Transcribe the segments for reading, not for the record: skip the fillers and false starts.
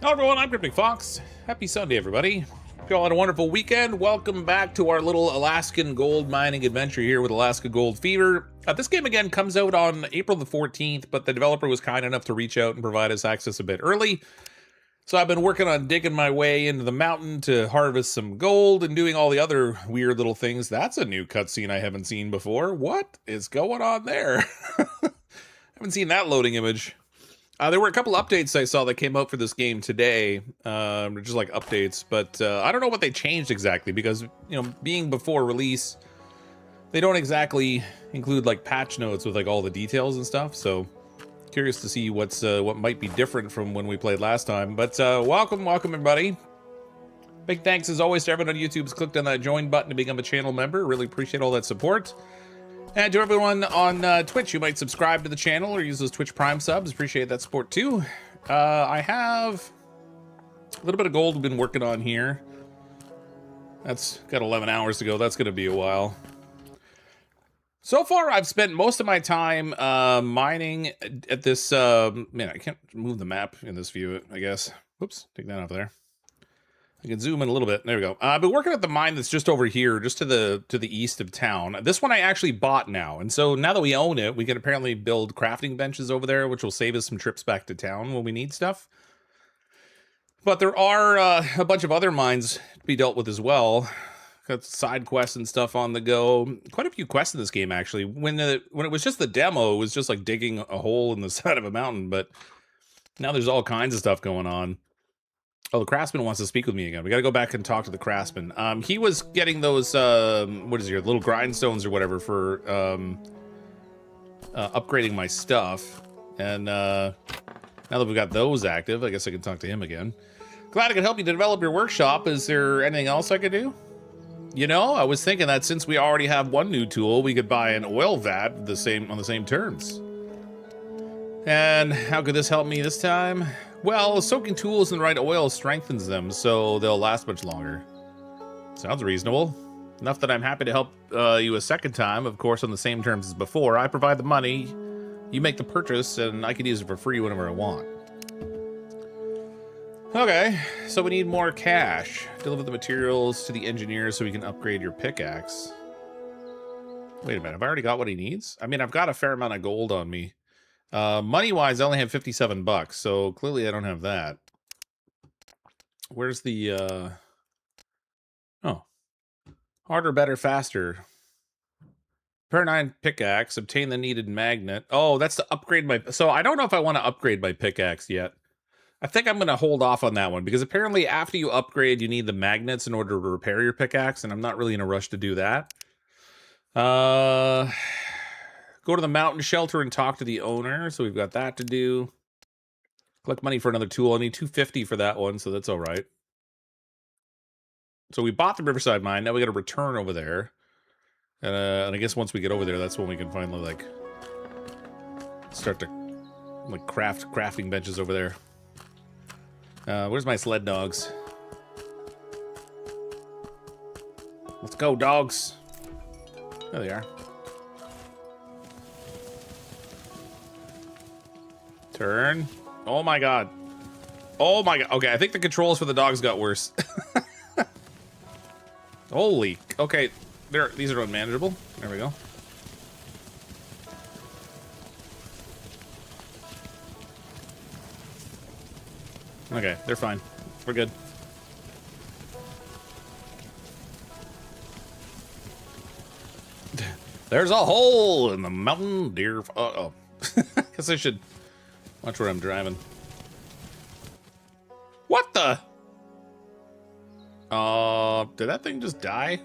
Hello everyone, I'm CrypticFox. Happy Sunday, everybody. Hope you all had a wonderful weekend. Welcome back to our little Alaskan gold mining adventure here with Alaska Gold Fever. This game again comes out on April the 14th, but the developer was kind enough to reach out and provide us access a bit early. So I've been working on digging my way into the mountain to harvest some gold and doing all the other weird little things. That's a new cutscene I haven't seen before. What is going on there? Haven't seen that loading image. There were a couple updates I saw that came out for this game today, just like updates, but I don't know what they changed exactly because, you know, being before release, they don't exactly include like patch notes with like all the details and stuff. So curious to see what might be different from when we played last time. But welcome everybody. Big thanks as always to everyone on YouTube who's clicked on that join button to become a channel member. Really appreciate all that support. And to everyone on Twitch, you might subscribe to the channel or use those Twitch Prime subs. Appreciate that support too. I have a little bit of gold we've been working on here. That's got 11 hours to go. That's going to be a while. So far, I've spent most of my time mining at this... man, I can't move the map in this view, I guess. Whoops, take that off there. I can zoom in a little bit. There we go. I've been working at the mine that's just over here, just to the east of town. This one I actually bought now, and so now that we own it, we can apparently build crafting benches over there, which will save us some trips back to town when we need stuff. But there are a bunch of other mines to be dealt with as well. Got side quests and stuff on the go. Quite a few quests in this game, actually. When it was just the demo, it was just like digging a hole in the side of a mountain, but now there's all kinds of stuff going on. Oh, the craftsman wants to speak with me again. We got to go back and talk to the craftsman. He was getting those, what is it, little grindstones or whatever for upgrading my stuff. And now that we've got those active, I guess I can talk to him again. Glad I could help you to develop your workshop. Is there anything else I could do? You know, I was thinking that since we already have one new tool, we could buy an oil vat on the same terms. And how could this help me this time? Well, soaking tools in the right oil strengthens them, so they'll last much longer. Sounds reasonable. Enough that I'm happy to help you a second time, of course on the same terms as before. I provide the money, you make the purchase, and I can use it for free whenever I want. Okay, so we need more cash. Deliver the materials to the engineer so we can upgrade your pickaxe. Wait a minute, have I already got what he needs? I mean, I've got a fair amount of gold on me. Money-wise, I only have 57 bucks, so clearly I don't have that. Where's the, oh. Harder, better, faster. Repair 9 pickaxe, obtain the needed magnet. Oh, that's to upgrade my... So I don't know if I want to upgrade my pickaxe yet. I think I'm going to hold off on that one, because apparently after you upgrade, you need the magnets in order to repair your pickaxe, and I'm not really in a rush to do that. Go to the mountain shelter and talk to the owner. So we've got that to do. Collect money for another tool. I need 250 for that one, so that's all right. So we bought the Riverside mine. Now we got to return over there. And I guess once we get over there, that's when we can finally like start to like crafting benches over there. Where's my sled dogs? Let's go, dogs. There they are. Turn. Oh my god. Oh my god. Okay, I think the controls for the dogs got worse. Holy. Okay, these are unmanageable. There we go. Okay, they're fine. We're good. There's a hole in the mountain, dear. Uh-oh. Guess I should watch where I'm driving. What the? Did that thing just die?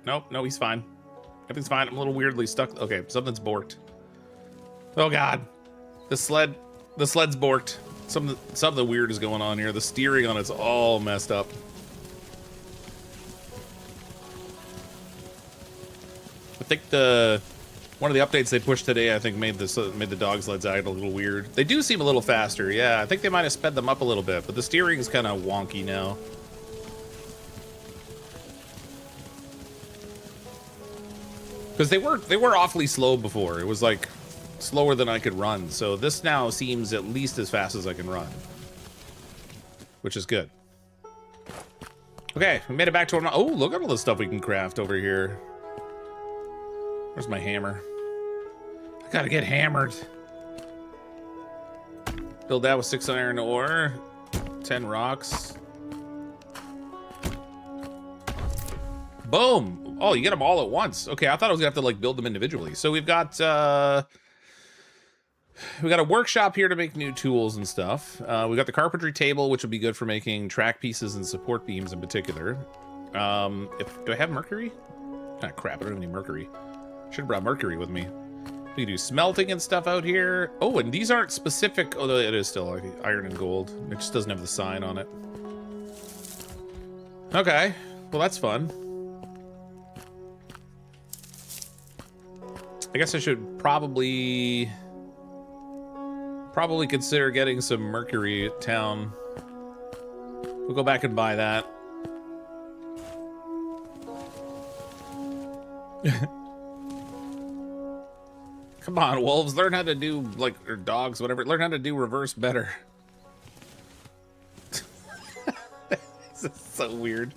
Nope, no, he's fine. Everything's fine. I'm a little weirdly stuck. Okay, something's borked. Oh god. The sled's borked. Something weird is going on here. The steering on it's all messed up. I think one of the updates they pushed today, I think, made the dog sleds act a little weird. They do seem a little faster, yeah. I think they might have sped them up a little bit, but the steering is kind of wonky now. Because they were awfully slow before. It was like slower than I could run. So this now seems at least as fast as I can run. which is good. Okay, we made it back to our... Oh, look at all the stuff we can craft over here. Where's my hammer? I gotta get hammered. Build that with 6 iron ore, 10 rocks. Boom! Oh, you get them all at once. Okay, I thought I was gonna have to like build them individually. So we've got a workshop here to make new tools and stuff. We got the carpentry table, which will be good for making track pieces and support beams in particular. Do I have mercury? Ah, crap! I don't have any mercury. Should have brought mercury with me. We do smelting and stuff out here. Oh, and these aren't specific. Although it is still like iron and gold. It just doesn't have the sign on it. Okay, well that's fun. I guess I should probably consider getting some mercury at town. We'll go back and buy that. Come on, wolves, learn how to do, like, or dogs, whatever, learn how to do reverse better. This is so weird.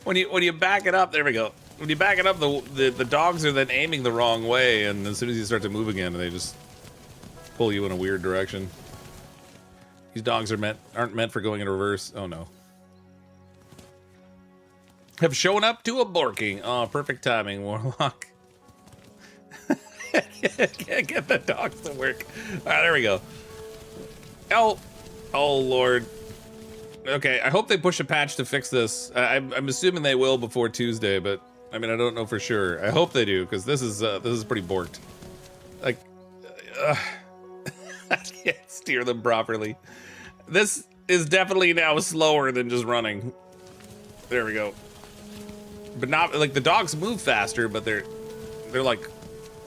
When you back it up, there we go. When you back it up, the dogs are then aiming the wrong way, and as soon as you start to move again, they just pull you in a weird direction. These dogs aren't meant for going in reverse. Oh no. Have shown up to a borking. Oh, perfect timing, Warlock. Can't get the dogs to work. All right, there we go. Oh Lord. Okay, I hope they push a patch to fix this. I'm assuming they will before Tuesday, but I mean, I don't know for sure. I hope they do, because this is pretty borked. Like, I can't steer them properly. This is definitely now slower than just running. There we go. But not like the dogs move faster, but they're like,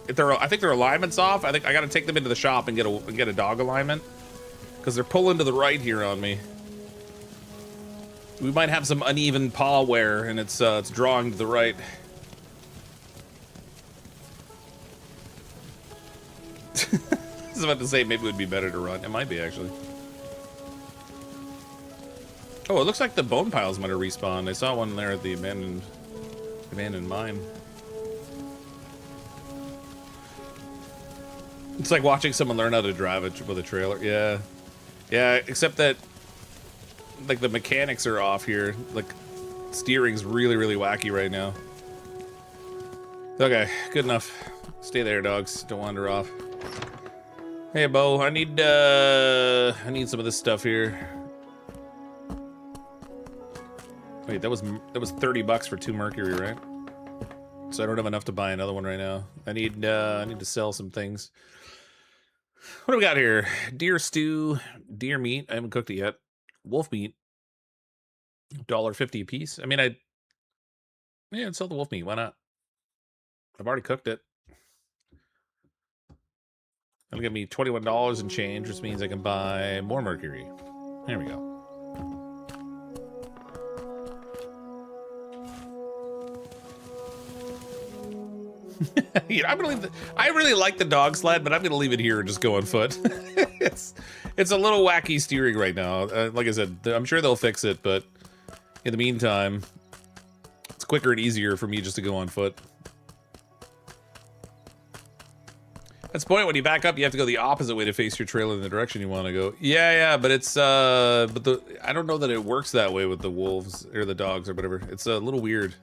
I think their alignment's off. I think I got to take them into the shop and get a dog alignment, because they're pulling to the right here on me. We might have some uneven paw wear, and it's drawing to the right. I was about to say maybe it would be better to run. It might be, actually. Oh, it looks like the bone piles might have respawned. I saw one there at the abandoned mine. It's like watching someone learn how to drive it with a trailer. Yeah, except that, like, the mechanics are off here. Like, steering's really, really wacky right now. Okay, good enough. Stay there, dogs. Don't wander off. Hey, Bo, I need some of this stuff here. Wait, that was $30 for 2 mercury, right? So I don't have enough to buy another one right now. I need to sell some things. What do we got here? Deer stew, deer meat. I haven't cooked it yet. Wolf meat. $1.50 a piece. I mean, I'd sell the wolf meat. Why not? I've already cooked it. That'll give me $21 and change, which means I can buy more mercury. There we go. You know, I really like the dog sled, but I'm gonna leave it here and just go on foot. It's a little wacky steering right now. Like I said, I'm sure they'll fix it, but in the meantime, it's quicker and easier for me just to go on foot. That's the point. When you back up, you have to go the opposite way to face your trailer in the direction you want to go. Yeah, but it's I don't know that it works that way with the wolves or the dogs or whatever. It's a little weird.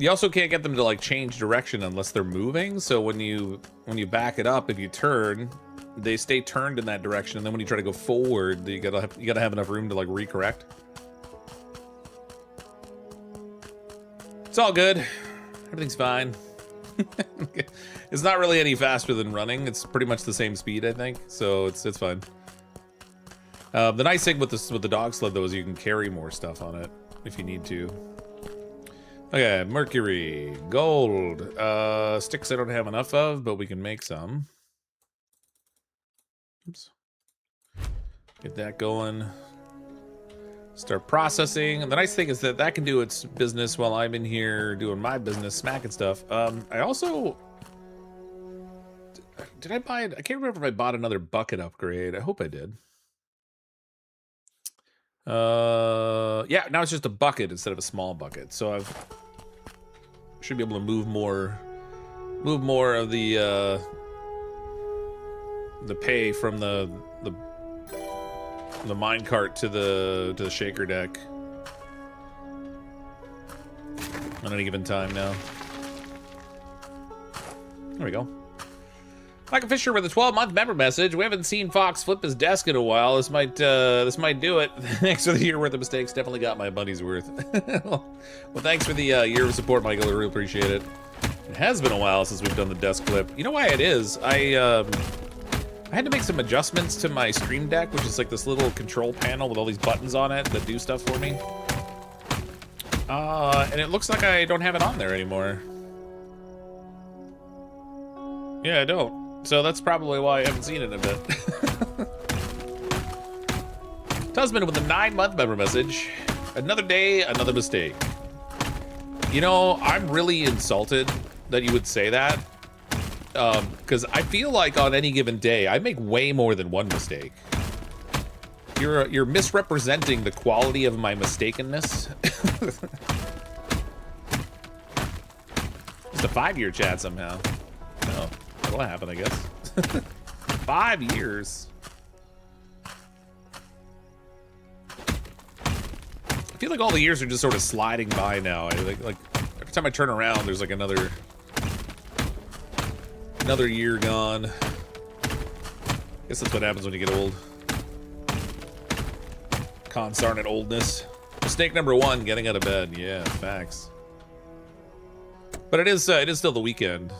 You also can't get them to like change direction unless they're moving. So when you back it up, if you turn, they stay turned in that direction, and then when you try to go forward, you gotta have enough room to like recorrect. It's all good. Everything's fine. It's not really any faster than running. It's pretty much the same speed, I think. So it's fine. The nice thing with the dog sled though is you can carry more stuff on it if you need to. Okay, mercury, gold, sticks I don't have enough of, but we can make some. Oops. Get that going. Start processing. And the nice thing is that can do its business while I'm in here doing my business, smacking stuff. I also... Did I buy it? I can't remember if I bought another bucket upgrade. I hope I did. Yeah, now it's just a bucket instead of a small bucket. So I should be able to move more of the pay from the minecart to the shaker deck on any given time now. There we go. Michael Fisher with a 12-month member message. We haven't seen Fox flip his desk in a while. This might do it. Thanks for the year worth of mistakes. Definitely got my money's worth. Well, thanks for the year of support, Michael. I really appreciate it. It has been a while since we've done the desk flip. You know why it is? I had to make some adjustments to my Stream Deck, which is like this little control panel with all these buttons on it that do stuff for me. And it looks like I don't have it on there anymore. Yeah, I don't. So that's probably why I haven't seen it in a bit. Husband with a 9-month member message. Another day, another mistake. You know, I'm really insulted that you would say that. Because I feel like on any given day, I make way more than one mistake. You're misrepresenting the quality of my mistakenness. Just a 5-year chat somehow. No. That'll happen, I guess. 5 years. I feel like all the years are just sort of sliding by now. Like every time I turn around, there's like another year gone. I guess that's what happens when you get old. Consarn and oldness. Mistake number 1, getting out of bed. Yeah, facts. But it is still the weekend.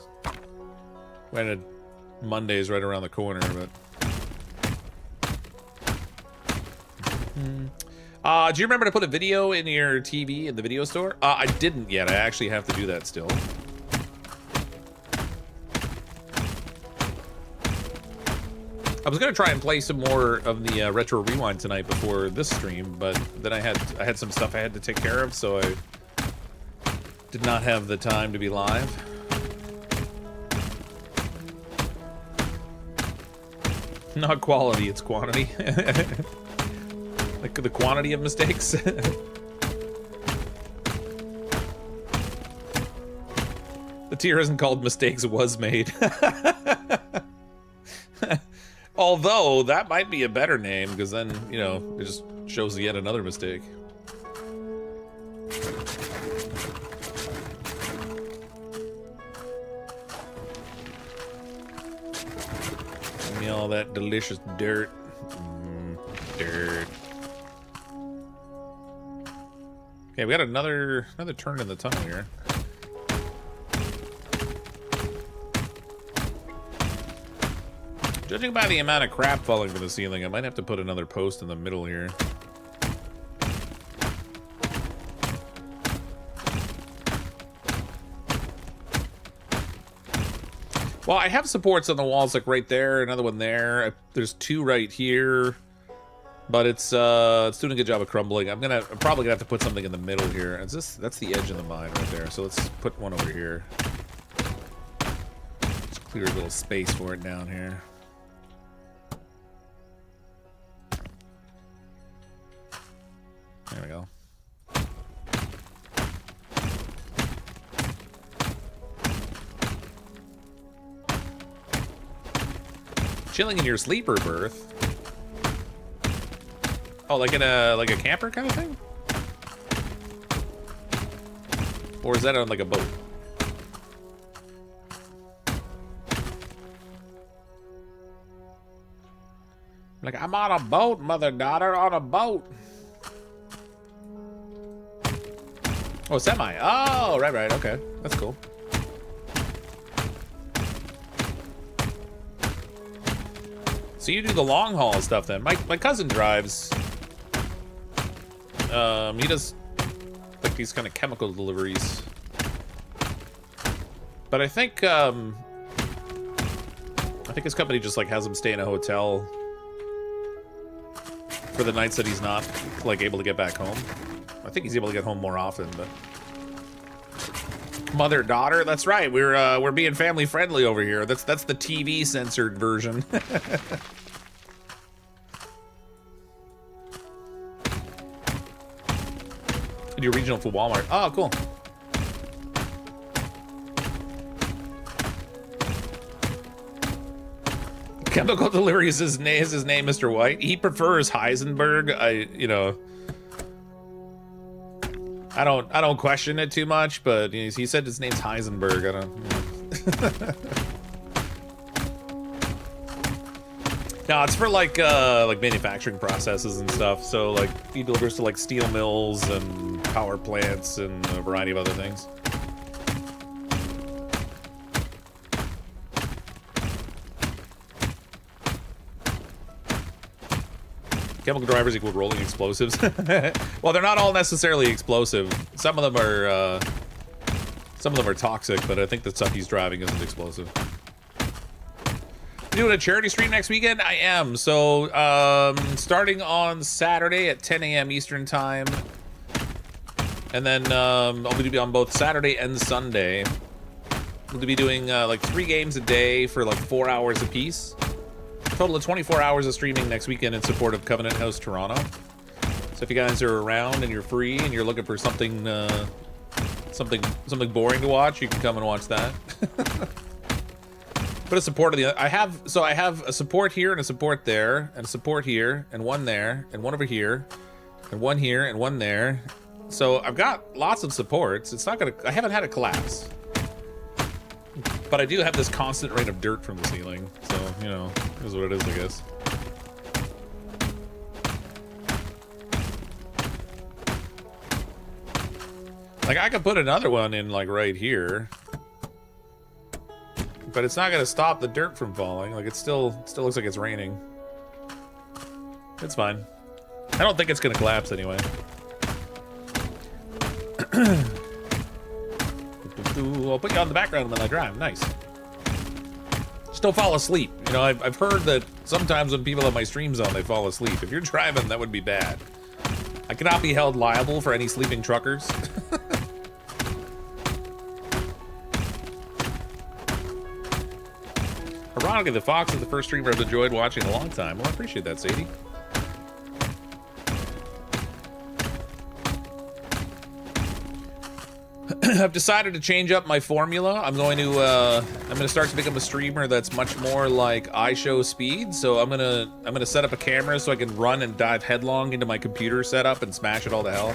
Granted, Monday's right around the corner, but... Do you remember to put a video in your TV in the video store? I didn't yet. I actually have to do that still. I was gonna try and play some more of the Retro Rewind tonight before this stream, but then I had some stuff I had to take care of, so I did not have the time to be live. Not quality, it's quantity. Like the quantity of mistakes. The tier isn't called Mistakes Was Made. Although, that might be a better name, because then, you know, it just shows yet another mistake. Give me all that delicious dirt. Dirt. Okay, we got another turn in the tunnel here. Judging by the amount of crap falling from the ceiling, I might have to put another post in the middle here. Well, I have supports on the walls, like right there, another one there. There's 2 right here, but it's doing a good job of crumbling. I'm probably gonna have to put something in the middle here. That's the edge of the mine right there. So let's put one over here. Just clear a little space for it down here. There we go. Chilling in your sleeper berth. Oh, like in a camper kind of thing? Or is that on like a boat? Like, I'm on a boat, mother daughter, on a boat. Oh, semi. Oh, right, okay. That's cool. So you do the long haul stuff then. My cousin drives. He does like these kind of chemical deliveries. But I think his company just like has him stay in a hotel for the nights that he's not like able to get back home. I think he's able to get home more often, but Mother-daughter. That's right. We're being family friendly over here. That's the TV censored version. I do regional for Walmart. Oh, cool. Chemical delivery is his name, Mr. White. He prefers Heisenberg. I don't question it too much, but he said his name's Heisenberg. I don't. No, it's for like manufacturing processes and stuff. So like he delivers to like steel mills and power plants and a variety of other things. Chemical drivers equal rolling explosives. Well, they're not all necessarily explosive. Some of them are toxic, but I think the stuff he's driving isn't explosive. Doing a charity stream next weekend? I am. So starting on Saturday at 10 a.m. Eastern time, and then I'll be on both Saturday and Sunday. We'll be doing like 3 games a day for like 4 hours apiece. Total of 24 hours of streaming next weekend in support of Covenant House Toronto. So if you guys are around and you're free and you're looking for something something boring to watch, you can come and watch that. Put a support of the I have a support here and a support there and a support here and one there and one over here and one here and one there. So I've got lots of supports. It's not gonna I haven't had it collapse. But I do have this constant rain of dirt from the ceiling, so, you know, it is what it is, I guess. Like, I could put another one in, like, right here. But it's not gonna stop the dirt from falling. Like, it still looks like it's raining. It's fine. I don't think it's gonna collapse anyway. I'll put you on the background when I drive. Nice. Just don't fall asleep. You know, I've heard that sometimes when people have my streams on, they fall asleep. If you're driving, that would be bad. I cannot be held liable for any sleeping truckers. Ironically, the Fox is the first streamer I've enjoyed watching in a long time. Well, I appreciate that, Sadie. I've decided to change up my formula. I'm going to start to become a streamer that's much more like iShow speed. So I'm gonna set up a camera so I can run and dive headlong into my computer setup and smash it all to hell.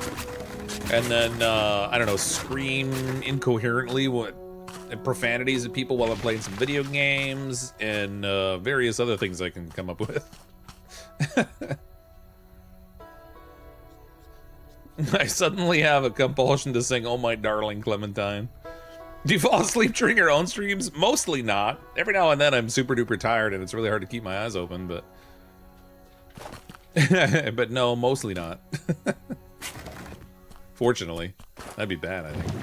And then I don't know, scream incoherently and profanities at people while I'm playing some video games and various other things I can come up with. I suddenly have a compulsion to sing "Oh My Darling Clementine." Do you fall asleep during your own streams? Mostly not. Every now and then I'm super duper tired and it's really hard to keep my eyes open, but but no, mostly not. Fortunately. That'd be bad, I think.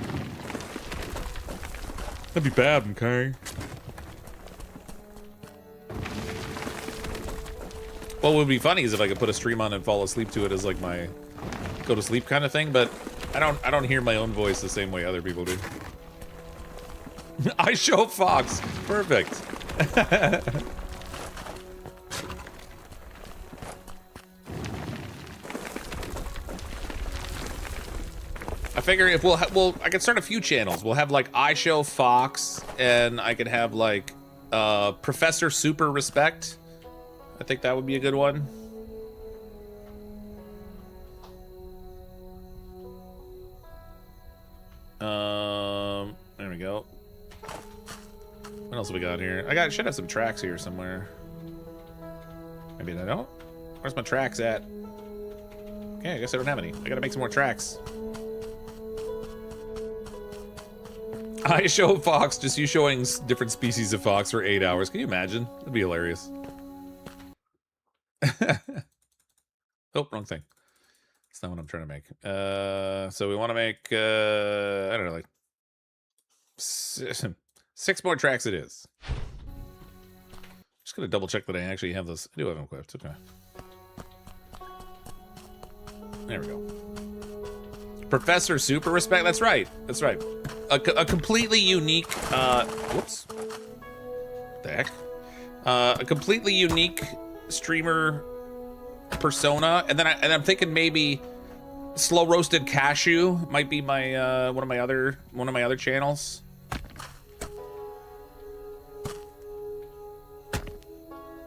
That'd be bad, okay? What would be funny is if I could put a stream on and fall asleep to it as like my go to sleep kind of thing, but I don't hear my own voice the same way other people do. I show Fox. Perfect. I figure if I could start a few channels. We'll have like I Show Fox, and I could have like Professor Super Respect. I think that would be a good one. There we go. What else have we got here? Should have some tracks here somewhere. Maybe I don't. Where's my tracks at? Okay, I guess I don't have any. I gotta make some more tracks. I Show Fox, just you showing different species of fox for 8 hours. Can you imagine? That'd be hilarious. Oh, wrong thing. That's not what I'm trying to make. So we want to make, I don't know, like 6 more tracks it is. Just gonna double check that I actually have this. I do have them equipped. Okay. There we go. Professor Super Respect. That's right. That's right. a completely unique, whoops. What the heck? A completely unique streamer persona, and then I'm thinking maybe Slow Roasted Cashew might be my one of my other channels.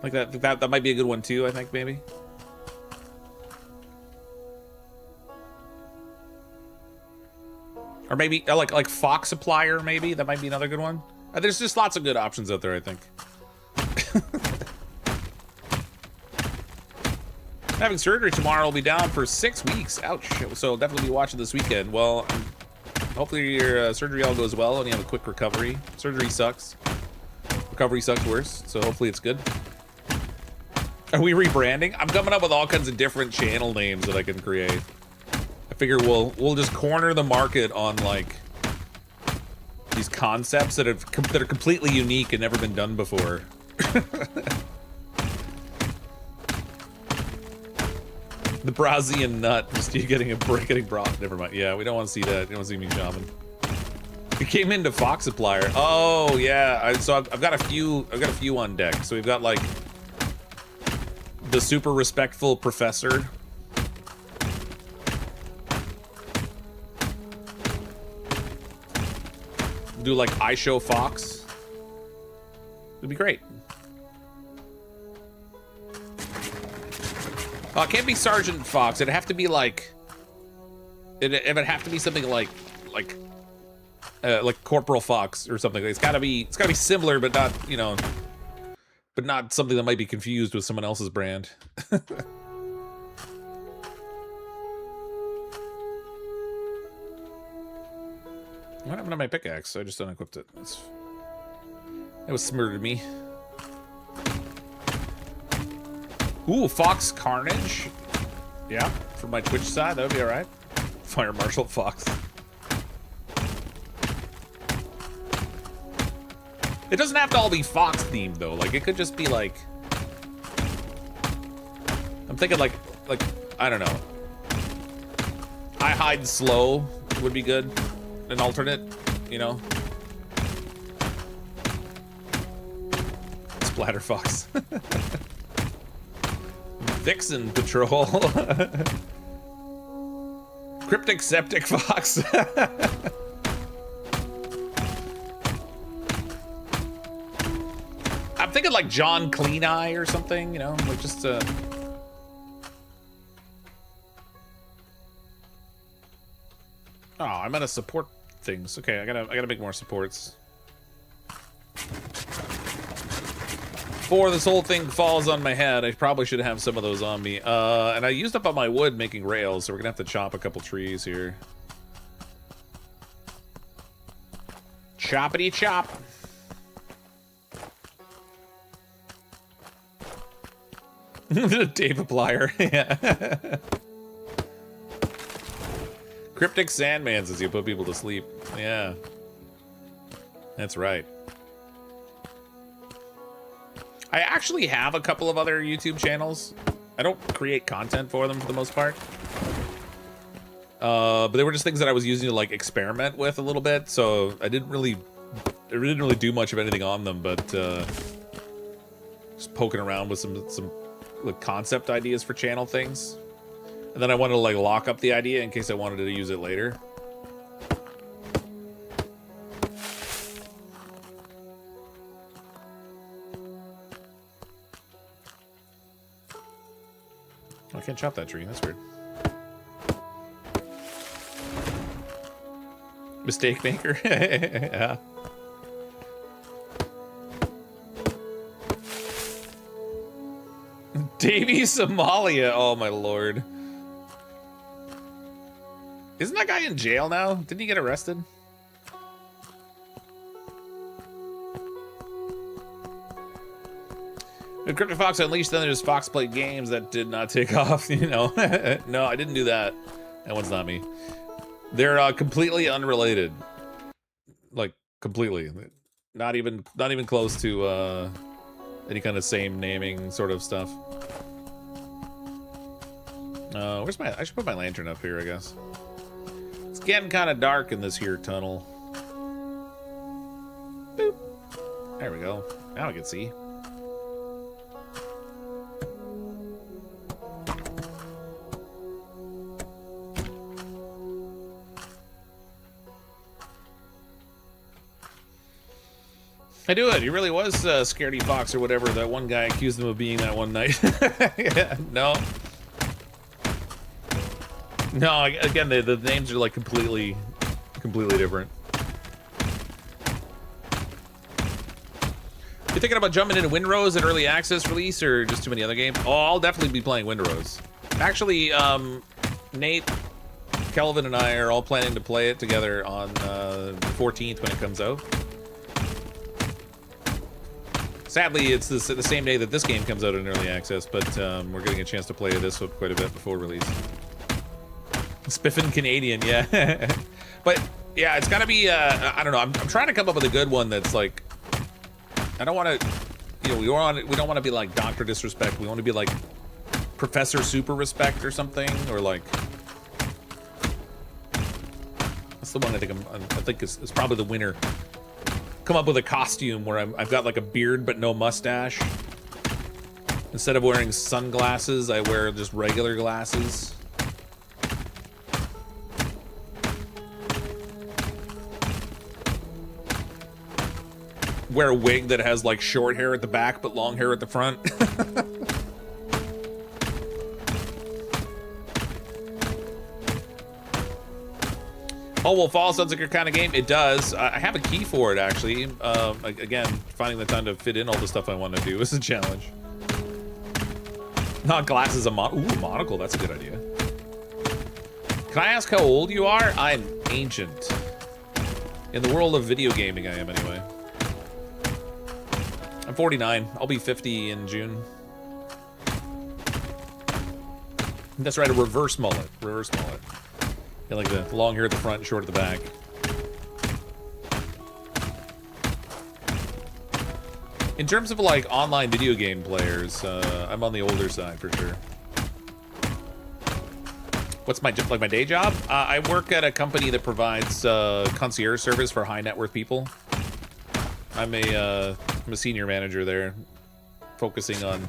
Like that might be a good one too, I think, maybe. Or maybe like Fox Supplier, maybe that might be another good one. There's just lots of good options out there, I think. Having surgery tomorrow. Will be down for 6 weeks. Ouch. So definitely be watching this weekend. Well, hopefully your surgery all goes well and you have a quick recovery. Surgery sucks. Recovery sucks worse. So hopefully it's good. Are we rebranding? I'm coming up with all kinds of different channel names that I can create. I figure we'll just corner the market on like these concepts that are completely unique and never been done before. The Brazilian nut, just you getting broth. Never mind. Yeah, we don't want to see that. We don't want to see me shopping. We came into Fox Supplier. Oh yeah, so I've got a few on deck. So we've got like the super respectful professor. Do like I Show Fox. It'd be great. It can't be Sergeant Fox. It'd have to be like. It'd have to be something like Corporal Fox or something. It's gotta be similar, but not, you know, but not something that might be confused with someone else's brand. What happened to my pickaxe? I just unequipped it. It was murdered me. Ooh, Fox Carnage. Yeah, for my Twitch side, that would be all right. Fire Marshal Fox. It doesn't have to all be Fox themed though. Like it could just be like, I'm thinking like I don't know. I Hide Slow would be good. An alternate, you know. Splatter Fox. Vixen Patrol. Cryptic Septic Fox. I'm thinking like John Clean Eye or something, you know, like just Oh, I'm out of support things. Okay, I gotta make more supports. Before this whole thing falls on my head, I probably should have some of those on me. And I used up all my wood making rails, so we're gonna have to chop a couple trees here. Choppity chop. Dave Applier, yeah. Cryptic Sandman says you put people to sleep. Yeah. That's right. I actually have a couple of other YouTube channels. I don't create content for them for the most part. But they were just things that I was using to like experiment with a little bit, so I didn't really do much of anything on them, but just poking around with some like concept ideas for channel things. And then I wanted to like lock up the idea in case I wanted to use it later. I can't chop that tree. That's weird. Mistake maker. Yeah. Davy Somalia. Oh my lord. Isn't that guy in jail now? Didn't he get arrested? When CrypticFox unleashed, then there's Fox Play games that did not take off, you know. No, I didn't do that. That one's not me. They're completely unrelated. Like completely. Not even close to any kind of same naming sort of stuff. Where's my I should put my lantern up here, I guess. It's getting kind of dark in this here tunnel. Boop. There we go. Now I can see. I do it. He really was Scaredy Fox or whatever that one guy accused him of being that one night. Yeah, no. No, again, the names are like completely different. You thinking about jumping into Windrose at early access release or just too many other games? Oh, I'll definitely be playing Windrose. Actually, Nate, Kelvin, and I are all planning to play it together on the 14th when it comes out. Sadly, it's the same day that this game comes out in early access, but we're getting a chance to play this one quite a bit before release. Spiffin Canadian, yeah. But yeah, it's gotta be. I don't know. I'm trying to come up with a good one that's like. I don't want to. You know, we don't want to be like Dr. Disrespect. We want to be like Professor Super Respect or something, or like. That's the one I think is probably the winner. Come up with a costume where I've got like a beard but no mustache. Instead of wearing sunglasses, I wear just regular glasses. Wear a wig that has like short hair at the back but long hair at the front. Oh, well, Fall sounds like your kind of game. It does. I have a key for it, actually. Again, finding the time to fit in all the stuff I want to do is a challenge. Not glasses, monocle. That's a good idea. Can I ask how old you are? I'm ancient. In the world of video gaming, I am anyway. I'm 49. I'll be 50 in June. That's right, a reverse mullet. Reverse mullet. Yeah, like the long hair at the front and short at the back. In terms of like online video game players, I'm on the older side for sure. What's my day job? I work at a company that provides concierge service for high net worth people. I'm a senior manager there, focusing on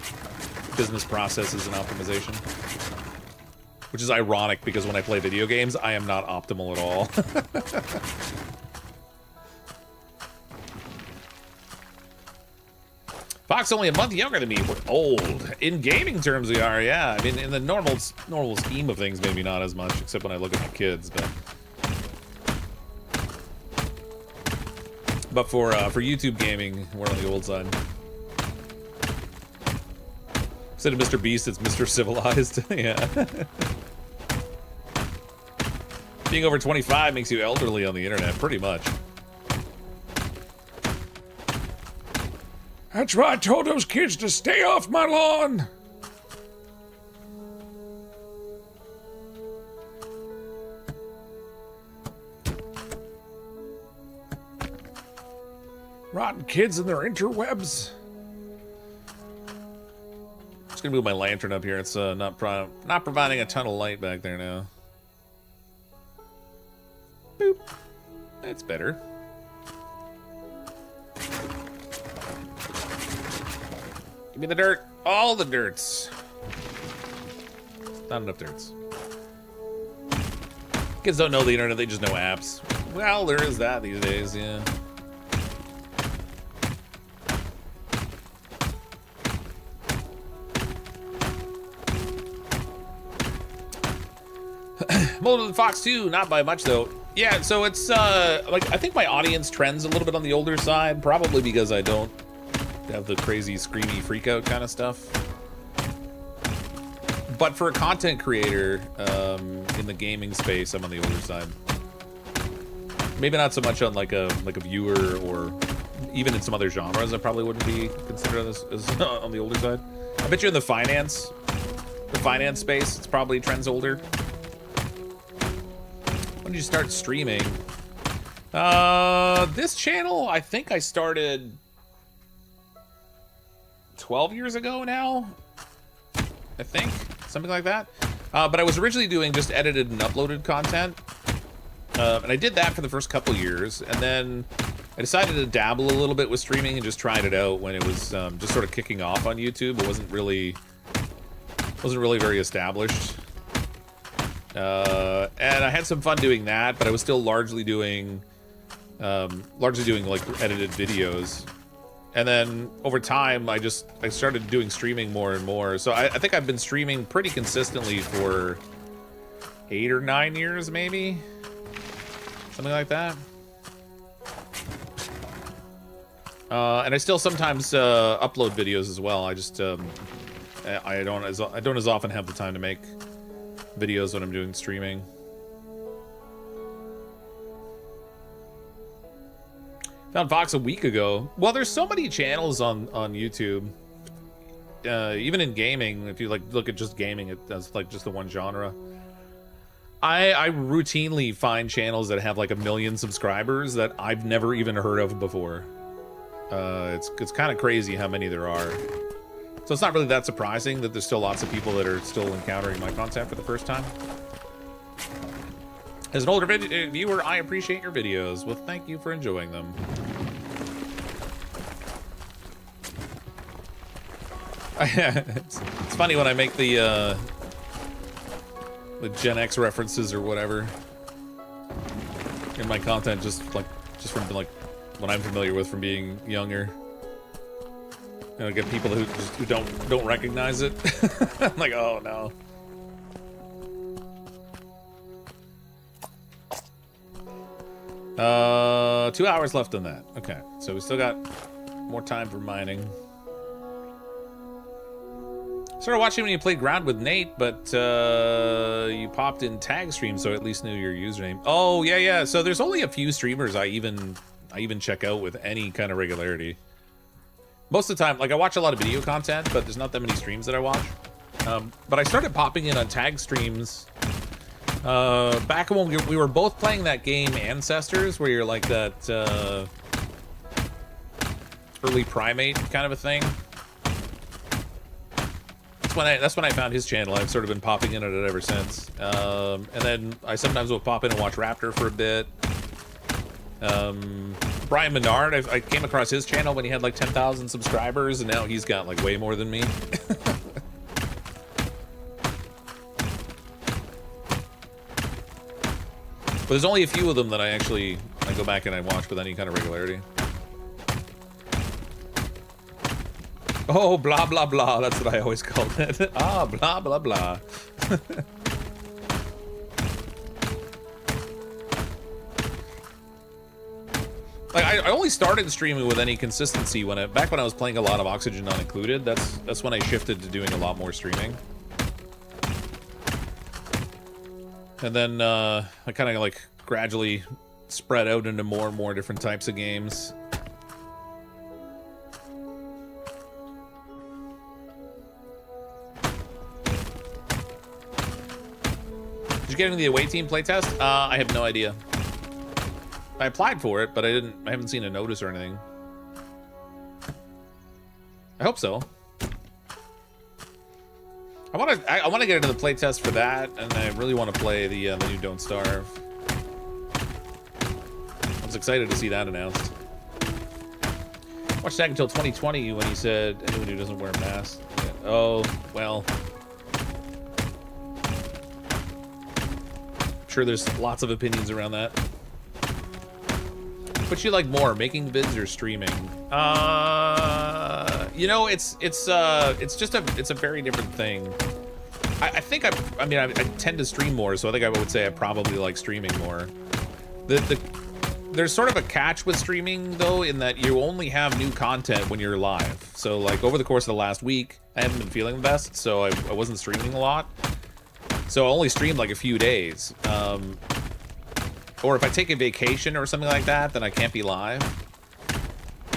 business processes and optimization. Which is ironic because when I play video games, I am not optimal at all. Fox only a month younger than me. We're old. In gaming terms, we are, yeah. I mean, in the normal scheme of things, maybe not as much, except when I look at my kids, but for YouTube gaming, we're on the old side. Instead of Mr. Beast, it's Mr. Civilized. Yeah. Being over 25 makes you elderly on the internet, pretty much. That's why I told those kids to stay off my lawn. Rotten kids and their interwebs. Just gonna move my lantern up here. It's not providing a ton of light back there now. Boop. That's better. Give me the dirt. All the dirts. Not enough dirts. Kids don't know the internet, they just know apps. Well, there is that these days, yeah. Older than Fox 2, not by much though. Yeah, so it's like I think my audience trends a little bit on the older side, probably because I don't have the crazy screamy freakout kind of stuff. But for a content creator in the gaming space, I'm on the older side. Maybe not so much on like a viewer or even in some other genres. I probably wouldn't be considered as on the older side. I bet you in the finance space, it's probably trends older. When did you start streaming? This channel, I think I started 12 years ago now. I think, something like that. But I was originally doing just edited and uploaded content. And I did that for the first couple years. And then I decided to dabble a little bit with streaming and just tried it out when it was just sort of kicking off on YouTube. It wasn't really very established. And I had some fun doing that, but I was still largely doing like edited videos. And then over time, I started doing streaming more and more. So I think I've been streaming pretty consistently for 8 or 9 years, maybe, something like that. And I still sometimes upload videos as well. I just I don't as often have the time to make videos when I'm doing streaming. Found Fox a week ago. Well, there's so many channels on YouTube. Even in gaming, if you like look at just gaming, that's like just the one genre. I routinely find channels that have like 1 million subscribers that I've never even heard of before. It's kind of crazy how many there are. So it's not really that surprising that there's still lots of people that are still encountering my content for the first time. As an older viewer, I appreciate your videos. Well, thank you for enjoying them. It's funny when I make the Gen X references or whatever in my content, just from like what I'm familiar with from being younger. I get people who don't recognize it. I'm like, oh no. Uh, 2 hours left on that. Okay, so we still got more time for mining. Started watching when you played Ground with Nate, but you popped in tag stream, so I at least knew your username. Oh yeah. So there's only a few streamers I even check out with any kind of regularity. Most of the time, like, I watch a lot of video content, but there's not that many streams that I watch. But I started popping in on tag streams back when we were both playing that game Ancestors, where you're like that early primate kind of a thing. That's when I found his channel. I've sort of been popping in on it ever since. And then I sometimes will pop in and watch Raptor for a bit. Brian Menard, I came across his channel when he had like 10,000 subscribers, and now he's got like way more than me. But there's only a few of them that I go back and I watch with any kind of regularity. Oh, blah, blah, blah. That's what I always called it. Ah, blah, blah, blah. Like, I only started streaming with any consistency back when I was playing a lot of Oxygen Not Included. That's when I shifted to doing a lot more streaming. And then I kind of like gradually spread out into more and more different types of games. Did you get into the away team playtest? I have no idea. I applied for it, but I haven't seen a notice or anything. I hope so. I want to get into the playtest for that, and I really want to play the new Don't Starve. I was excited to see that announced. Watched that until 2020 when he said anyone who doesn't wear a mask. Yeah. Oh, well. I'm sure there's lots of opinions around that. What you like more, making vids or streaming? You know, it's a very different thing. I think I tend to stream more, so I think I would say I probably like streaming more. There's sort of a catch with streaming though, in that you only have new content when you're live. So like over the course of the last week, I haven't been feeling the best, so I wasn't streaming a lot. So I only streamed like a few days. Or if I take a vacation or something like that, then I can't be live.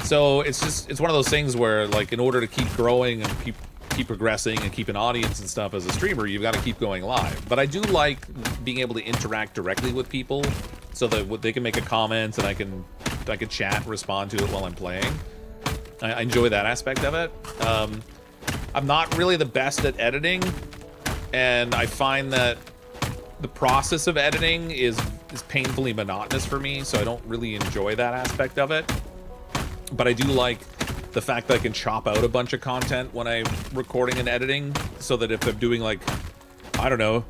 So it's one of those things where, like, in order to keep growing and keep progressing and keep an audience and stuff as a streamer, you've got to keep going live. But I do like being able to interact directly with people, so that they can make a comment and I can chat and respond to it while I'm playing. I enjoy that aspect of it. I'm not really the best at editing, and I find that the process of editing is is painfully monotonous for me, so I don't really enjoy that aspect of it. But I do like the fact that I can chop out a bunch of content when I'm recording and editing, so that if I'm doing, like, I don't know,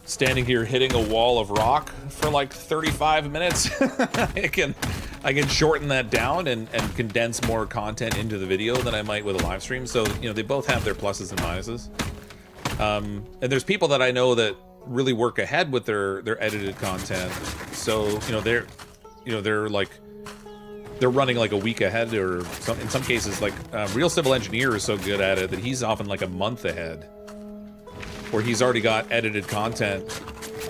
standing here hitting a wall of rock for like 35 minutes, I can shorten that down and condense more content into the video than I might with a live stream. So, you know, they both have their pluses and minuses. And there's people that I know that really work ahead with their edited content. So, you know, they're running like a week ahead, or in some cases, like Real Civil Engineer is so good at it that he's often like a month ahead, where he's already got edited content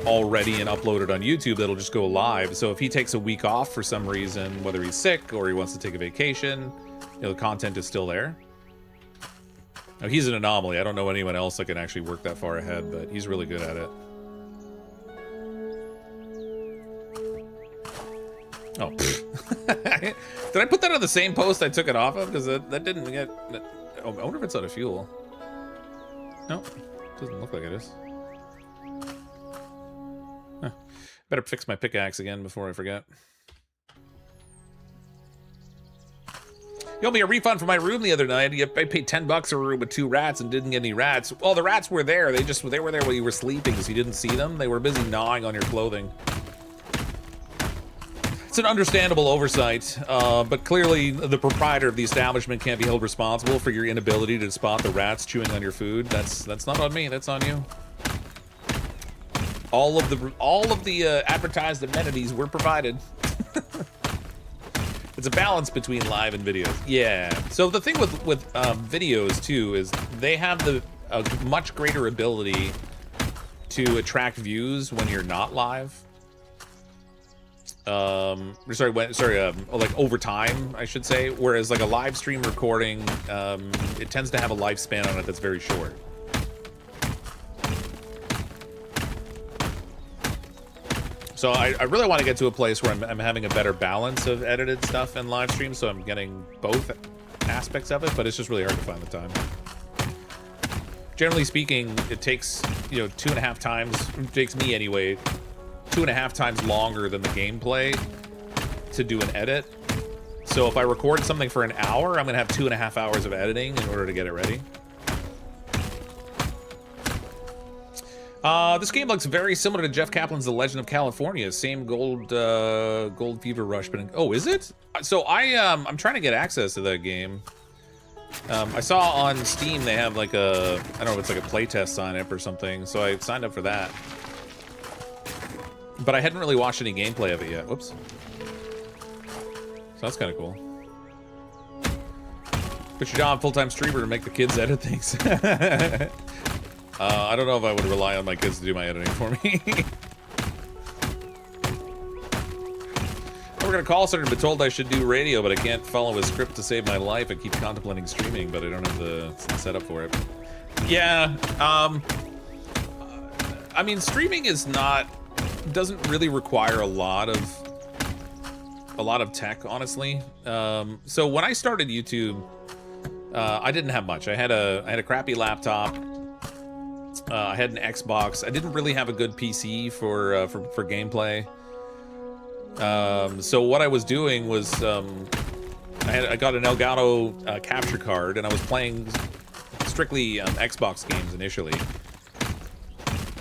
already and uploaded on YouTube that'll just go live. So if he takes a week off for some reason, whether he's sick or he wants to take a vacation, you know, the content is still there. Now, he's an anomaly. I don't know anyone else that can actually work that far ahead, but he's really good at it. Oh, did I put that on the same post I took it off of? Because that didn't get... Oh, I wonder if it's out of fuel. No, doesn't look like it is. Huh. Better fix my pickaxe again before I forget. You owed me a refund for my room the other night. I paid $10 for a room with 2 rats and didn't get any rats. Well, the rats were there. They were there while you were sleeping, because you didn't see them. They were busy gnawing on your clothing. It's an understandable oversight, but clearly the proprietor of the establishment can't be held responsible for your inability to spot the rats chewing on your food. That's not on me. That's on you. All of the advertised amenities were provided. It's a balance between live and videos. Yeah. So the thing with videos too is they have a much greater ability to attract views when you're not live. Like over time, I should say. Whereas like a live stream recording, it tends to have a lifespan on it that's very short. So I really want to get to a place where I'm having a better balance of edited stuff and live streams, so I'm getting both aspects of it, but it's just really hard to find the time. Generally speaking, it takes, you know, 2.5 times, it takes me anyway, 2.5 times longer than the gameplay to do an edit. So if I record something for an hour, I'm gonna have 2.5 hours of editing in order to get it ready. This game looks very similar to Jeff Kaplan's The Legend of California. Same gold fever rush, but oh, is it? So I'm trying to get access to that game. I saw on Steam they have like I don't know if it's like a playtest sign up or something, so I signed up for that. But I hadn't really watched any gameplay of it yet. Whoops. So that's kind of cool. Quit your job, full-time streamer, to make the kids edit things. I don't know if I would rely on my kids to do my editing for me. I work at a call center and been told I should do radio, but I can't follow a script to save my life. I keep contemplating streaming, but I don't have the setup for it. Yeah, I mean, streaming doesn't really require a lot of tech, honestly. So when I started YouTube, I didn't have much. I had a crappy laptop. I had an Xbox. I didn't really have a good PC for gameplay. So what I was doing was I got an Elgato capture card, and I was playing strictly Xbox games initially,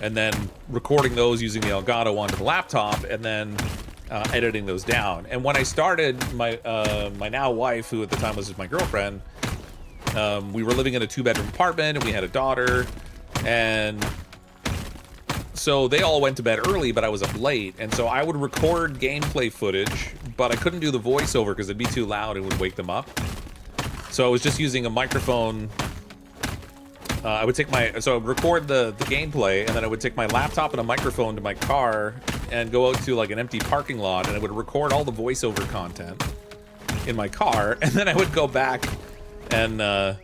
and then recording those using the Elgato onto the laptop, and then editing those down. And when I started, my now wife, who at the time was my girlfriend, we were living in a 2-bedroom apartment, and we had a daughter. And so they all went to bed early, but I was up late. And so I would record gameplay footage, but I couldn't do the voiceover because it'd be too loud and would wake them up. So I was just using a microphone. I would record the gameplay, and then I would take my laptop and a microphone to my car and go out to like an empty parking lot, and I would record all the voiceover content in my car. And then I would go back and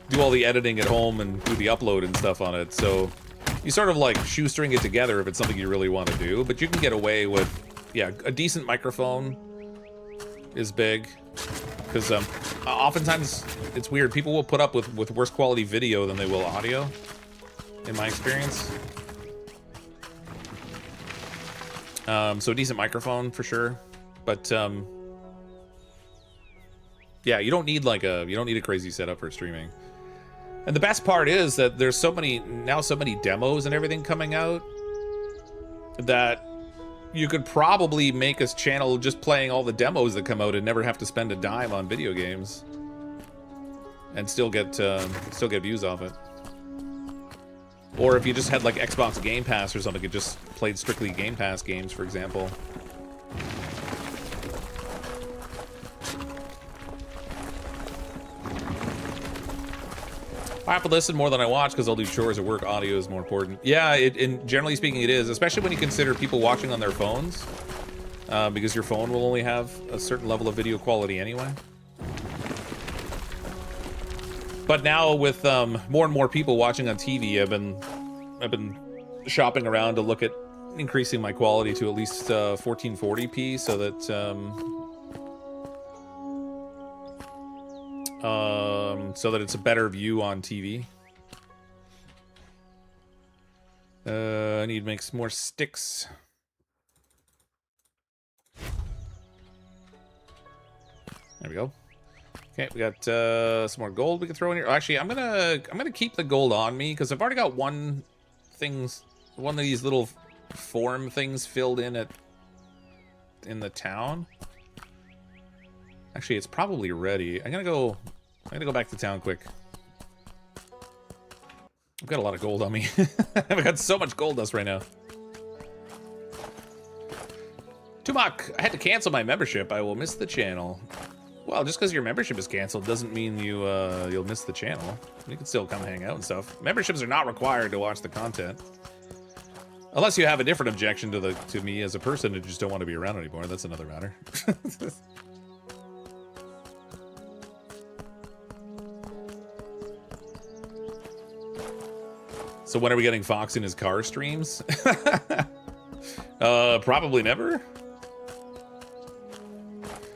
do all the editing at home and do the upload and stuff on it. So you sort of like shoestring it together if it's something you really want to do, but you can get away with, yeah, a decent microphone is big, because oftentimes it's weird. People will put up with worse quality video than they will audio, in my experience. So a decent microphone for sure. But yeah, you don't need like a crazy setup for streaming. And the best part is that there's so many demos and everything coming out that you could probably make a channel just playing all the demos that come out and never have to spend a dime on video games, and still get views off it. Or if you just had like Xbox Game Pass or something, it just played strictly Game Pass games, for example. I have to listen more than I watch because I'll do chores at work. Audio is more important. Yeah, and generally speaking, it is, especially when you consider people watching on their phones, because your phone will only have a certain level of video quality anyway. But now with more and more people watching on TV, I've been shopping around to look at increasing my quality to at least 1440p, so that it's a better view on TV. I need to make some more sticks. There we go. Okay, we got some more gold we can throw in here. Actually, I'm gonna keep the gold on me because I've already got one of these little form things filled in the town. Actually, it's probably ready. I'm gonna go back to town quick. I've got a lot of gold on me. I've got so much gold dust right now. Tumak, I had to cancel my membership. I will miss the channel. Well, just because your membership is canceled doesn't mean you'll miss the channel. You can still come hang out and stuff. Memberships are not required to watch the content. Unless you have a different objection to me as a person and just don't want to be around anymore. That's another matter. So when are we getting Fox in his car streams? Probably never.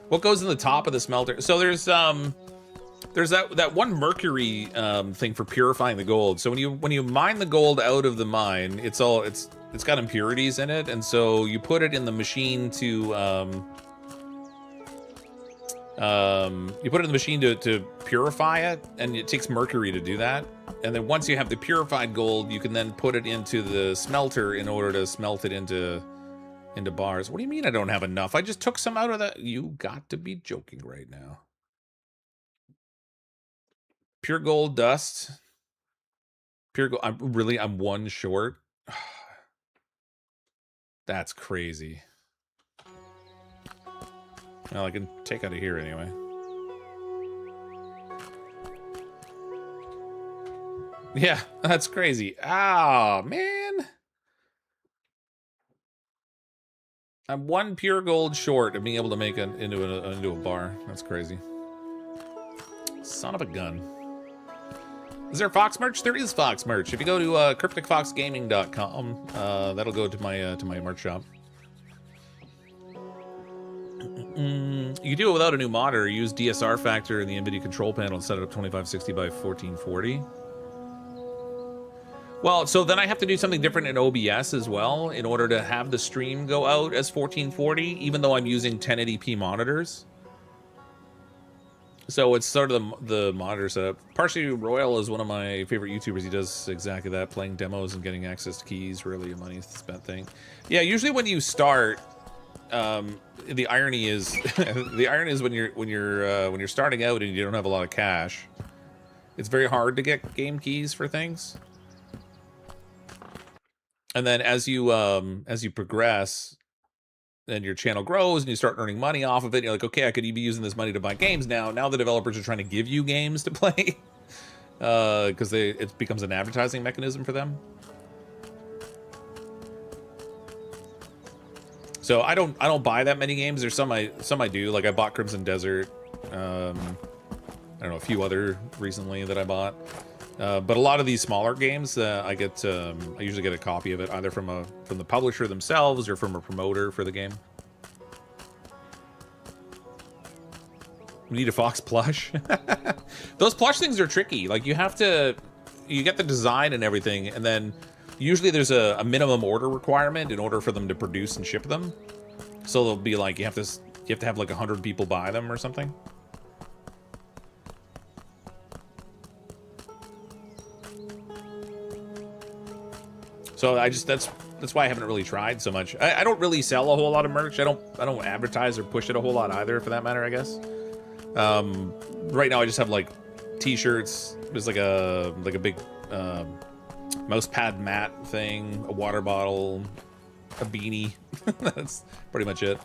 What goes in the top of the smelter? So there's that one mercury thing for purifying the gold. So when you mine the gold out of the mine, it's got impurities in it, and so you put it in the machine to purify it, and it takes mercury to do that. And then once you have the purified gold, you can then put it into the smelter in order to smelt it into bars. What do you mean I don't have enough? I just took some out of that. You got to be joking right now. Pure gold dust. Pure gold. I'm one short. That's crazy. Well, I can take out of here anyway. Yeah, that's crazy. Ah, man. I'm one pure gold short of being able to make it into a bar. That's crazy. Son of a gun. Is there Fox merch? There is Fox merch. If you go to CrypticFoxGaming.com, that'll go to my merch shop. You can do it without a new monitor. Use DSR factor in the NVIDIA control panel and set it up 2560 by 1440. Well, so then I have to do something different in OBS as well in order to have the stream go out as 1440, even though I'm using 1080p monitors. So it's sort of the monitor setup. Partially Royal is one of my favorite YouTubers. He does exactly that, playing demos and getting access to keys. Really a money spent thing. Yeah, usually when you start, the irony is when you're starting out and you don't have a lot of cash, it's very hard to get game keys for things. And then as you progress and your channel grows and you start earning money off of it, you're like, okay, I could be using this money to buy games now. Now the developers are trying to give you games to play because it becomes an advertising mechanism for them. So I don't buy that many games. There's some I do. Like I bought Crimson Desert. I don't know, a few other recently that I bought. But a lot of these smaller games, I usually get a copy of it either from the publisher themselves or from a promoter for the game. We need a Fox plush. Those plush things are tricky. Like you get the design and everything, and then Usually there's a minimum order requirement in order for them to produce and ship them. So they'll be like, you have to have like 100 people buy them or something. So that's why I haven't really tried so much. I don't really sell a whole lot of merch. I don't advertise or push it a whole lot either, for that matter, I guess. Right now I just have like t-shirts. There's like a big mouse pad mat thing, a water bottle, a beanie. That's pretty much it.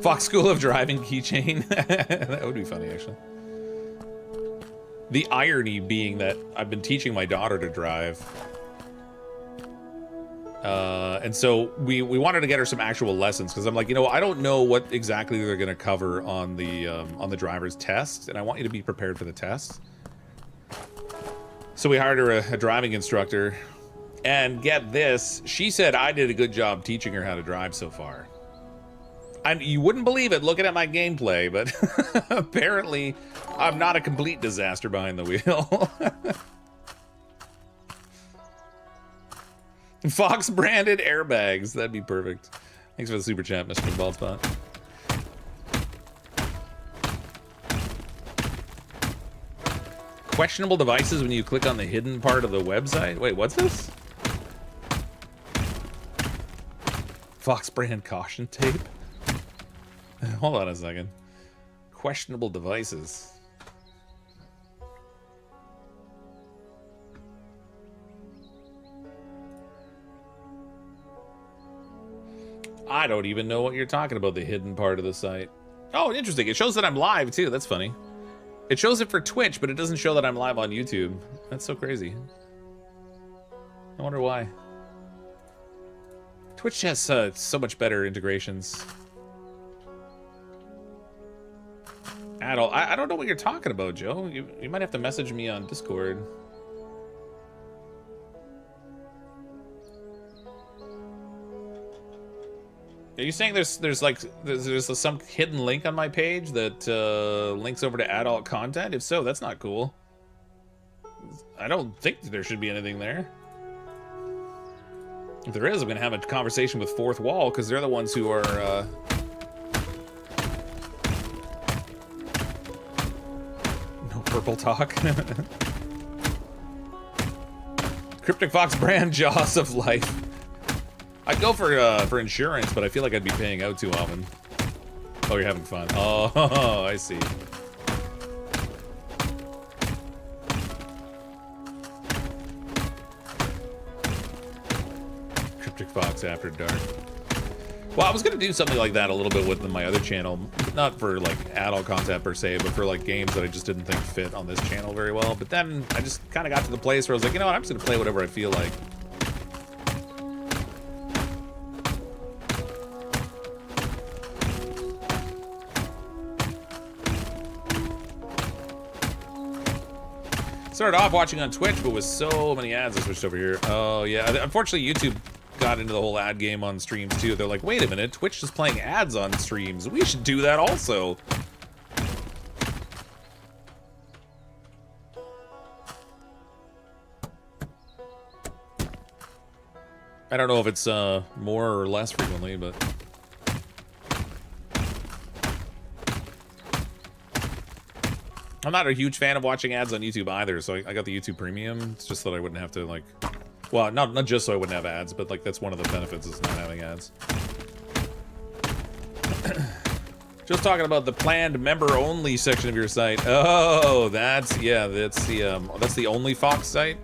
Fox School of Driving keychain. That would be funny, actually. The irony being that I've been teaching my daughter to drive. And so we wanted to get her some actual lessons, because I'm like, you know, I don't know what exactly they're going to cover on the driver's test, and I want you to be prepared for the test. So we hired her a driving instructor, and get this, she said I did a good job teaching her how to drive so far. And you wouldn't believe it looking at my gameplay, but apparently I'm not a complete disaster behind the wheel. Fox branded airbags. That'd be perfect. Thanks for the super chat, Mr. Baldspot. Questionable devices when you click on the hidden part of the website. Wait, what's this? Fox brand caution tape. Hold on a second. Questionable devices. I don't even know what you're talking about, the hidden part of the site. Oh, interesting. It shows that I'm live, too. That's funny. It shows it for Twitch, but it doesn't show that I'm live on YouTube. That's so crazy. I wonder why. Twitch has so much better integrations. I don't know what you're talking about, Joe. You might have to message me on Discord. Are you saying there's some hidden link on my page that links over to adult content? If so, that's not cool. I don't think there should be anything there. If there is, I'm gonna have a conversation with Fourth Wall, because they're the ones who are no purple talk. CrypticFox brand Jaws of Life. I'd go for insurance, but I feel like I'd be paying out too often. Oh, you're having fun. Oh, I see. CrypticFox After Dark. Well, I was gonna do something like that a little bit with my other channel, not for like adult content per se, but for like games that I just didn't think fit on this channel very well. But then I just kind of got to the place where I was like, you know what, I'm just gonna play whatever I feel like. Started off watching on Twitch, but with so many ads, I switched over here. Oh yeah, unfortunately YouTube got into the whole ad game on streams too. They're like, wait a minute, Twitch is playing ads on streams. We should do that also. I don't know if it's more or less frequently, but I'm not a huge fan of watching ads on YouTube either, so I got the YouTube Premium. It's just that I wouldn't have to, like... Well, not just so I wouldn't have ads, but, like, that's one of the benefits is not having ads. Just talking about the planned member-only section of your site. Oh, that's the Only Fox site?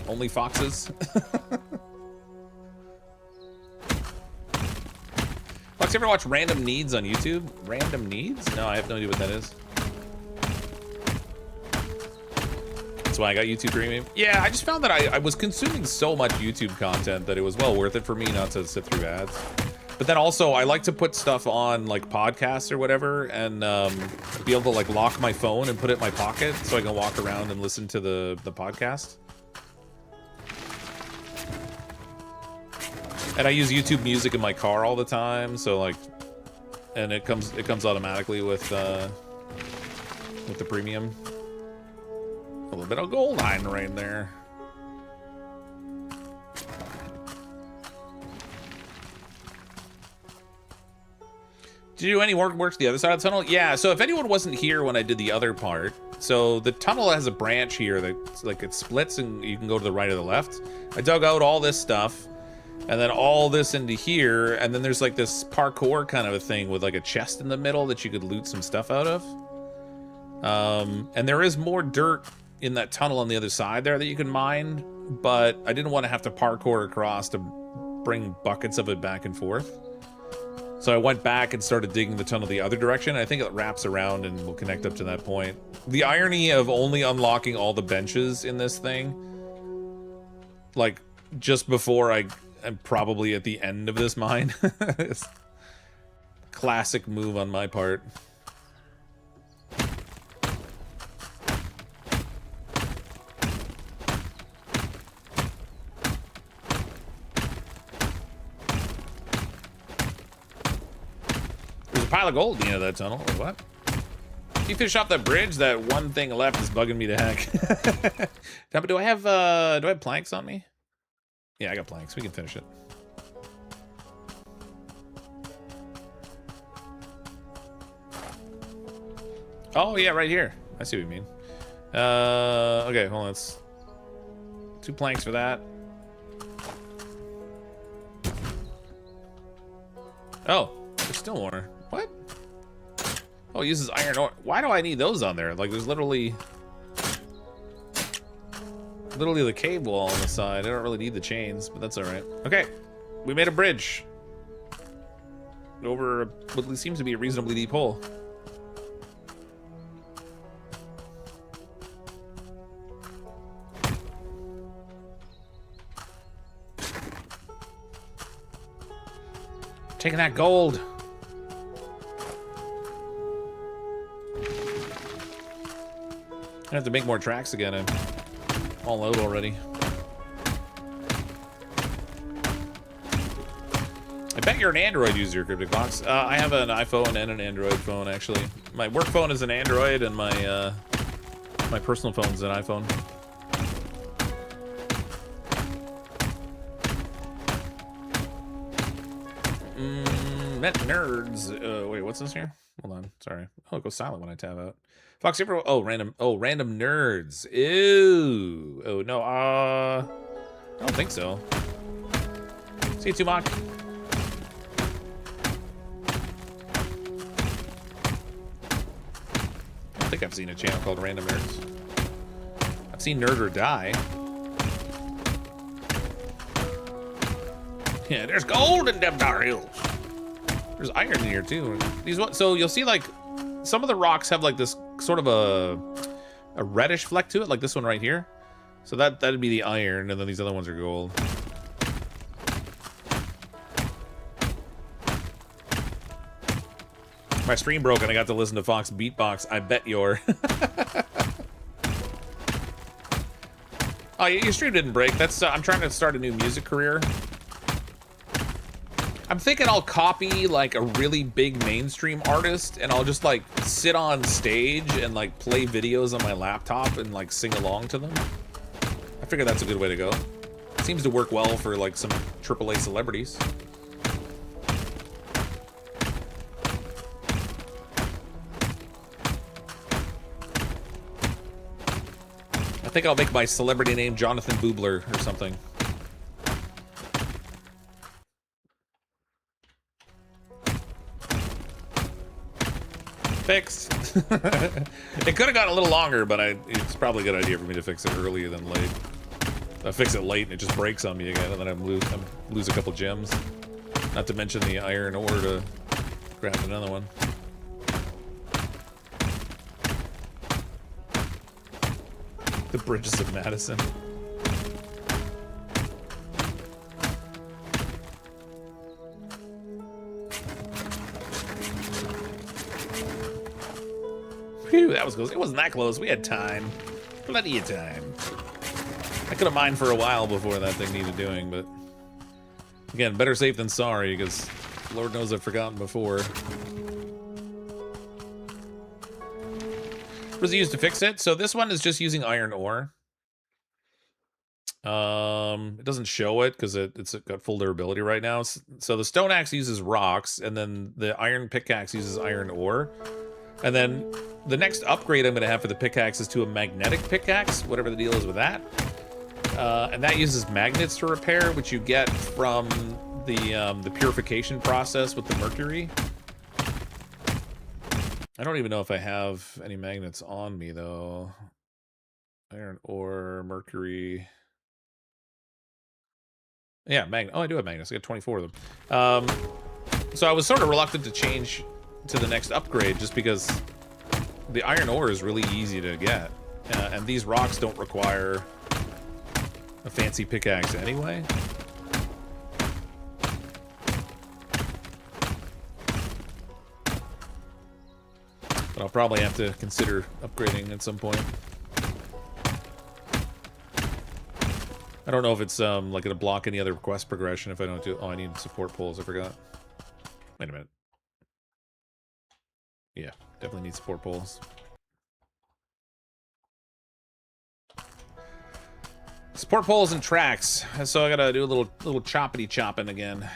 Only Foxes? Fox, you ever watch Random Needs on YouTube? Random Needs? No, I have no idea what that is. That's why I got YouTube Premium. Yeah, I just found that I was consuming so much YouTube content that it was well worth it for me not to sit through ads. But then also, I like to put stuff on, like, podcasts or whatever, and be able to, like, lock my phone and put it in my pocket so I can walk around and listen to the podcast. And I use YouTube Music in my car all the time, so, like, and it comes automatically with the Premium. A little bit of gold line right there. Did you do any work to the other side of the tunnel? Yeah, so if anyone wasn't here when I did the other part, so the tunnel has a branch here that like it splits and you can go to the right or the left. I dug out all this stuff and then all this into here, and then there's like this parkour kind of a thing with like a chest in the middle that you could loot some stuff out of. And there is more dirt in that tunnel on the other side there that you can mine, but I didn't want to have to parkour across to bring buckets of it back and forth. So I went back and started digging the tunnel the other direction. I think it wraps around and will connect up to that point. The irony of only unlocking all the benches in this thing, like just before I'm probably at the end of this mine. It's classic move on my part. Pile of gold at the end of that tunnel, or what? You finish off that bridge, that one thing left is bugging me to heck. But do I have planks on me? Yeah, I got planks. We can finish it. Oh yeah, right here. I see what you mean. Okay, hold on. Let's 2 planks for that. Oh, there's still more. What? Oh, it uses iron ore. Why do I need those on there? Like, there's literally the cave wall on the side. I don't really need the chains, but that's all right. Okay, we made a bridge over what seems to be a reasonably deep hole. Taking that gold. I have to make more tracks again. I'm all out already. I bet you're an Android user, CrypticFox. I have an iPhone and an Android phone, actually. My work phone is an Android, and my my personal phone is an iPhone. Met nerds. Wait, what's this here? Hold on, sorry. Oh, it goes silent when I tab out. Fox, you ever? Oh, random nerds. Ew. Oh no. I don't think so. See you, Tumak. I don't think I've seen a channel called Random Nerds. I've seen Nerd or Die. Yeah, there's gold in them Dar Hills. There's iron in here too. So you'll see like some of the rocks have like this sort of a reddish fleck to it, like this one right here. So that'd be the iron, and then these other ones are gold. My stream broke and I got to listen to Fox beatbox. I bet you're. Oh, your stream didn't break. That's I'm trying to start a new music career. I'm thinking I'll copy like a really big mainstream artist and I'll just like sit on stage and like play videos on my laptop and like sing along to them. I figure that's a good way to go. It seems to work well for like some AAA celebrities. I think I'll make my celebrity name Jonathan Boobler or something. Fixed. It could have gotten a little longer, but it's probably a good idea for me to fix it earlier than late. If I fix it late and it just breaks on me again, and then I lose a couple gems. Not to mention the iron ore to grab another one. The Bridges of Madison. Phew, that was close. It wasn't that close. We had time. Plenty of time. I could have mined for a while before that thing needed doing, but again, better safe than sorry, because Lord knows I've forgotten before. What was it used to fix it? So this one is just using iron ore. It doesn't show it because it's got full durability right now. So the stone axe uses rocks, and then the iron pickaxe uses iron ore. And then the next upgrade I'm going to have for the pickaxe is to a magnetic pickaxe, whatever the deal is with that. And that uses magnets to repair, which you get from the purification process with the mercury. I don't even know if I have any magnets on me, though. Iron ore, mercury. Yeah, magnet. Oh, I do have magnets. I got 24 of them. So I was sort of reluctant to change to the next upgrade just because the iron ore is really easy to get. And these rocks don't require a fancy pickaxe anyway. But I'll probably have to consider upgrading at some point. I don't know if it's like gonna block any other quest progression if I don't do. Oh, I need support poles. I forgot. Wait a minute. Yeah, definitely need support poles. Support poles and tracks. So I gotta do a little choppity chopping again.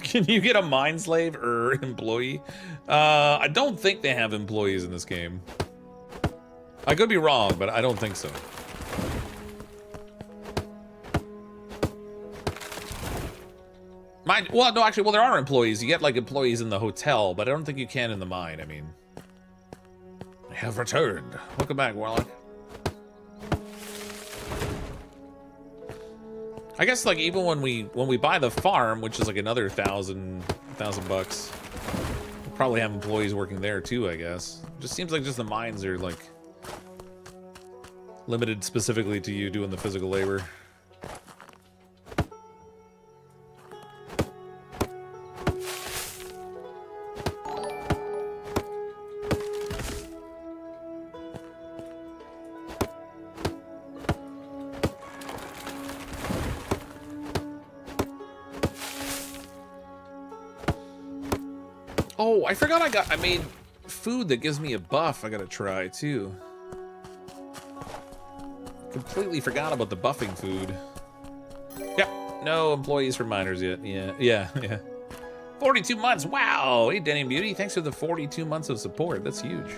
Can you get a mine slave or employee? I don't think they have employees in this game. I could be wrong, but I don't think so. Mine, well, no, actually, well, there are employees. You get, like, employees in the hotel, but I don't think you can in the mine. I mean, I have returned. Welcome back, Warlock. I guess, like, even when we buy the farm, which is like another $1,000 bucks, we'll probably have employees working there too, I guess. It just seems like just the mines are like limited specifically to you doing the physical labor. Oh, I forgot I made food that gives me a buff I gotta try, too. Completely forgot about the buffing food. Yep, no employees for miners yet. Yeah. 42 months, wow! Hey, Denny Beauty, thanks for the 42 months of support. That's huge.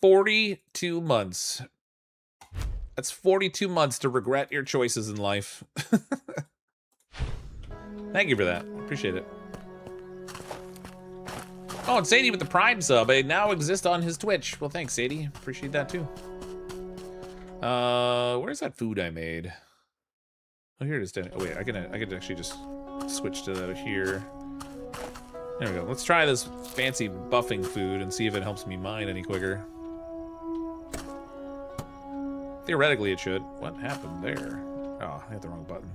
42 months. That's 42 months to regret your choices in life. Thank you for that. Appreciate it. Oh, and Sadie with the Prime sub. I now exist on his Twitch. Well, thanks, Sadie. Appreciate that, too. Where's that food I made? Oh, here it is. Oh, wait, I can actually just switch to that here. There we go. Let's try this fancy buffing food and see if it helps me mine any quicker. Theoretically, it should. What happened there? Oh, I hit the wrong button.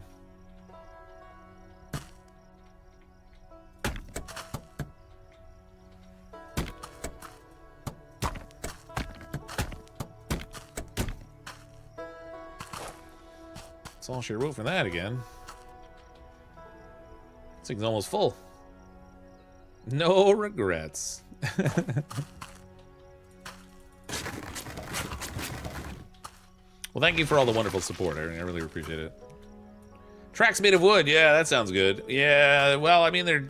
That's all she wrote for that again. This thing's almost full. No regrets. Well, thank you for all the wonderful support, Aaron. I really appreciate it. Tracks made of wood. Yeah, that sounds good. Yeah, well, I mean, they're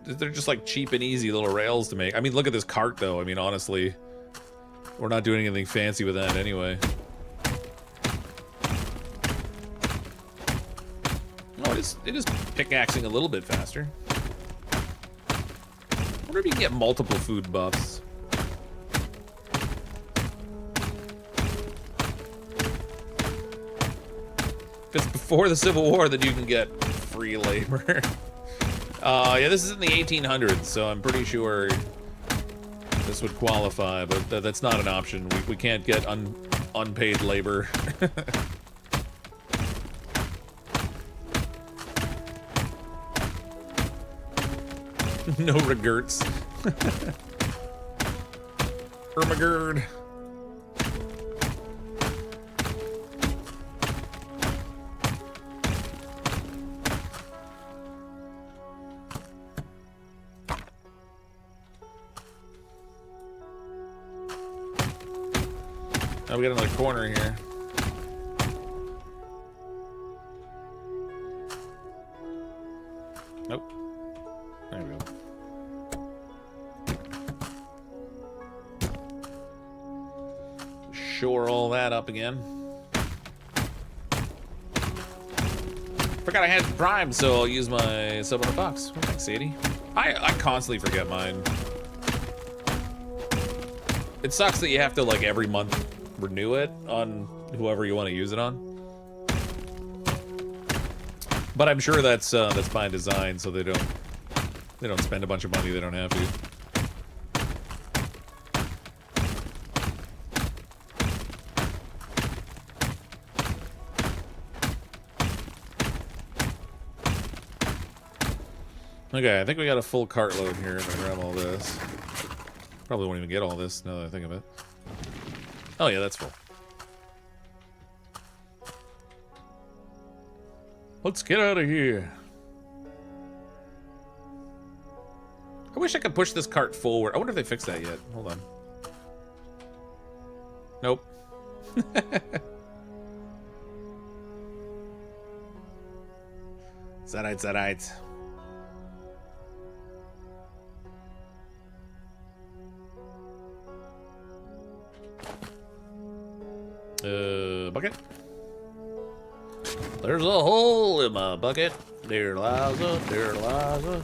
just like cheap and easy little rails to make. I mean, look at this cart, though. I mean, honestly, we're not doing anything fancy with that anyway. Oh, it is pickaxing a little bit faster. I wonder if you can get multiple food buffs. If it's before the Civil War, then you can get free labor. Yeah, this is in the 1800s, so I'm pretty sure this would qualify, but that's not an option. We can't get unpaid labor. No regrets. Ermagerd. we got another corner here. Nope. There we go. Shore all that up again. Forgot I had Prime, so I'll use my sub on the box. Thanks, Sadie. I constantly forget mine. It sucks that you have to, like, every month renew it on whoever you want to use it on. But I'm sure that's by design, so they don't spend a bunch of money they don't have to. Okay, I think we got a full cartload here. I'm gonna grab all this. Probably won't even get all this now that I think of it. Oh yeah, that's full. Let's get out of here. I wish I could push this cart forward. I wonder if they fixed that yet. Hold on. Nope. It's bucket. There's a hole in my bucket. There lies a, there lies a.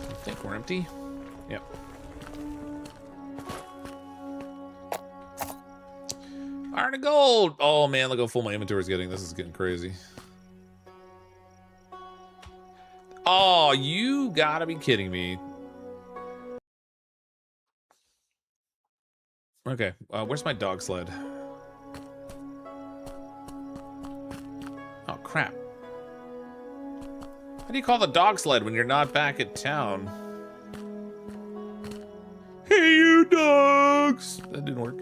I think we're empty. Yep. Iron and gold. Oh man, look how full my inventory is getting. This is getting crazy. Oh, you gotta be kidding me. Okay, where's my dog sled? Oh crap. How do you call the dog sled when you're not back at town? Hey, you dogs! That didn't work.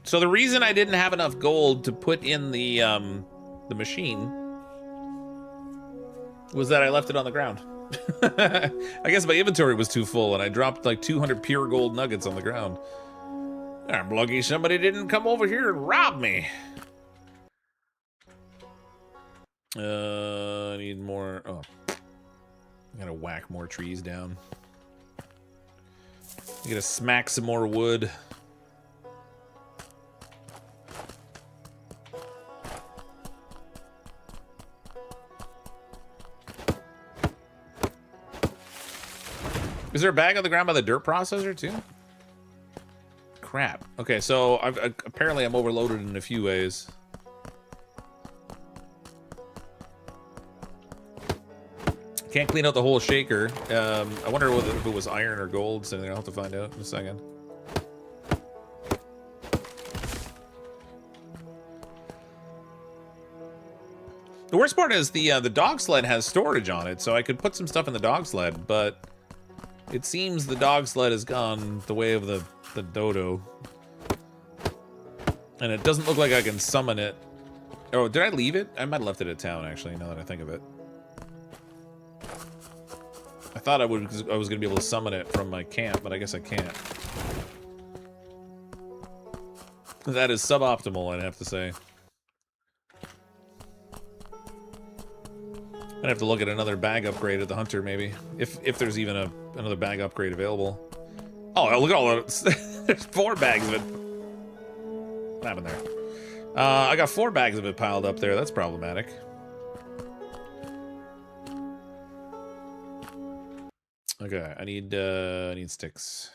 So the reason I didn't have enough gold to put in the machine was that I left it on the ground. I guess my inventory was too full and I dropped like 200 pure gold nuggets on the ground. I'm lucky somebody didn't come over here and rob me. I need more. Oh, I gotta whack more trees down. I gotta smack some more wood. Is there a bag on the ground by the dirt processor too? Crap. Okay, so apparently I'm overloaded in a few ways. Can't clean out the whole shaker. I wonder if it was iron or gold, so I'll have to find out in a second. The worst part is the dog sled has storage on it, so I could put some stuff in the dog sled, but it seems the dog sled has gone the way of the dodo. And it doesn't look like I can summon it. Oh, did I leave it? I might have left it at town, actually, now that I think of it. I thought I was gonna be able to summon it from my camp, but I guess I can't. That is suboptimal, I'd have to say. I'd have to look at another bag upgrade at the hunter, maybe, if there's even another bag upgrade available. Oh, look at all the there's 4 bags of it. What happened there? I got 4 bags of it piled up there. That's problematic. Okay, I need sticks.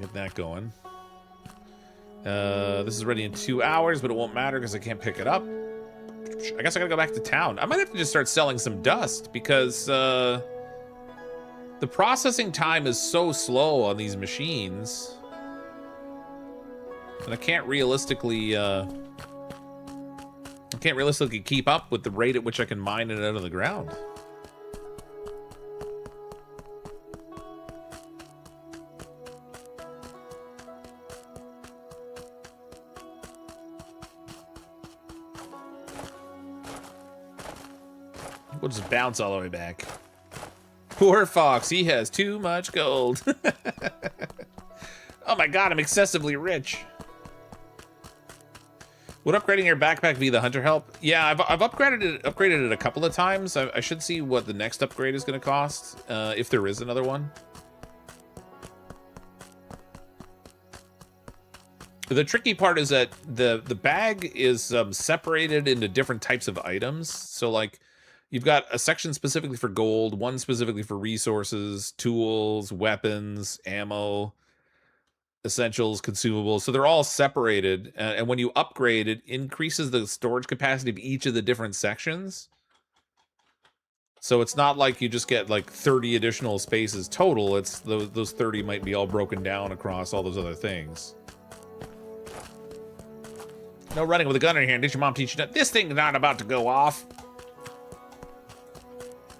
Get that going. This is ready in 2 hours, but it won't matter because I can't pick it up. I guess I gotta go back to town. I might have to just start selling some dust because the processing time is so slow on these machines. And I can't realistically can't realistically keep up with the rate at which I can mine it out of the ground. We'll just bounce all the way back. Poor Fox, he has too much gold. Oh my god, I'm excessively rich. Would upgrading your backpack be the hunter help? Yeah, I've upgraded it a couple of times. I should see what the next upgrade is going to cost, if there is another one. The tricky part is that the bag is separated into different types of items. So like, you've got a section specifically for gold, one specifically for resources, tools, weapons, ammo, essentials, consumables. So they're all separated, and when you upgrade, it increases the storage capacity of each of the different sections. So it's not like you just get like 30 additional spaces total. It's those 30 might be all broken down across all those other things. No running with a gun in here. Did your mom teach you that? This thing's not about to go off.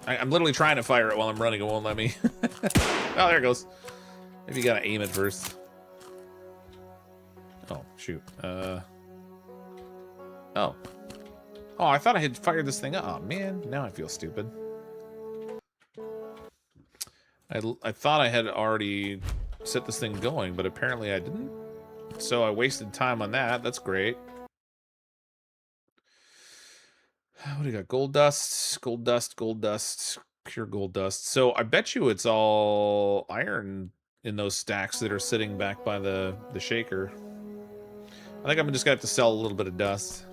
I'm literally trying to fire it while I'm running. It won't let me. Oh, there it goes. Maybe you gotta aim it first. Oh, shoot. Oh. Oh, I thought I had fired this thing up. Oh, man. Now I feel stupid. I thought I had already set this thing going, but apparently I didn't. So I wasted time on that. That's great. What do you got? Gold dust, gold dust, gold dust, pure gold dust. So I bet you it's all iron in those stacks that are sitting back by the shaker. I think I'm just gonna have to sell a little bit of dust.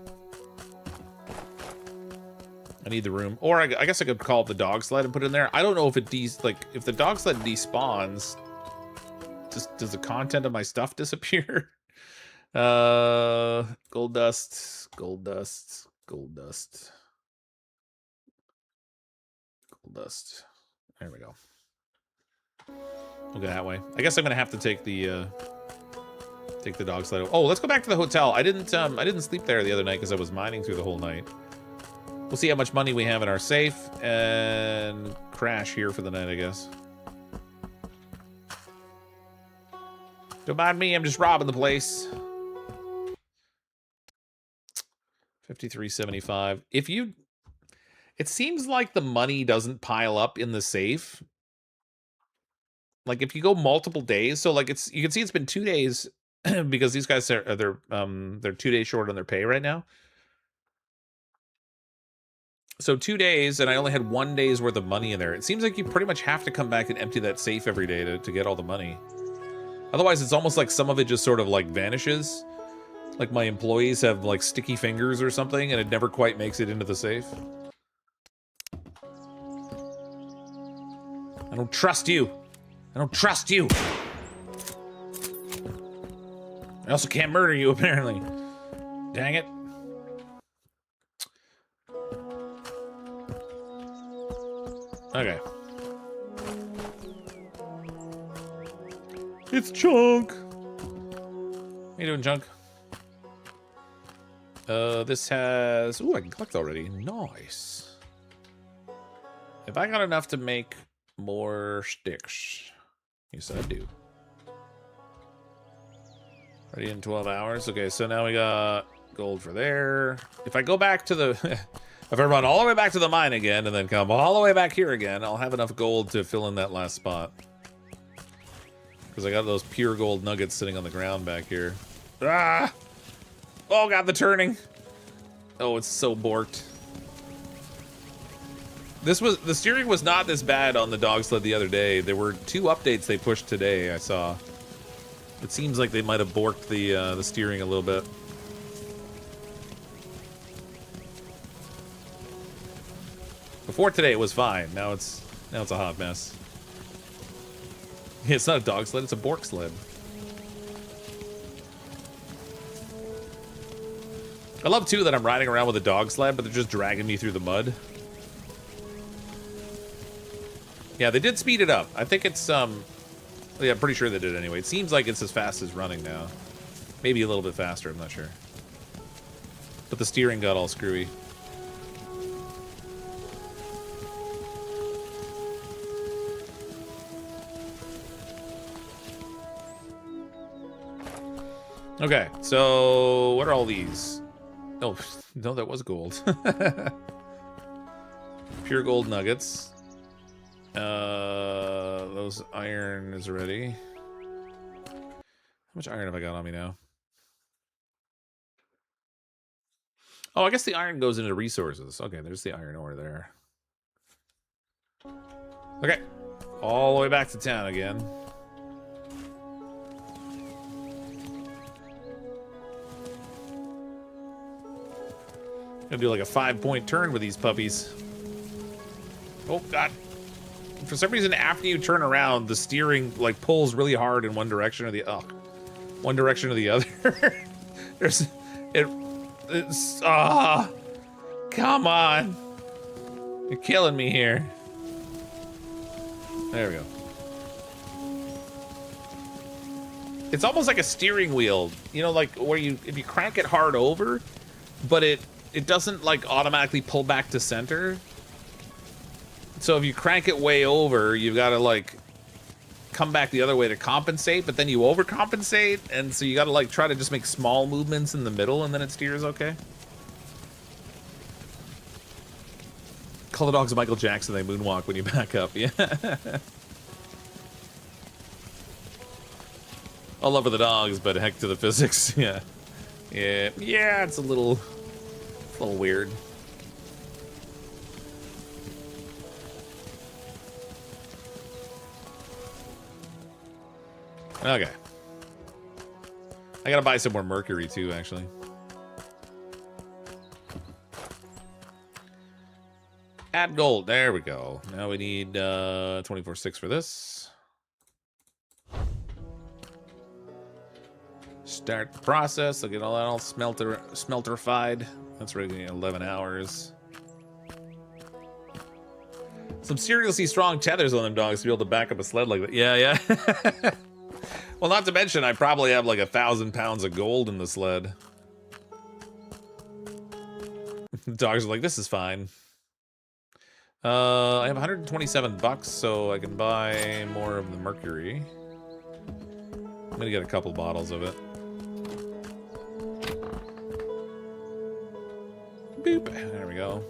I need the room. Or I guess I could call up the dog sled and put it in there. I don't know if it if the dog sled despawns, does the content of my stuff disappear? Gold dust, gold dust, gold dust. Gold dust. There we go. We'll go that way. I guess I'm gonna have to take the dog sled. Oh, let's go back to the hotel. I didn't sleep there the other night because I was mining through the whole night. We'll see how much money we have in our safe and crash here for the night, I guess. Don't mind me, I'm just robbing the place. 53.75. It seems like the money doesn't pile up in the safe. Like if you go multiple days, so like you can see it's been 2 days because these guys they're 2 days short on their pay right now. So 2 days, and I only had 1 day's worth of money in there. It seems like you pretty much have to come back and empty that safe every day to get all the money. Otherwise, it's almost like some of it just sort of like vanishes. Like my employees have like sticky fingers or something, and it never quite makes it into the safe. I don't trust you. I don't trust you. I also can't murder you, apparently. Dang it. Okay. It's Chunk. How you doing, Chunk? This has... Ooh, I can collect already. Nice. Have I got enough to make more sticks? Yes, I do. Ready in 12 hours. Okay, so now we got gold for there. If I go back to the... If I run all the way back to the mine again and then come all the way back here again, I'll have enough gold to fill in that last spot. Because I got those pure gold nuggets sitting on the ground back here. Ah! Oh god, the turning. Oh, it's so borked. The steering was not this bad on the dog sled the other day. There were 2 updates they pushed today, I saw. It seems like they might have borked the steering a little bit. Before today it was fine. Now it's a hot mess. It's not a dog sled, it's a bork sled. I love too that I'm riding around with a dog sled, but they're just dragging me through the mud. Yeah, they did speed it up. I think it's yeah, I'm pretty sure they did anyway. It seems like it's as fast as running now. Maybe a little bit faster, I'm not sure. but the steering got all screwy. Okay, so what are all these? Oh, no, that was gold. Pure gold nuggets. Those iron is ready. How much iron have I got on me now? Oh, I guess the iron goes into resources. Okay, there's the iron ore there. Okay, all the way back to town again. Gonna do like a 5-point turn with these puppies. Oh, God. For some reason, after you turn around, the steering like pulls really hard in one direction or the one direction or the other. It's come on. You're killing me here. There we go. It's almost like a steering wheel, you know, like where if you crank it hard over, but it doesn't like automatically pull back to center. So if you crank it way over, you've got to like come back the other way to compensate, but then you overcompensate, and so you got to like try to just make small movements in the middle, and then it steers okay. Call the dogs Michael Jackson, they moonwalk when you back up. Yeah. All love for the dogs, but heck to the physics. Yeah. Yeah, it's a little weird. Okay. I gotta buy some more mercury too, actually. Add gold. There we go. Now we need 24/6 for this. Start the process. I'll get all that all smelterified. That's ready in 11 hours. Some seriously strong tethers on them dogs to be able to back up a sled like that. Yeah, yeah. Well, not to mention, I probably have like 1,000 pounds of gold in the sled. The dogs are like, this is fine. I have 127 bucks, so I can buy more of the mercury. I'm gonna get a couple bottles of it. Boop. There we go.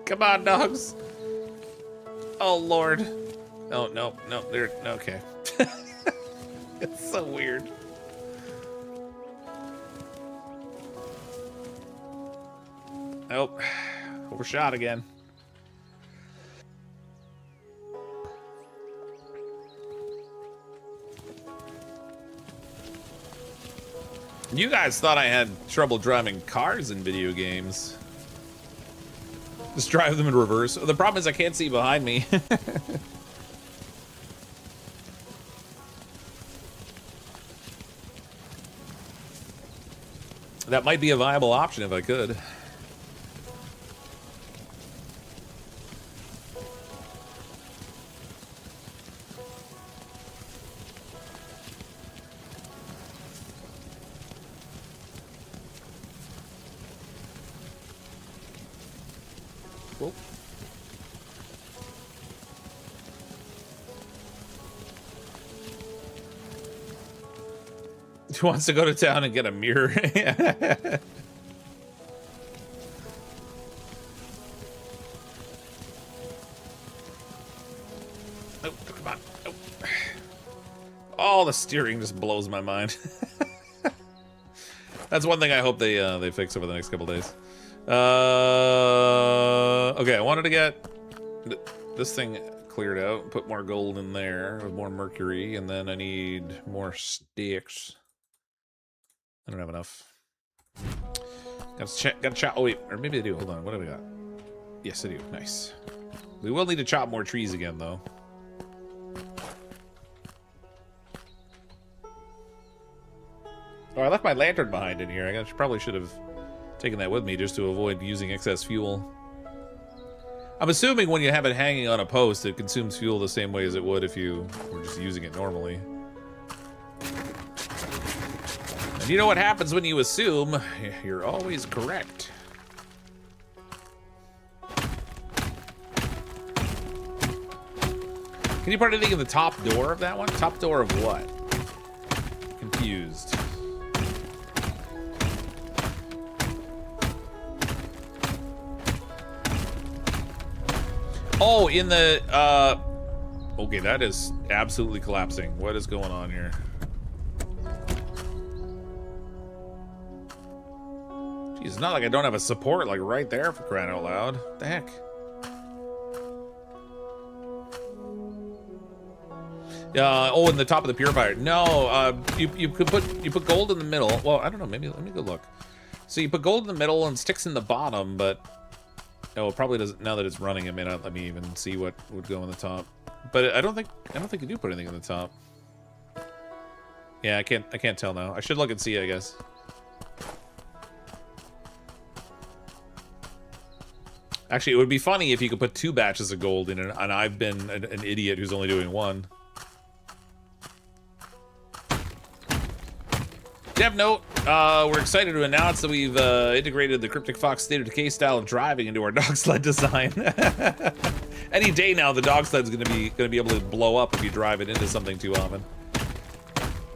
Come on, dogs. Oh, Lord. Oh, no, no, they're okay. It's so weird. Nope. Overshot again. You guys thought I had trouble driving cars in video games. Just drive them in reverse. The problem is I can't see behind me. That might be a viable option if I could. Cool. He wants to go to town and get a mirror. Oh, come on. Oh. All the steering just blows my mind. That's one thing I hope they fix over the next couple days. Okay, I wanted to get this thing cleared out, put more gold in there with more mercury, and then I need more sticks. I don't have enough. Gotta chop. Oh wait, or maybe I do. Hold on. What do we got? Yes, I do. Nice. We will need to chop more trees again, though. Oh, I left my lantern behind in here. Probably should have taken that with me just to avoid using excess fuel. I'm assuming when you have it hanging on a post, it consumes fuel the same way as it would if you were just using it normally. And you know what happens when you assume? You're always correct. Can you put anything in the top door of that one? Top door of what? Confused. Oh, in the, okay, that is absolutely collapsing. What is going on here? Jeez, it's not like I don't have a support, like, right there, for crying out loud. What the heck? Oh, in the top of the purifier. No, you put gold in the middle. Well, I don't know, maybe, let me go look. So you put gold in the middle and sticks in the bottom, but... Oh, it probably doesn't. Now that it's running, it may not let me even see what would go in the top. But I don't think you do put anything in the top. Yeah, I can't tell now. I should look and see, I guess. Actually, it would be funny if you could put 2 batches of gold in it, and I've been an idiot who's only doing 1. Dev note, we're excited to announce that we've integrated the CrypticFox State of Decay style of driving into our dog sled design. Any day now, the dog sled's gonna be able to blow up if you drive it into something too often.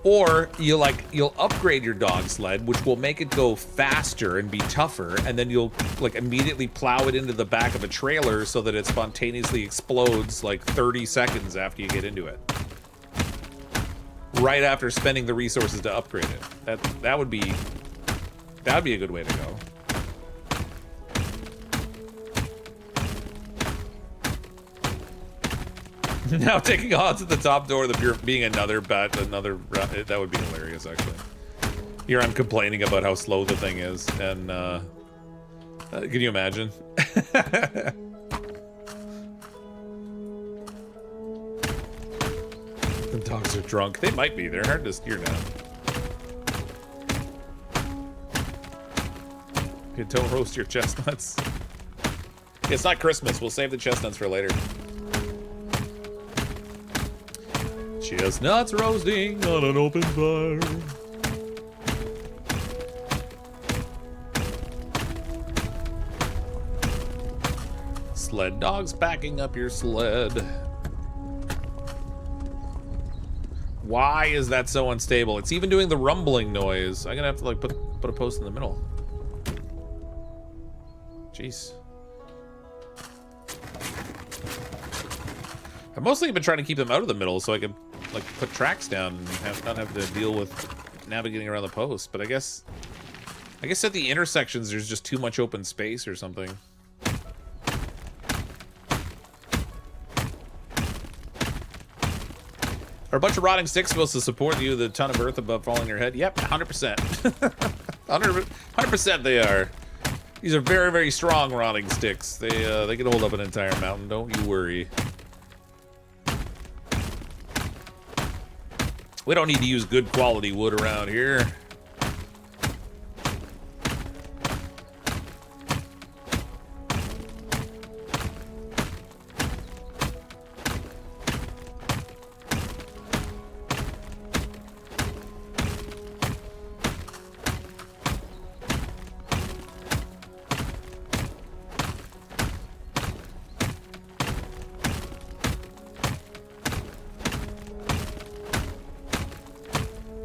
Or you'll upgrade your dog sled, which will make it go faster and be tougher, and then you'll like immediately plow it into the back of a trailer so that it spontaneously explodes like 30 seconds after you get into it. Right after spending the resources to upgrade it. That would be a good way to go. Now taking odds at the top door, being another bat, that would be hilarious actually. Here I'm complaining about how slow the thing is, and can you imagine? The dogs are drunk. They might be. They're hard to steer now. Okay, don't roast your chestnuts. It's not Christmas. We'll save the chestnuts for later. Chestnuts roasting on an open fire. Sled dogs backing up your sled. Why is that so unstable? It's even doing the rumbling noise. I'm gonna have to like put a post in the middle. Jeez. I've mostly been trying to keep them out of the middle so I can like put tracks down and not have to deal with navigating around the post. But I guess at the intersections there's just too much open space or something. Are a bunch of rotting sticks supposed to support you the ton of earth above falling your head? Yep, 100%. 100% they are. These are very, very strong rotting sticks. They can hold up an entire mountain, don't you worry. We don't need to use good quality wood around here.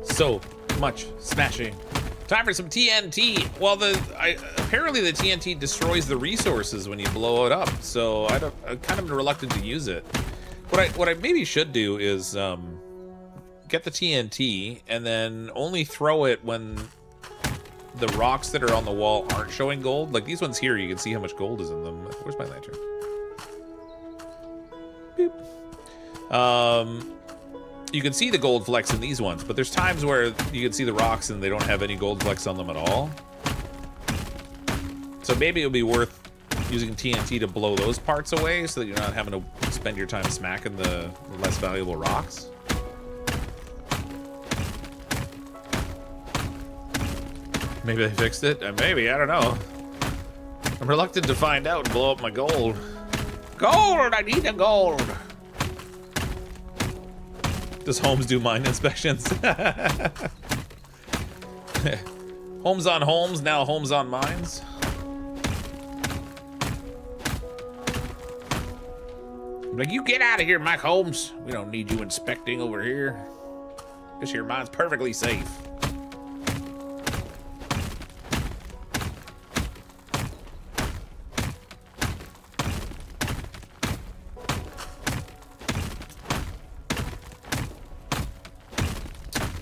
So much smashing. Time for some TNT. Well, apparently the TNT destroys the resources when you blow it up. So I'm kind of reluctant to use it. What I maybe should do is get the TNT and then only throw it when the rocks that are on the wall aren't showing gold. Like these ones here, you can see how much gold is in them. Where's my lantern? Boop. You can see the gold flecks in these ones, but there's times where you can see the rocks and they don't have any gold flecks on them at all. So maybe it would be worth using TNT to blow those parts away so that you're not having to spend your time smacking the less valuable rocks. Maybe they fixed it. Maybe, I don't know. I'm reluctant to find out and blow up my gold. Gold! I need the gold! Does Holmes do mine inspections? Holmes on Holmes, now Holmes on mines. Like, you get out of here, Mike Holmes. We don't need you inspecting over here. This here mine's perfectly safe.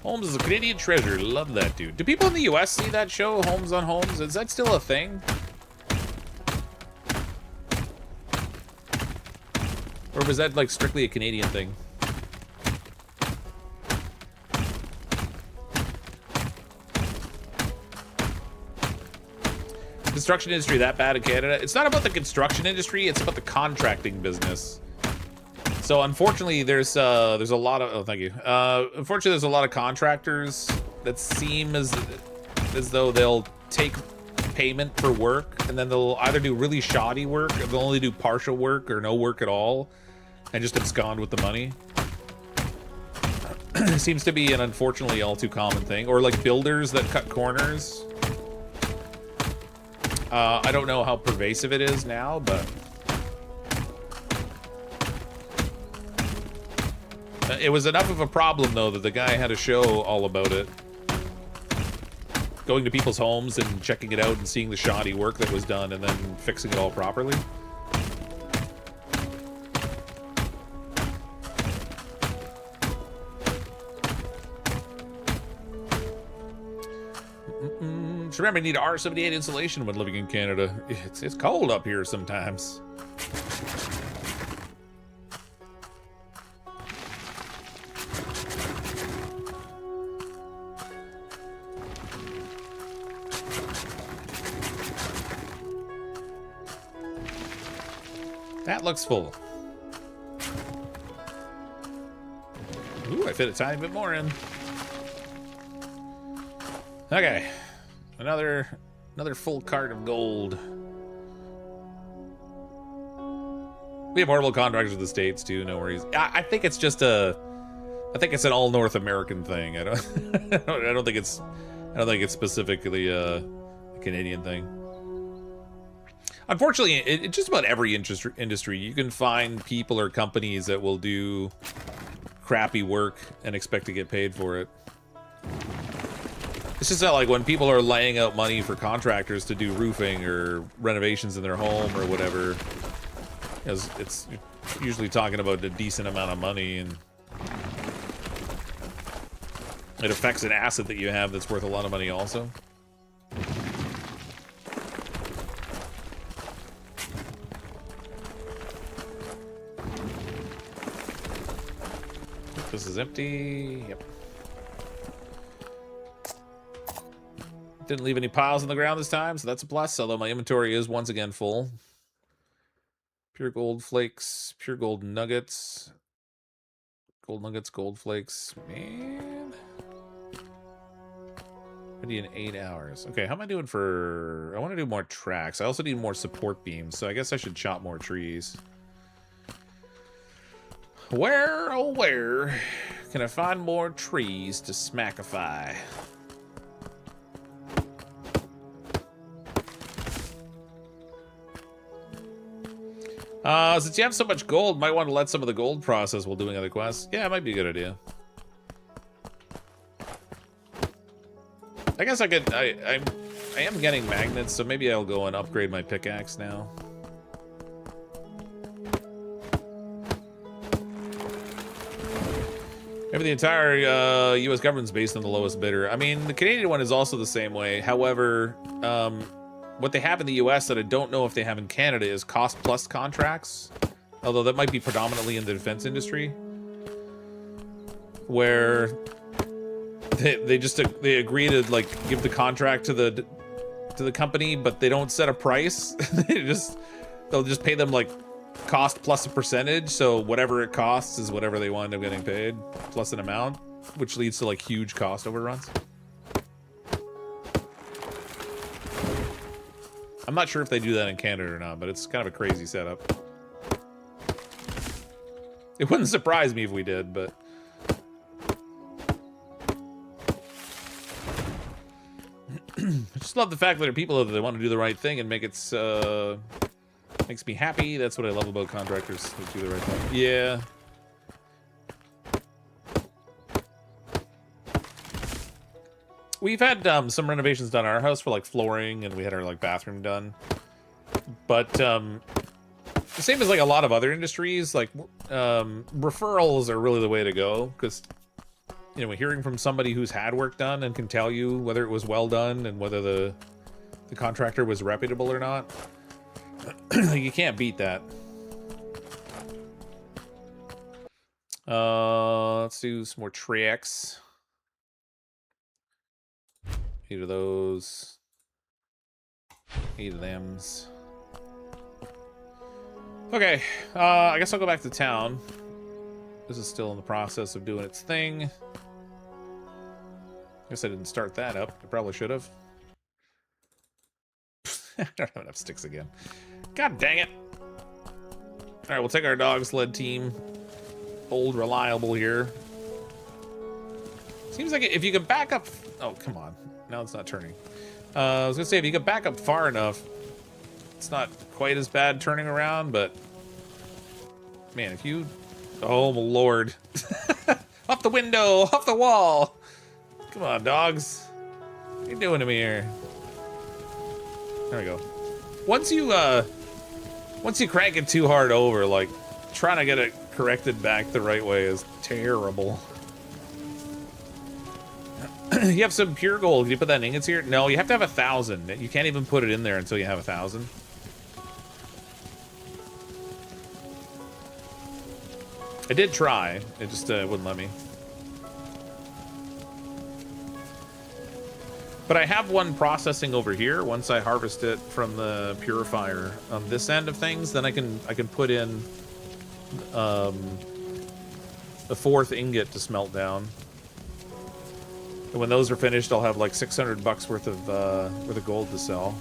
Holmes is a Canadian treasure. Love that dude. Do people in the US see that show, Holmes on Holmes? Is that still a thing? Or was that like strictly a Canadian thing? Construction industry that bad in Canada? It's not about the construction industry, it's about the contracting business. So unfortunately, there's a lot of, oh, thank you. Unfortunately, there's a lot of contractors that seem as though they'll take payment for work, and then they'll either do really shoddy work, or they'll only do partial work or no work at all, and just abscond with the money. Seems to be an unfortunately all too common thing. Or like builders that cut corners. I don't know how pervasive it is now, but it was enough of a problem, though, that the guy had a show all about it. Going to people's homes and checking it out and seeing the shoddy work that was done and then fixing it all properly. Just remember, you need R78 insulation when living in Canada. It's cold up here sometimes. That looks full. Ooh, I fit a tiny bit more in. Okay. Another full cart of gold. We have horrible contractors with the States too, no worries. I think it's just I think it's an all North American thing. I don't I don't think it's specifically a Canadian thing. Unfortunately, it just about every industry, you can find people or companies that will do crappy work and expect to get paid for it. It's just that, like, when people are laying out money for contractors to do roofing or renovations in their home or whatever, it's usually talking about a decent amount of money, and it affects an asset that you have that's worth a lot of money also. This is empty. Yep. Didn't leave any piles on the ground this time, so that's a plus, although my inventory is once again full. Pure gold flakes, pure gold nuggets. Gold nuggets, gold flakes. Man. I need in 8 hours. Okay, how am I doing for... I want to do more tracks. I also need more support beams, so I guess I should chop more trees. Where, oh where, can I find more trees to smackify? Since you have so much gold, might want to let some of the gold process while doing other quests. Yeah, it might be a good idea. I guess I could, I am getting magnets, so maybe I'll go and upgrade my pickaxe now. Maybe the entire U.S. government's based on the lowest bidder. I mean, the Canadian one is also the same way. However, what they have in the U.S. that I don't know if they have in Canada is cost-plus contracts. Although that might be predominantly in the defense industry. Where they agree to, like, give the contract to the company, but they don't set a price. They'll just pay them, like, cost plus a percentage, so whatever it costs is whatever they wind up getting paid, plus an amount, which leads to, like, huge cost overruns. I'm not sure if they do that in Canada or not, but it's kind of a crazy setup. It wouldn't surprise me if we did, but... I just love the fact that there are people that want to do the right thing and make it, makes me happy. That's what I love about contractors who do the right thing. Yeah. We've had some renovations done in our house for like flooring, and we had our like bathroom done. But the same as like a lot of other industries, like referrals are really the way to go, because you know, hearing from somebody who's had work done and can tell you whether it was well done and whether the contractor was reputable or not, you can't beat that. Let's do some more tricks. 8 of those. 8 of thems. Okay, I guess I'll go back to town. This is still in the process of doing its thing. Guess I didn't start that up. I probably should have. I don't have enough sticks again. God dang it. Alright, we'll take our dog sled team. Old reliable here. Seems like if you could back up... Oh, come on. Now it's not turning. I was gonna say, if you could back up far enough, it's not quite as bad turning around, but... Man, if you... Oh, Lord. Up the window! Off the wall! Come on, dogs. What are you doing to me here? There we go. Once you crank it too hard over, like, trying to get it corrected back the right way is terrible. You have some pure gold. Can you put that in ingots here? No, you have to have 1,000. You can't even put it in there until you have 1,000. I did try. It just wouldn't let me. But I have one processing over here. Once I harvest it from the purifier on this end of things, then I can put in the 4th ingot to smelt down. And when those are finished, I'll have like $600 worth of gold to sell.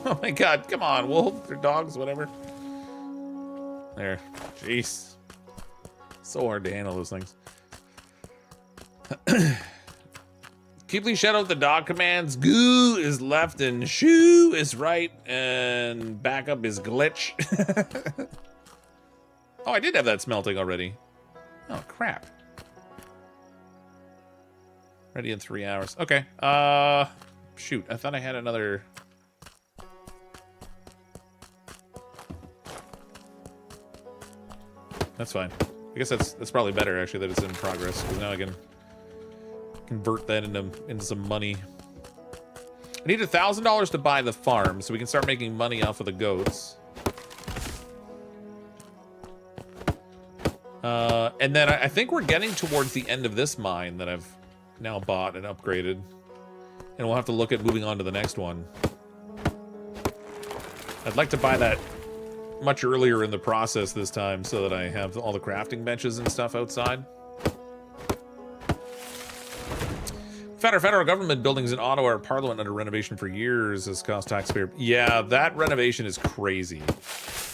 Oh my God! Come on, wolves or dogs, whatever. There, jeez. So hard to handle those things. Can you please shout out the dog commands? Goo is left and shoo is right, and backup is glitch. Oh, I did have that smelting already. Oh, crap. Ready in 3 hours. Okay. Shoot. I thought I had another... That's fine. I guess that's probably better, actually, that it's in progress, because now I can convert that into some money. I need $1,000 to buy the farm, so we can start making money off of the goats. And then I think we're getting towards the end of this mine that I've now bought and upgraded. And we'll have to look at moving on to the next one. I'd like to buy that much earlier in the process this time so that I have all the crafting benches and stuff outside. Federal government buildings in Ottawa are Parliament under renovation for years as cost taxpayer. Yeah, that renovation is crazy.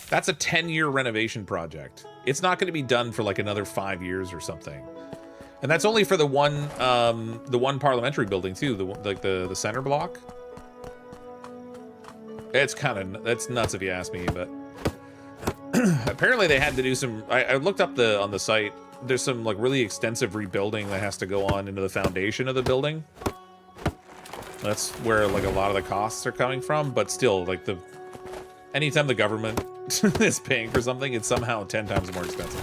That's a 10-year renovation project. It's not going to be done for like another 5 years or something. And that's only for the one parliamentary building too, the center block. It's kind of, that's nuts if you ask me, but apparently they had to do some, I looked up on the site, there's some like really extensive rebuilding that has to go on into the foundation of the building. That's where like a lot of the costs are coming from, but still, like anytime the government is paying for something, it's somehow 10 times more expensive.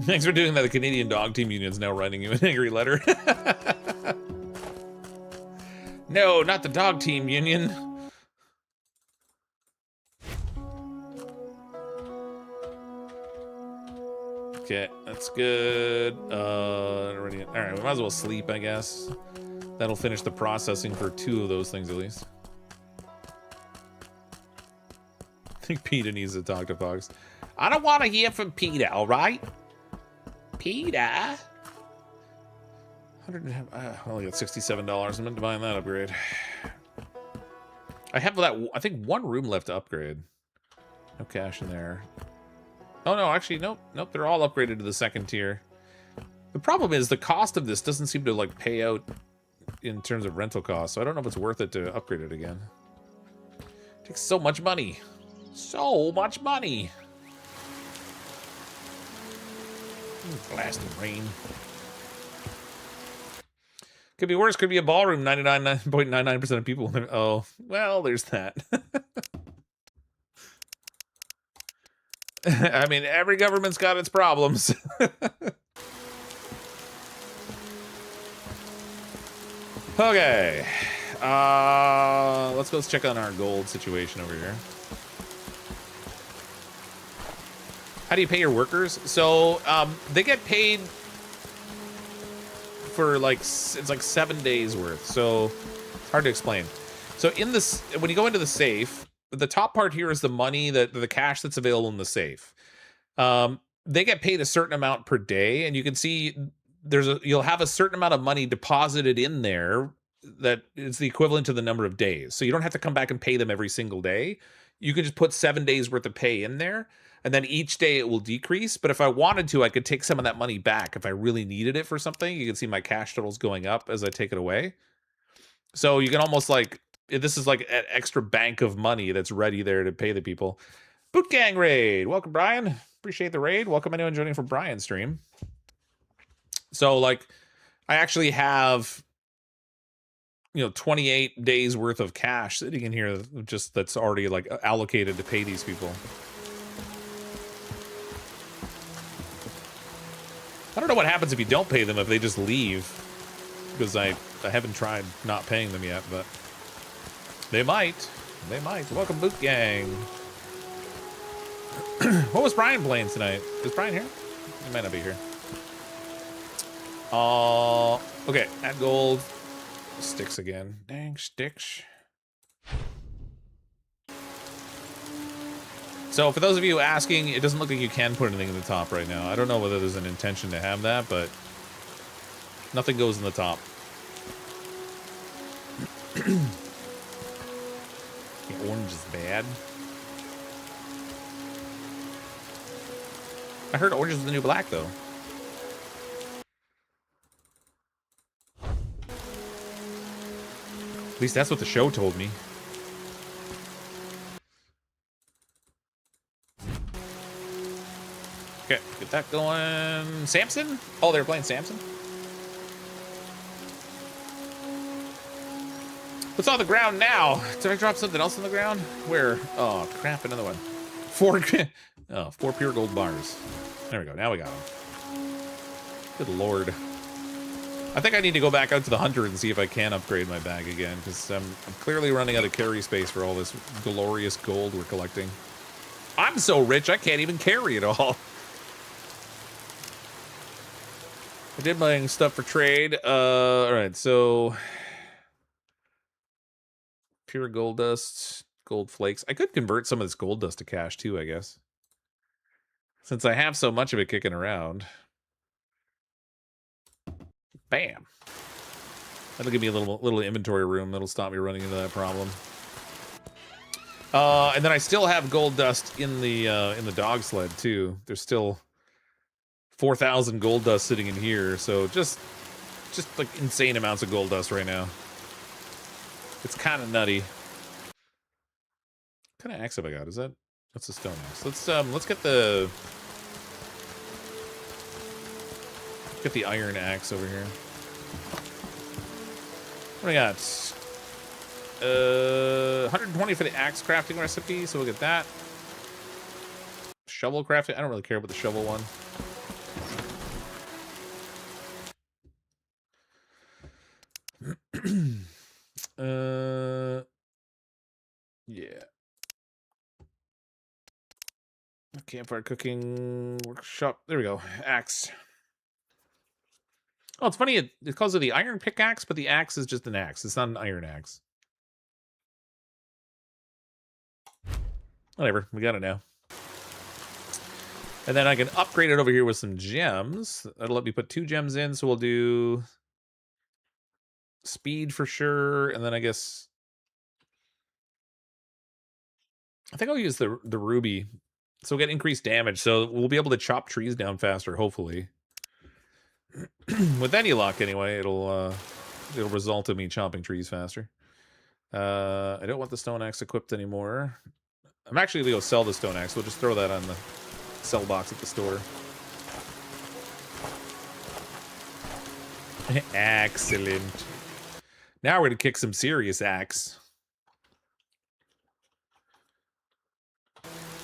Thanks for doing that. The Canadian Dog Team Union is now writing you an angry letter. No, not the Dog Team Union. Okay, that's good. All right, we might as well sleep, I guess. That'll finish the processing for 2 of those things at least. I think PETA needs to talk to Fox. I don't want to hear from Peter, all right? Peter? I only got $67. I'm not buying that upgrade. I have that, I think, one room left to upgrade. No cash in there. Oh, no, actually, nope. Nope, they're all upgraded to the second tier. The problem is the cost of this doesn't seem to, like, pay out in terms of rental costs, so I don't know if it's worth it to upgrade it again. It takes so much money. So much money. Blasting rain. Could be worse. Could be a ballroom. 99.99% of people. Oh, well, there's that. I mean, every government's got its problems. Okay. Let's go check on our gold situation over here. How do you pay your workers? So, they get paid for like, it's like 7 days worth. So it's hard to explain. So in this, when you go into the safe, the top part here is the money, the cash that's available in the safe. They get paid a certain amount per day, and you can see you'll have a certain amount of money deposited in there that is the equivalent to the number of days. So you don't have to come back and pay them every single day. You can just put 7 days worth of pay in there, and then each day it will decrease. But if I wanted to, I could take some of that money back if I really needed it for something. You can see my cash totals going up as I take it away. So you can almost like, this is like an extra bank of money that's ready there to pay the people. Boot Gang raid. Welcome, Brian. Appreciate the raid. Welcome anyone joining from Brian's stream. So like, I actually have, 28 days worth of cash sitting in here, just that's already like allocated to pay these people. I don't know what happens if you don't pay them, if they just leave, because I haven't tried not paying them yet, but they might. They might. Welcome, Boot Gang. What was Brian playing tonight? Is Brian here? He might not be here. Okay, add gold. Sticks again. Dang, sticks. So for those of you asking, it doesn't look like you can put anything in the top right now. I don't know whether there's an intention to have that, but nothing goes in the top. The orange is bad. I heard orange is the new black, though. At least that's what the show told me. Okay, get that going. Samson? Oh, they were playing Samson? What's on the ground now? Did I drop something else on the ground? Where? Oh, crap, another one. 4 pure gold bars. There we go, now we got them. Good lord. I think I need to go back out to the hunter and see if I can upgrade my bag again, because I'm clearly running out of carry space for all this glorious gold we're collecting. I'm so rich, I can't even carry it all. I did my stuff for trade. All right, so pure gold dust, gold flakes. I could convert some of this gold dust to cash too, I guess, since I have so much of it kicking around. Bam. That'll give me a little inventory room. That'll stop me running into that problem. And then I still have gold dust in the dog sled too. There's still 4,000 gold dust sitting in here, so just like insane amounts of gold dust right now. It's kind of nutty. What kind of axe have I got? That's a stone axe. Let's get the iron axe over here. What do we got? 120 for the axe crafting recipe, so we'll get that. Shovel crafting. I don't really care about the shovel one. Yeah. Campfire cooking workshop. There we go. Axe. Oh, it's funny. It calls it the iron pickaxe, but the axe is just an axe. It's not an iron axe. Whatever. We got it now. And then I can upgrade it over here with some gems. That'll let me put 2 gems in, so we'll do speed for sure, and then I guess I think I'll use the ruby. So we'll get increased damage, so we'll be able to chop trees down faster, hopefully. With any luck, anyway, it'll result in me chopping trees faster. I don't want the stone axe equipped anymore. I'm actually gonna go sell the stone axe. We'll just throw that on the sell box at the store. Excellent. Now we're gonna kick some serious axe.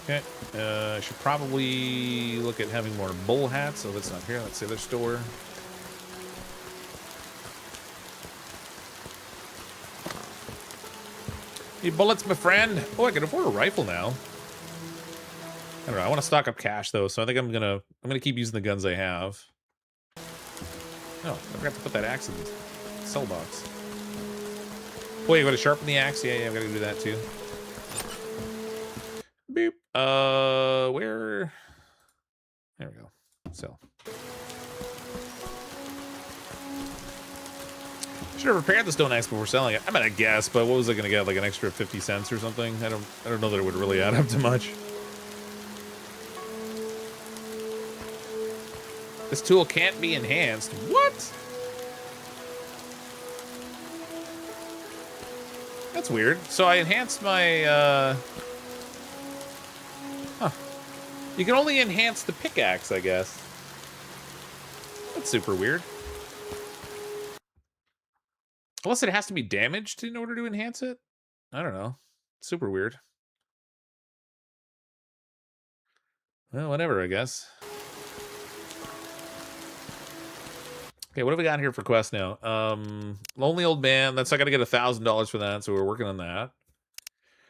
Okay, I should probably look at having more bull hats. So that's not here. That's the other store. Need bullets, my friend. Oh, I can afford a rifle now. I don't know. I want to stock up cash though, so I think I'm gonna keep using the guns I have. Oh, I forgot to put that axe in the sell box. Wait, you gotta sharpen the axe? Yeah, I've gotta do that too. Beep. Where? There we go. Sell. Should have repaired the stone axe before selling it. I mean, I guess, but what was I gonna get? Like an extra 50 cents or something? I don't know that it would really add up to much. This tool can't be enhanced. What? That's weird. So I enhanced my, Huh. You can only enhance the pickaxe, I guess. That's super weird. Unless it has to be damaged in order to enhance it? I don't know. Super weird. Well, whatever, I guess. Okay, what have we got here for quest now? Lonely Old Man. That's I gotta get $1,000 for that, so we're working on that.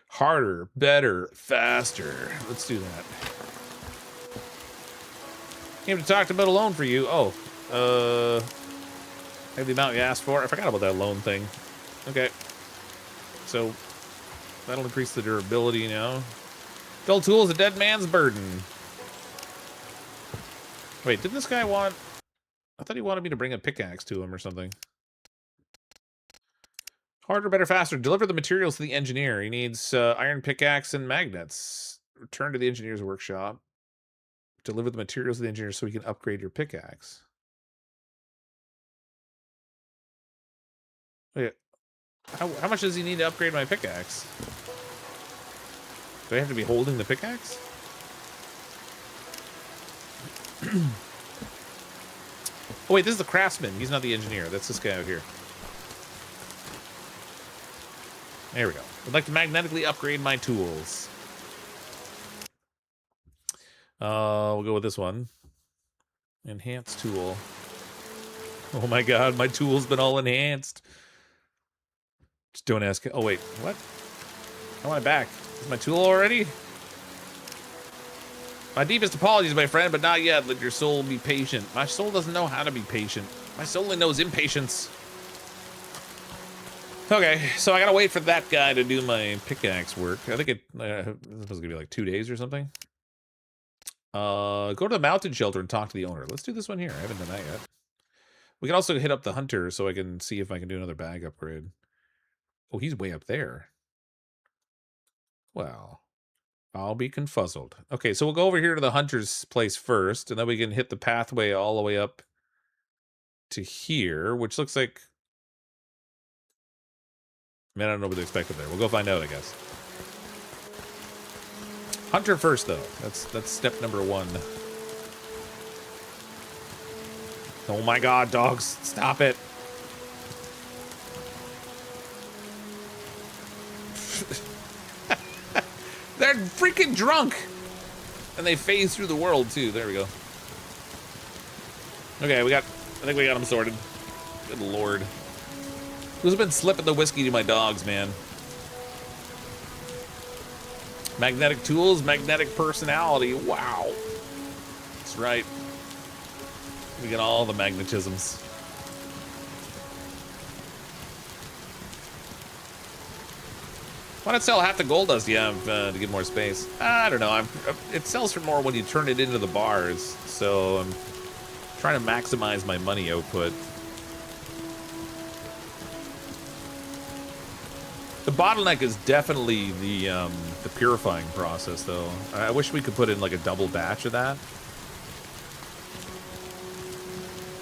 Harder, better, faster. Let's do that. Came to talk about a loan for you. Oh, maybe the amount you asked for. I forgot about that loan thing. Okay. So that'll increase the durability now. Dull tool is a dead man's burden. Wait, didn't this guy want... I thought he wanted me to bring a pickaxe to him or something. Harder, better, faster. Deliver the materials to the engineer. He needs iron pickaxe and magnets. Return to the engineer's workshop. Deliver the materials to the engineer so he can upgrade your pickaxe. Wait, how much does he need to upgrade my pickaxe? Do I have to be holding the pickaxe? Oh wait, this is the craftsman. He's not the engineer. That's this guy out here. There we go. I'd like to magnetically upgrade my tools. We'll go with this one. Enhance tool. Oh my god, my tool's been all enhanced. Just don't ask. Oh wait, what? I want it back. Is my tool already? My deepest apologies, my friend, but not yet. Let your soul be patient. My soul doesn't know how to be patient. My soul only knows impatience. Okay, so I gotta wait for that guy to do my pickaxe work. I think it was gonna be like 2 days or something. Go to the mountain shelter and talk to the owner. Let's do this one here. I haven't done that yet. We can also hit up the hunter so I can see if I can do another bag upgrade. Oh, he's way up there. Well, I'll be confuzzled. Okay, so we'll go over here to the hunter's place first, and then we can hit the pathway all the way up to here, which looks like... Man, I don't know what to expect up there. We'll go find out, I guess. Hunter first, though. That's step number 1. Oh my god, dogs. Stop it. They're freaking drunk! And they phase through the world, too. There we go. Okay, I think we got them sorted. Good lord. Who's been slipping the whiskey to my dogs, man? Magnetic tools, magnetic personality. Wow. That's right. We get all the magnetisms. Why not sell half the gold dust you have to get more space? I don't know. It sells for more when you turn it into the bars, so I'm trying to maximize my money output. The bottleneck is definitely the purifying process, though. I wish we could put in like a double batch of that,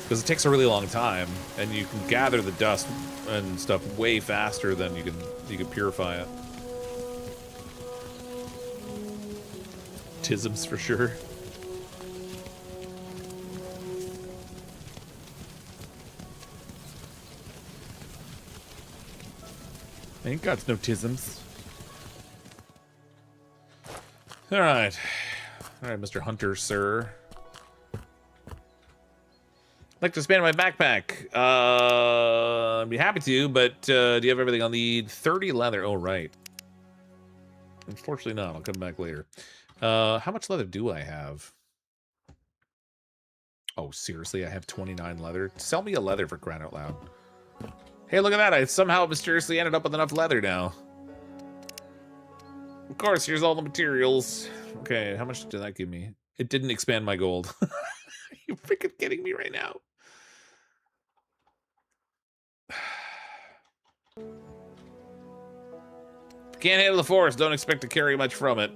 because it takes a really long time, and you can gather the dust and stuff way faster than you can purify it. Tisms for sure. Ain't got no tisms. All right, Mr. Hunter, sir. I'd like to expand my backpack. I'd be happy to, but do you have everything I'll need? 30 leather. Oh, right. Unfortunately not. I'll come back later. How much leather do I have? Oh, seriously? I have 29 leather? Sell me a leather for crying out loud. Hey, look at that. I somehow mysteriously ended up with enough leather now. Of course, here's all the materials. Okay, how much did that give me? It didn't expand my gold. Are you freaking kidding me right now? Can't handle the forest. Don't expect to carry much from it.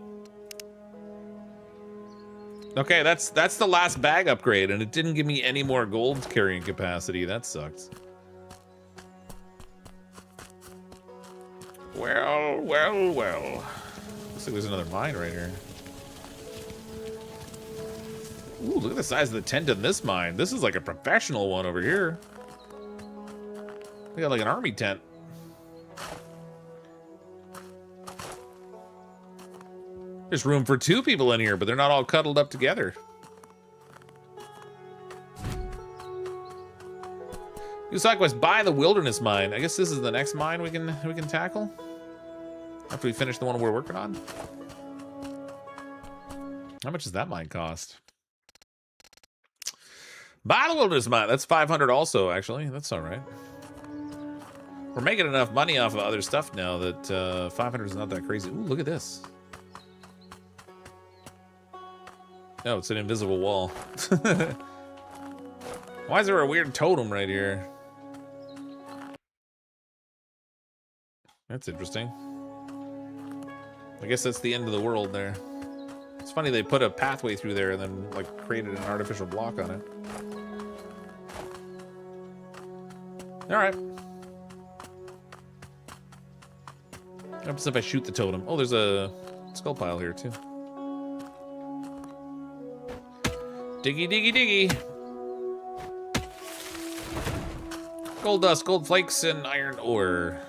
Okay, that's the last bag upgrade, and it didn't give me any more gold carrying capacity. That sucks. Well, well, well. Looks like there's another mine right here. Ooh, look at the size of the tent in this mine. This is like a professional one over here. We got like an army tent. There's room for 2 people in here, but they're not all cuddled up together. New side quest, buy the wilderness mine. I guess this is the next mine we can tackle after we finish the one we're working on. How much does that mine cost? Buy the wilderness mine. That's 500 also, actually. That's all right. We're making enough money off of other stuff now that 500 is not that crazy. Ooh, look at this. No, it's an invisible wall. Why is there a weird totem right here? That's interesting. I guess that's the end of the world there. It's funny they put a pathway through there and then like created an artificial block on it. All right. What happens if I shoot the totem? Oh, there's a skull pile here too. Diggy, diggy, diggy. Gold dust, gold flakes, and iron ore.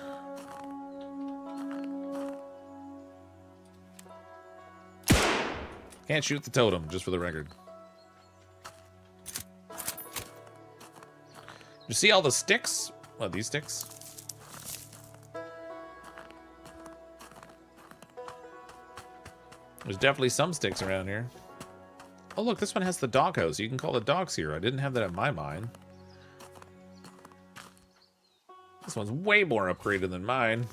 Can't shoot the totem, just for the record. You see all the sticks? What, these sticks? There's definitely some sticks around here. Oh, look, this one has the doghouse. You can call the dogs here. I didn't have that in my mine. This one's way more upgraded than mine.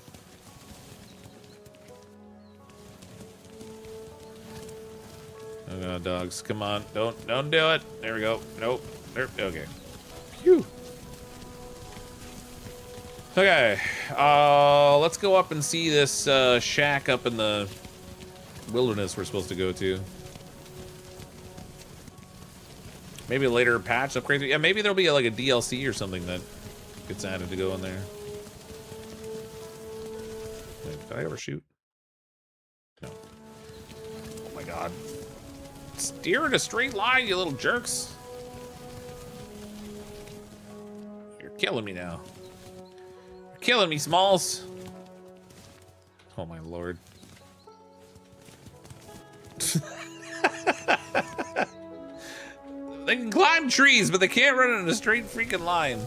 Oh, no, dogs. Come on. Don't do it. There we go. Nope. There. Okay. Phew. Okay. Let's go up and see this shack up in the wilderness we're supposed to go to. Maybe a later patch upgrade. Yeah, maybe there'll be like a DLC or something that gets added to go in there. Wait, did I ever shoot? No. Oh my god. Steer in a straight line, you little jerks. You're killing me now. You're killing me, Smalls. Oh my lord. They can climb trees, but they can't run in a straight freaking line.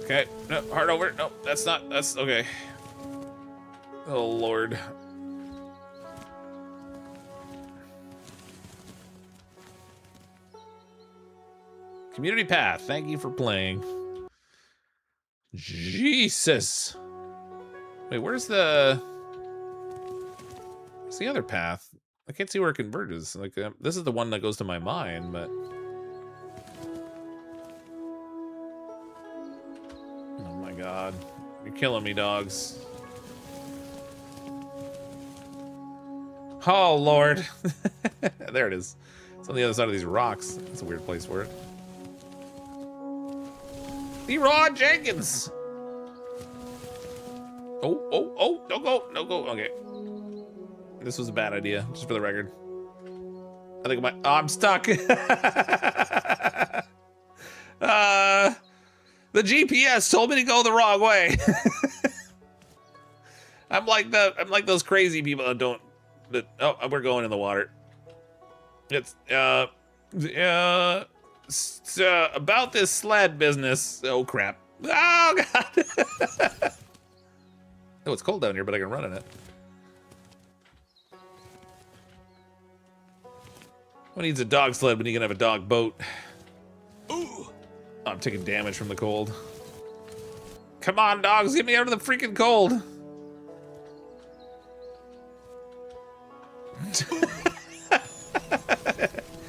Okay, no, hard over. No, that's okay. Oh lord. Community path, thank you for playing. Jesus. Wait, where's the other path? I can't see where it converges. Like, this is the one that goes to my mine, but... Oh my god. You're killing me, dogs. Oh, Lord. There it is. It's on the other side of these rocks. That's a weird place for it. Leroy Jenkins! Oh, don't go, don't go. Okay. This was a bad idea, just for the record. I think I'm stuck. The GPS told me to go the wrong way. I'm like those crazy people that don't. Oh, we're going in the water. It's about this sled business. Oh crap! Oh god! Oh, it's cold down here, but I can run in it. Who needs a dog sled when you can have a dog boat? Ooh! Oh, I'm taking damage from the cold. Come on, dogs, get me out of the freaking cold.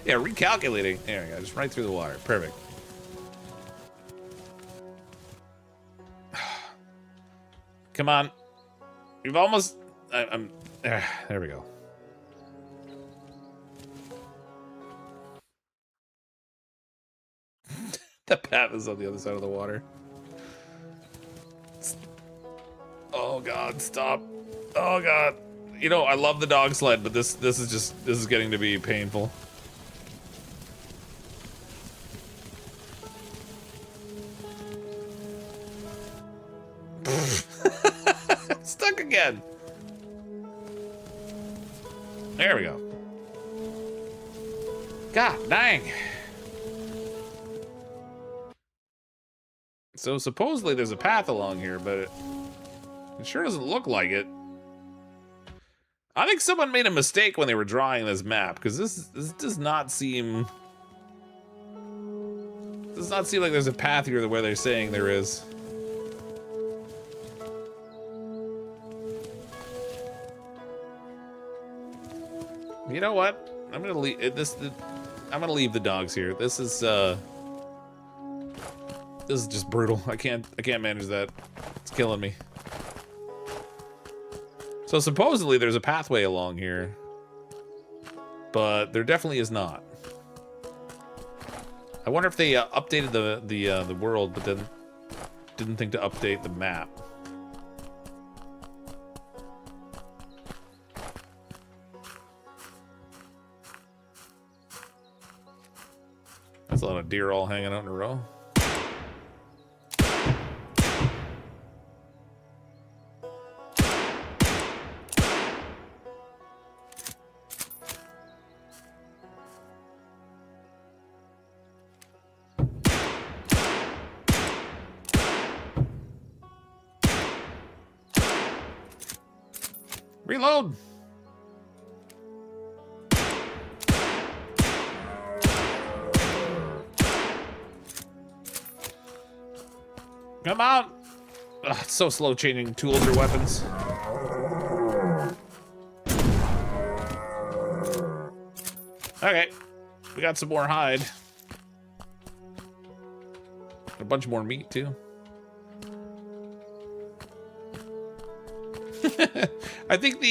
Yeah, recalculating. There we go, just right through the water. Perfect. Come on. You've almost... I'm there we go. The path is on the other side of the water. Oh god, stop. Oh god. You know, I love the dog sled, but this is getting to be painful. Stuck again. There we go. God dang. So supposedly there's a path along here, but it sure doesn't look like it. I think someone made a mistake when they were drawing this map, because this does not seem... does not seem like there's a path here the way they're saying there is. You know what? I'm gonna leave I'm gonna leave the dogs here. This is just brutal. I can't manage that. It's killing me. So supposedly there's a pathway along here, but there definitely is not. I wonder if they updated the world, but then didn't think to update the map. That's a lot of deer all hanging out in a row. Reload. Come on. Ugh, it's so slow changing tools or weapons. Okay, we got some more hide. A bunch more meat too. I think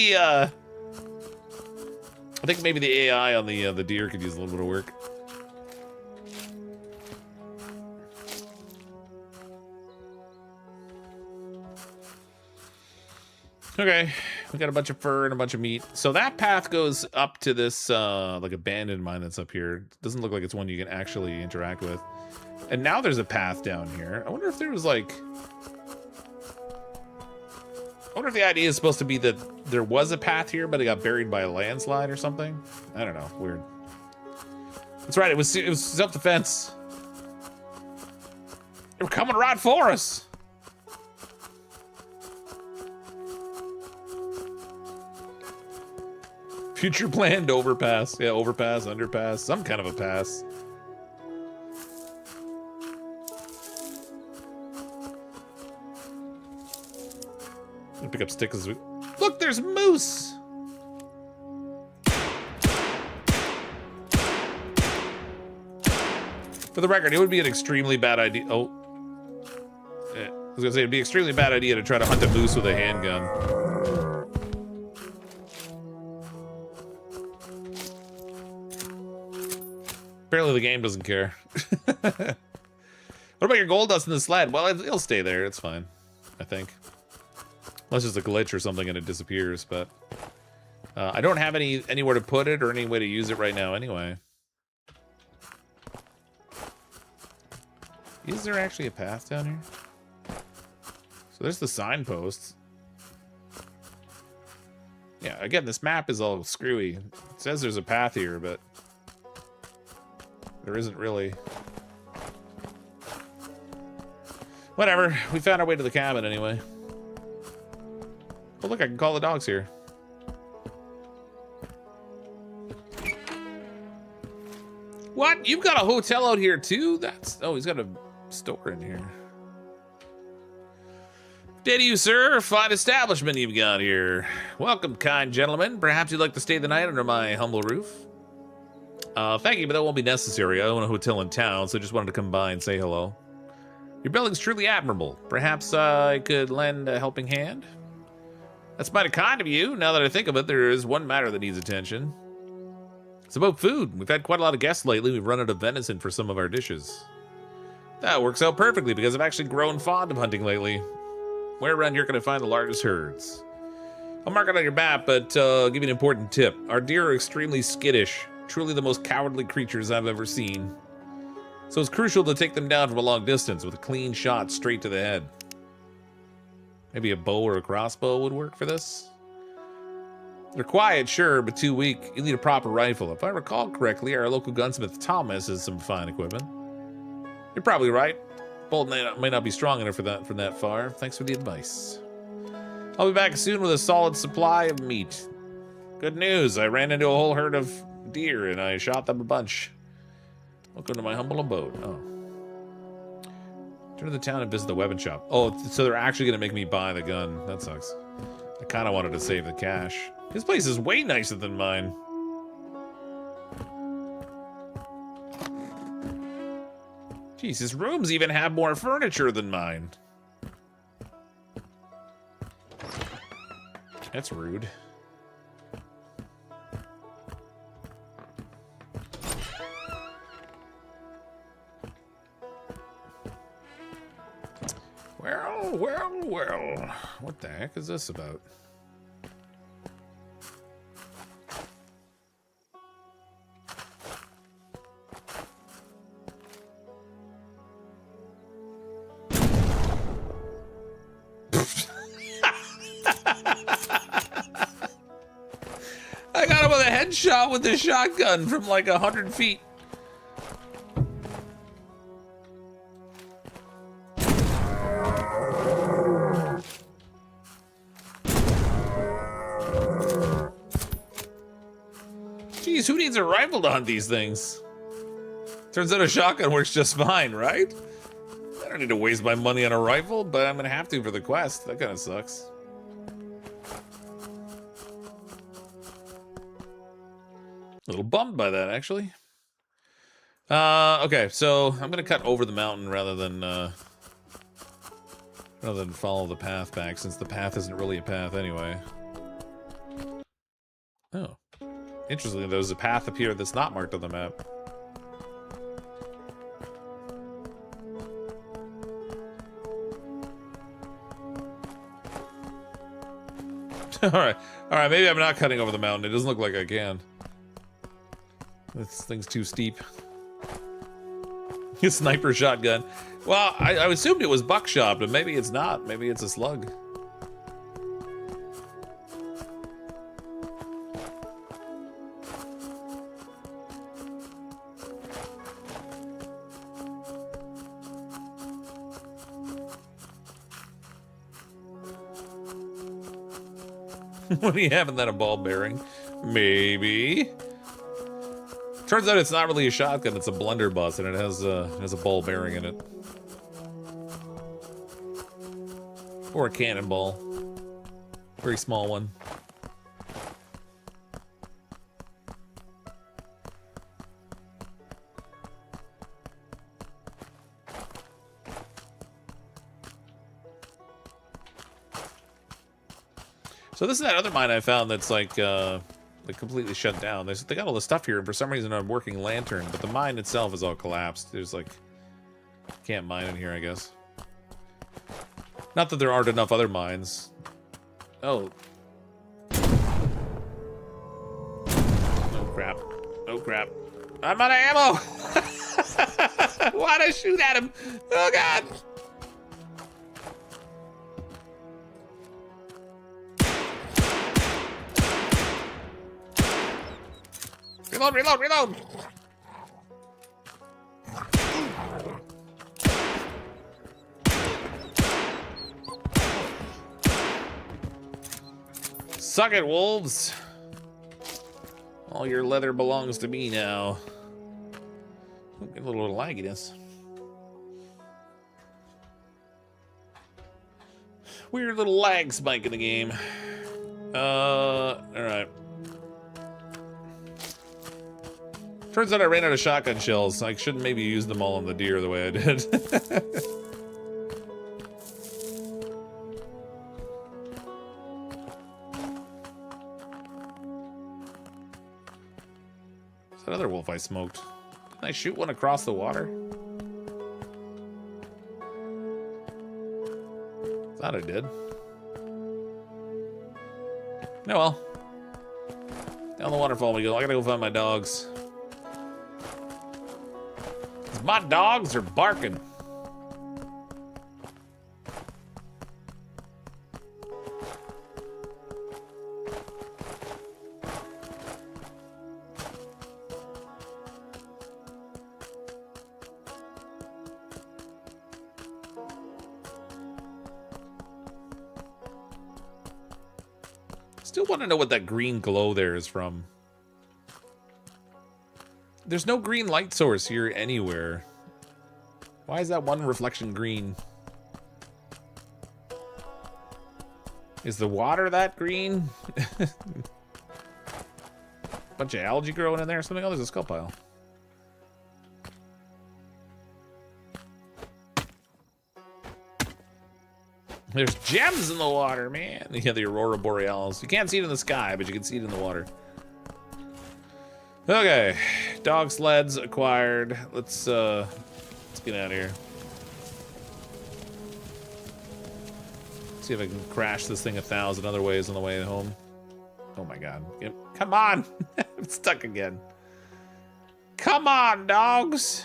maybe the AI on the deer could use a little bit of work. Okay, we got a bunch of fur and a bunch of meat. So that path goes up to this like abandoned mine that's up here. Doesn't look like it's one you can actually interact with. And now there's a path down here. I wonder if there was like... I wonder if the idea is supposed to be that there was a path here, but it got buried by a landslide or something. I don't know. Weird. That's right. It was self-defense. They were coming right for us. Future planned overpass. Yeah, overpass, underpass, some kind of a pass. Pick up sticks. Look, there's moose. For the record, it would be an extremely bad idea. Oh, yeah. I was gonna say it'd be an extremely bad idea to try to hunt a moose with a handgun. Apparently, the game doesn't care. What about your gold dust in the sled? Well, it'll stay there. It's fine, I think. Unless it's a glitch or something and it disappears, but I don't have anywhere to put it or any way to use it right now anyway. Is there actually a path down here? So there's the signposts. Yeah, again, this map is all screwy. It says there's a path here, but there isn't really. Whatever, we found our way to the cabin anyway. Oh, look, I can call the dogs here. What? You've got a hotel out here too? That's... Oh, he's got a store in here. Day to you, sir. Fine establishment you've got here. Welcome, kind gentlemen. Perhaps you'd like to stay the night under my humble roof? Thank you, but that won't be necessary. I own a hotel in town, so just wanted to come by and say hello. Your building's truly admirable. Perhaps I could lend a helping hand? That's mighty kind of you. Now that I think of it, there is one matter that needs attention. It's about food. We've had quite a lot of guests lately. We've run out of venison for some of our dishes. That works out perfectly because I've actually grown fond of hunting lately. Where around here can I find the largest herds? I'll mark it on your map, but I'll give you an important tip. Our deer are extremely skittish. Truly the most cowardly creatures I've ever seen. So it's crucial to take them down from a long distance with a clean shot straight to the head. Maybe a bow or a crossbow would work for this? They're quiet, sure, but too weak. You need a proper rifle. If I recall correctly, our local gunsmith Thomas has some fine equipment. You're probably right. Bolt may not be strong enough for that from that far. Thanks for the advice. I'll be back soon with a solid supply of meat. Good news, I ran into a whole herd of deer and I shot them a bunch. Welcome to my humble abode. Oh. Turn to the town and visit the weapon shop. Oh, so they're actually gonna make me buy the gun. That sucks. I kind of wanted to save the cash. This place is way nicer than mine. Jeez, his rooms even have more furniture than mine. That's rude. Well. What the heck is this about? I got him with a headshot with the shotgun from like 100 feet. Jeez, who needs a rifle to hunt these things? Turns out a shotgun works just fine, right? I don't need to waste my money on a rifle, but I'm gonna have to for the quest. That kind of sucks. A little bummed by that, actually. Okay, so I'm gonna cut over the mountain rather than follow the path back, since the path isn't really a path anyway. Oh, interestingly, there's a path up here that's not marked on the map. All right, maybe I'm not cutting over the mountain. It doesn't look like I can. This thing's too steep. A sniper shotgun. Well, I assumed it was buckshot, but maybe it's not. Maybe it's a slug. What do you have in that, a ball bearing? Maybe. Turns out it's not really a shotgun, it's a blunderbuss, and it has a ball bearing in it. Or a cannonball. Very small one. So this is that other mine I found that's like completely shut down. They got all the stuff here, and for some reason a working lantern, but the mine itself is all collapsed. There's like, can't mine in here, I guess. Not that there aren't enough other mines. Oh. Oh crap. Oh crap. I'm out of ammo! Why'd I shoot at him? Oh god! Reload, reload, reload! Suck it, wolves! All your leather belongs to me now. Ooh, get a little lagginess. Weird little lag spike in the game. Alright. Turns out I ran out of shotgun shells. I shouldn't maybe use them all on the deer the way I did. What's that other wolf I smoked? Didn't I shoot one across the water? Thought I did. Oh well. Down the waterfall we go. I gotta go find my dogs. My dogs are barking. Still want to know what that green glow there is from. There's no green light source here anywhere. Why is that one reflection green? Is the water that green? Bunch of algae growing in there or something? Oh, there's a skull pile. There's gems in the water, man. Yeah, the Aurora Borealis. You can't see it in the sky, but you can see it in the water. Okay, dog sleds acquired. Let's get out of here. See if I can crash this thing 1,000 other ways on the way home. Oh my god. Come on! I'm stuck again. Come on, dogs!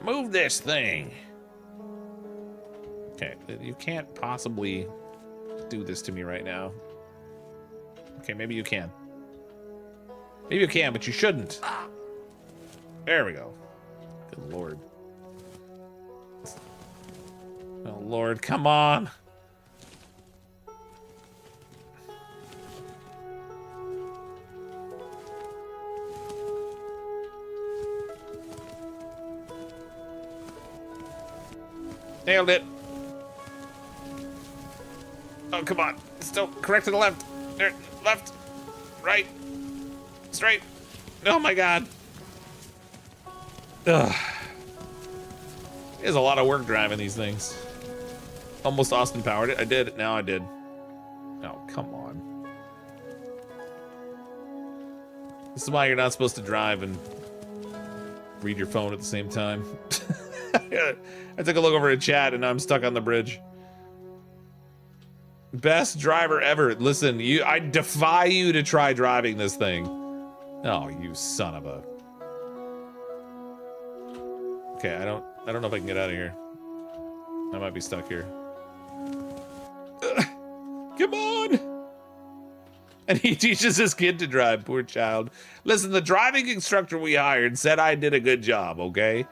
Move this thing. Okay, you can't possibly do this to me right now. Okay, maybe you can. Maybe you can, but you shouldn't. There we go. Good lord. Oh lord, come on. Nailed it. Oh, come on. Still correct to the left. There, left, right, straight. Oh my god. Ugh. It is a lot of work driving these things. Almost Austin powered it. I did it. Now I did. Oh, come on. This is why you're not supposed to drive and read your phone at the same time. I took a look over at chat and now I'm stuck on the bridge. Best driver ever. Listen, I defy you to try driving this thing. Oh, you son of a. Okay, I don't know if I can get out of here. I might be stuck here. Come on! And he teaches his kid to drive, poor child. Listen, the driving instructor we hired said I did a good job, okay?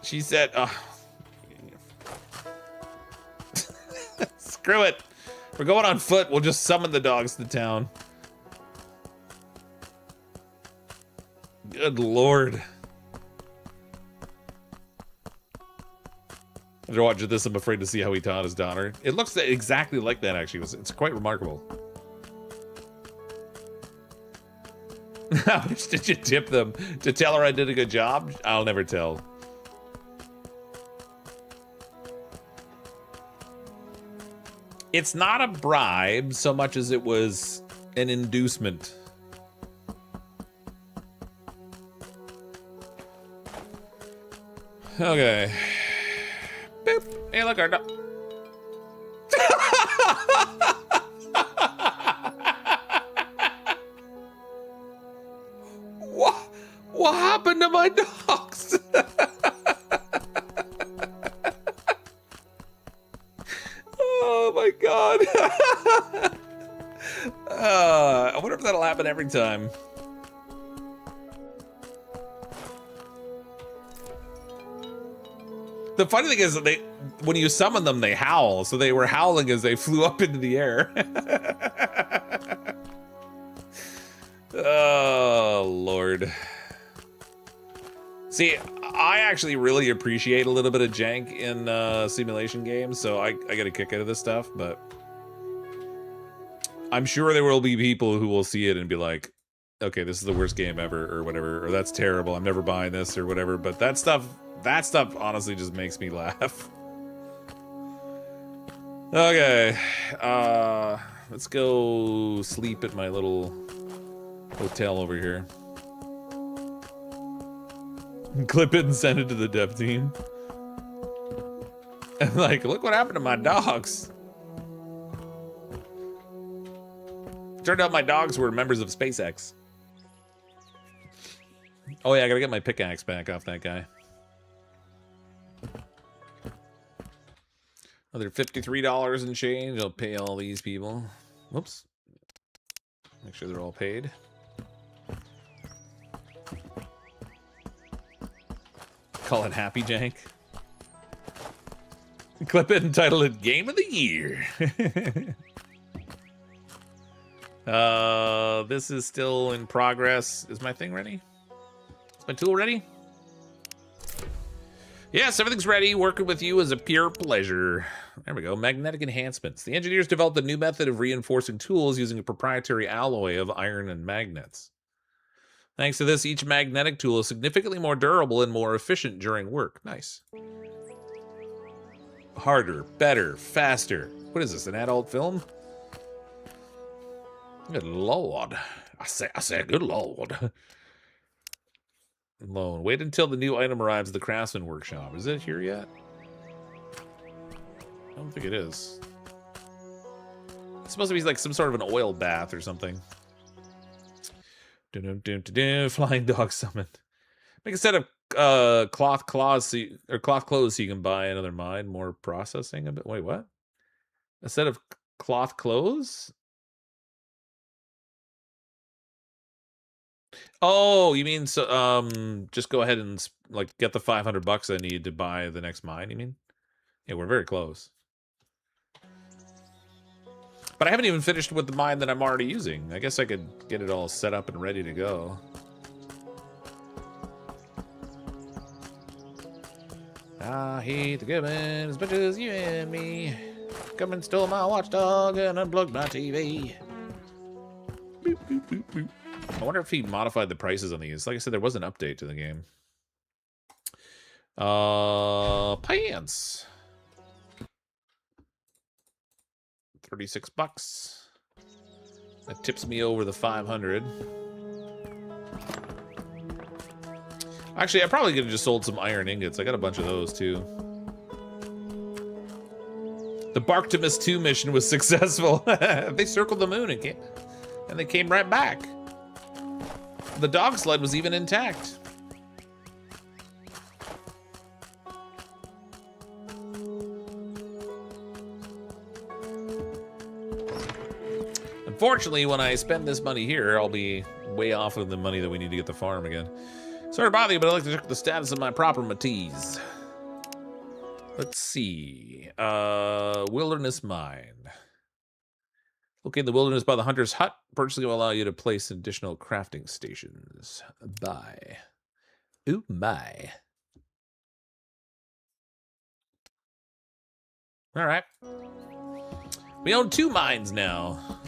She said, screw it. We're going on foot. We'll just summon the dogs to town. Good lord. After watching this, I'm afraid to see how he taught his daughter. It looks exactly like that, actually. It's quite remarkable. How much did you tip them? To tell her I did a good job? I'll never tell. It's not a bribe so much as it was an inducement. Okay. Boop. Hey, look, our dog. What happened to my dogs? Oh my god. I wonder if that'll happen every time. The funny thing is that when you summon them, they howl. So they were howling as they flew up into the air. Oh, Lord. See, I actually really appreciate a little bit of jank in simulation games, so I get a kick out of this stuff, but I'm sure there will be people who will see it and be like, okay, this is the worst game ever, or whatever, or that's terrible, I'm never buying this, or whatever, but that stuff honestly just makes me laugh. Okay, let's go sleep at my little hotel over here. Clip it and send it to the dev team. And like, look what happened to my dogs. Turned out my dogs were members of SpaceX. Oh yeah, I gotta get my pickaxe back off that guy. Another $53 and change. I'll pay all these people. Whoops. Make sure they're all paid. Call it Happy Jank. Clip it and title it Game of the Year. This is still in progress. Is my thing ready? Is my tool ready? Yes, everything's ready. Working with you is a pure pleasure. There we go. Magnetic enhancements. The engineers developed a new method of reinforcing tools using a proprietary alloy of iron and magnets. Thanks to this, each magnetic tool is significantly more durable and more efficient during work. Nice. Harder, better, faster. What is this, an adult film? Good lord. I say, good lord. Loan. Wait until the new item arrives at the craftsman workshop. Is it here yet? I don't think it is. It's supposed to be like some sort of an oil bath or something. Flying dog summoned. Make a set of cloth clothes so you can buy another mine. More processing a bit. Wait, what? A set of cloth clothes? Oh, you mean so? Just go ahead and like get the $500 I need to buy the next mine. You mean? Yeah, we're very close. But I haven't even finished with the mine that I'm already using. I guess I could get it all set up and ready to go. I hate the government as much as you and me. Come and stole my watchdog and unplugged my TV. Boop, boop, boop, boop. I wonder if he modified the prices on these. Like I said, there was an update to the game. Pants. $36. That tips me over the 500. Actually, I probably could have just sold some iron ingots. I got a bunch of those too. The Barktimus 2 mission was successful. They circled the moon and they came right back. The dog sled was even intact. Unfortunately, when I spend this money here, I'll be way off of the money that we need to get the farm again. Sorry to bother you, but I'd like to check the status of my properties. Let's see. Wilderness mine. Located in the wilderness by the hunter's hut. Purchasing will allow you to place additional crafting stations. Buy. Ooh, my. All right. We own 2 mines now.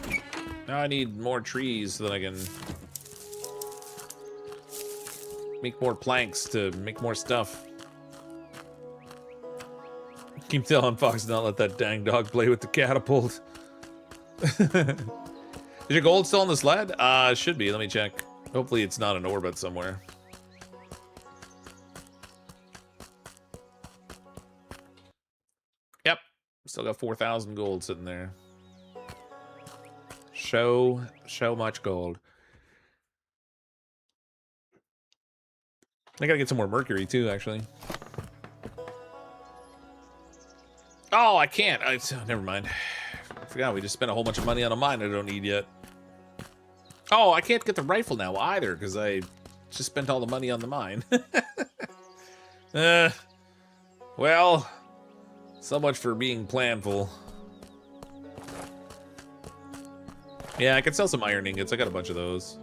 Now I need more trees so that I can make more planks to make more stuff. Keep telling Fox to not let that dang dog play with the catapult. Is your gold still on the sled? It should be. Let me check. Hopefully it's not in orbit somewhere. Yep. Still got 4,000 gold sitting there. Show much gold. I gotta get some more mercury too, actually. Oh, I can't. Never mind. I forgot we just spent a whole bunch of money on a mine I don't need yet. Oh, I can't get the rifle now either because I just spent all the money on the mine. Well, so much for being planful. Yeah, I could sell some iron ingots. I got a bunch of those.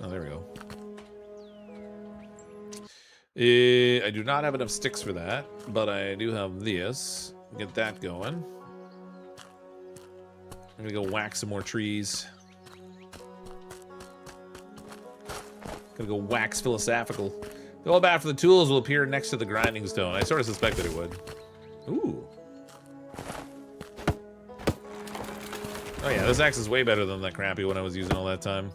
Oh, there we go. I do not have enough sticks for that, but I do have this. Get that going. I'm gonna go whack some more trees. Gonna go wax philosophical. The old bat for the tools will appear next to the grinding stone. I sort of suspected it would. Ooh. Oh yeah, this axe is way better than that crappy one I was using all that time.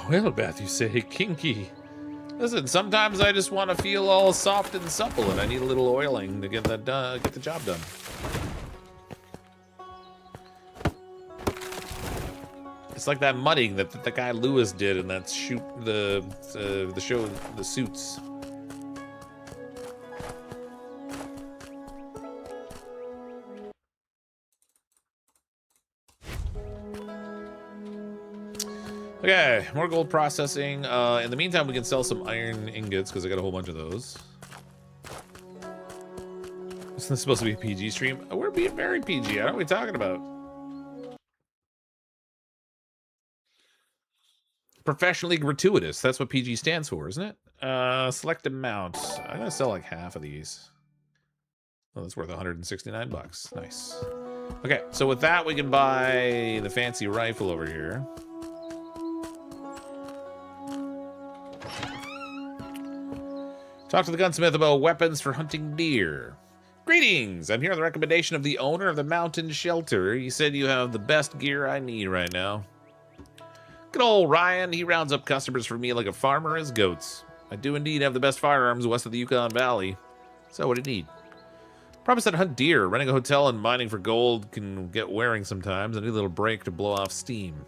Well, Beth, you say kinky. Listen, sometimes I just want to feel all soft and supple, and I need a little oiling to get that get the job done. It's like that mudding that the guy Lewis did in that the show, The Suits. Okay, more gold processing. In the meantime, we can sell some iron ingots because I got a whole bunch of those. Isn't this supposed to be a PG stream? We're being very PG. I don't know what we're talking about. Professionally gratuitous. That's what PG stands for, isn't it? Select amount. I'm gonna sell like half of these. Oh, that's worth 169 bucks. Nice. Okay, so with that, we can buy the fancy rifle over here. Talk to the gunsmith about weapons for hunting deer. Greetings! I'm here on the recommendation of the owner of the mountain shelter. He said you have the best gear I need right now. Good old Ryan, he rounds up customers for me like a farmer his goats. I do indeed have the best firearms west of the Yukon Valley. So what do you need? Promise that hunt deer. Running a hotel and mining for gold can get wearing sometimes. I need a little break to blow off steam.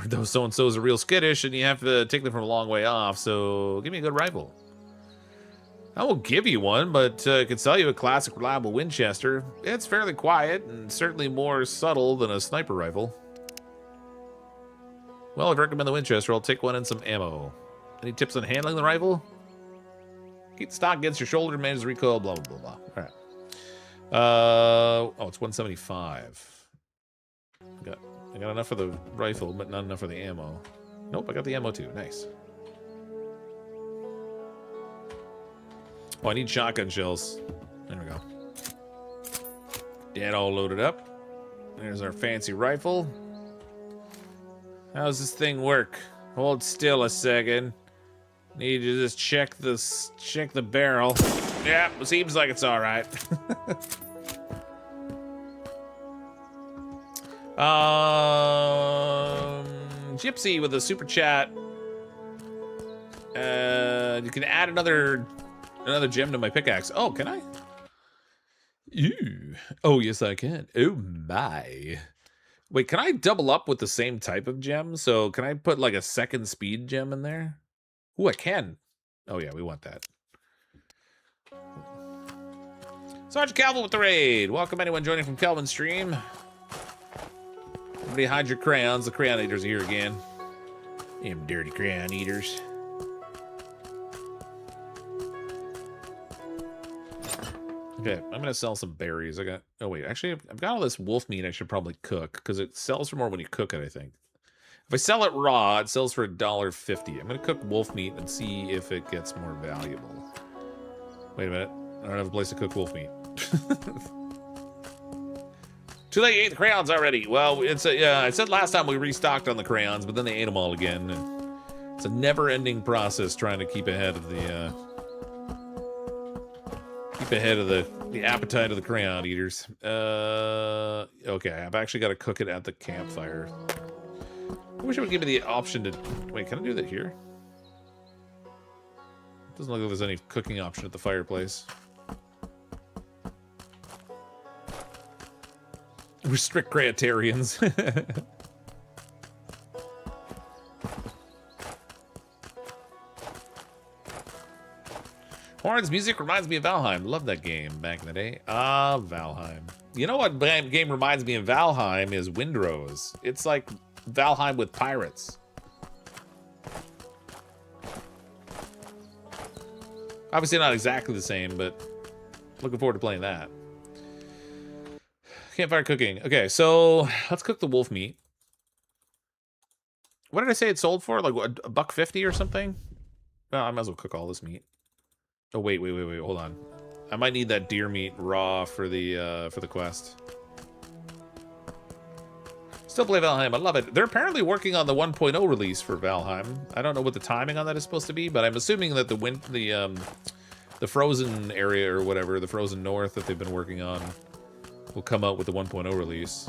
Those so-and-sos are real skittish, and you have to take them from a long way off, so give me a good rifle. I won't give you one, but I can sell you a classic, reliable Winchester. It's fairly quiet, and certainly more subtle than a sniper rifle. Well, I'd recommend the Winchester. I'll take one and some ammo. Any tips on handling the rifle? Keep the stock against your shoulder, manage the recoil, blah, blah, blah, blah. All right. Oh, it's 175. I got enough for the rifle, but not enough for the ammo. Nope, I got the ammo too. Nice. Oh, I need shotgun shells. There we go. That all loaded up. There's our fancy rifle. How's this thing work? Hold still a second. Need to just check the barrel. Yeah, it seems like it's all right. Gypsy with a super chat. You can add another gem to my pickaxe. Oh, can I? Ew. Oh, yes, I can. Oh my. Wait, can I double up with the same type of gem? So can I put like a second speed gem in there? Ooh, I can. Oh yeah, we want that. Sergeant Calvin with the raid. Welcome anyone joining from Calvin's stream. Everybody hide your crayons. The crayon eaters are here again. Them dirty crayon eaters. Okay, I'm gonna sell some berries. I got. Oh wait, actually, I've got all this wolf meat. I should probably cook because it sells for more when you cook it. I think. If I sell it raw, it sells for $1.50. I'm gonna cook wolf meat and see if it gets more valuable. Wait a minute. I don't have a place to cook wolf meat. Too late, you ate the crayons already. Well, yeah, I said last time we restocked on the crayons, but then they ate them all again. And it's a never-ending process trying to keep ahead of the appetite of the crayon eaters. Okay, I've actually got to cook it at the campfire. I wish it would give me the option to... Wait, can I do that here? Doesn't look like there's any cooking option at the fireplace. We're strict crayotarians. Horn's music reminds me of Valheim. Love that game back in the day. Valheim. You know what game reminds me of Valheim is Windrose. It's like Valheim with pirates. Obviously not exactly the same, but looking forward to playing that. Campfire cooking. Okay, so let's cook the wolf meat. What did I say it sold for? Like $1.50 or something? Well, I might as well cook all this meat. Oh wait, hold on. I might need that deer meat raw for the quest. Still play Valheim. I love it. They're apparently working on the 1.0 release for Valheim. I don't know what the timing on that is supposed to be, but I'm assuming that the frozen area or whatever, the frozen north that they've been working on, will come out with the 1.0 release.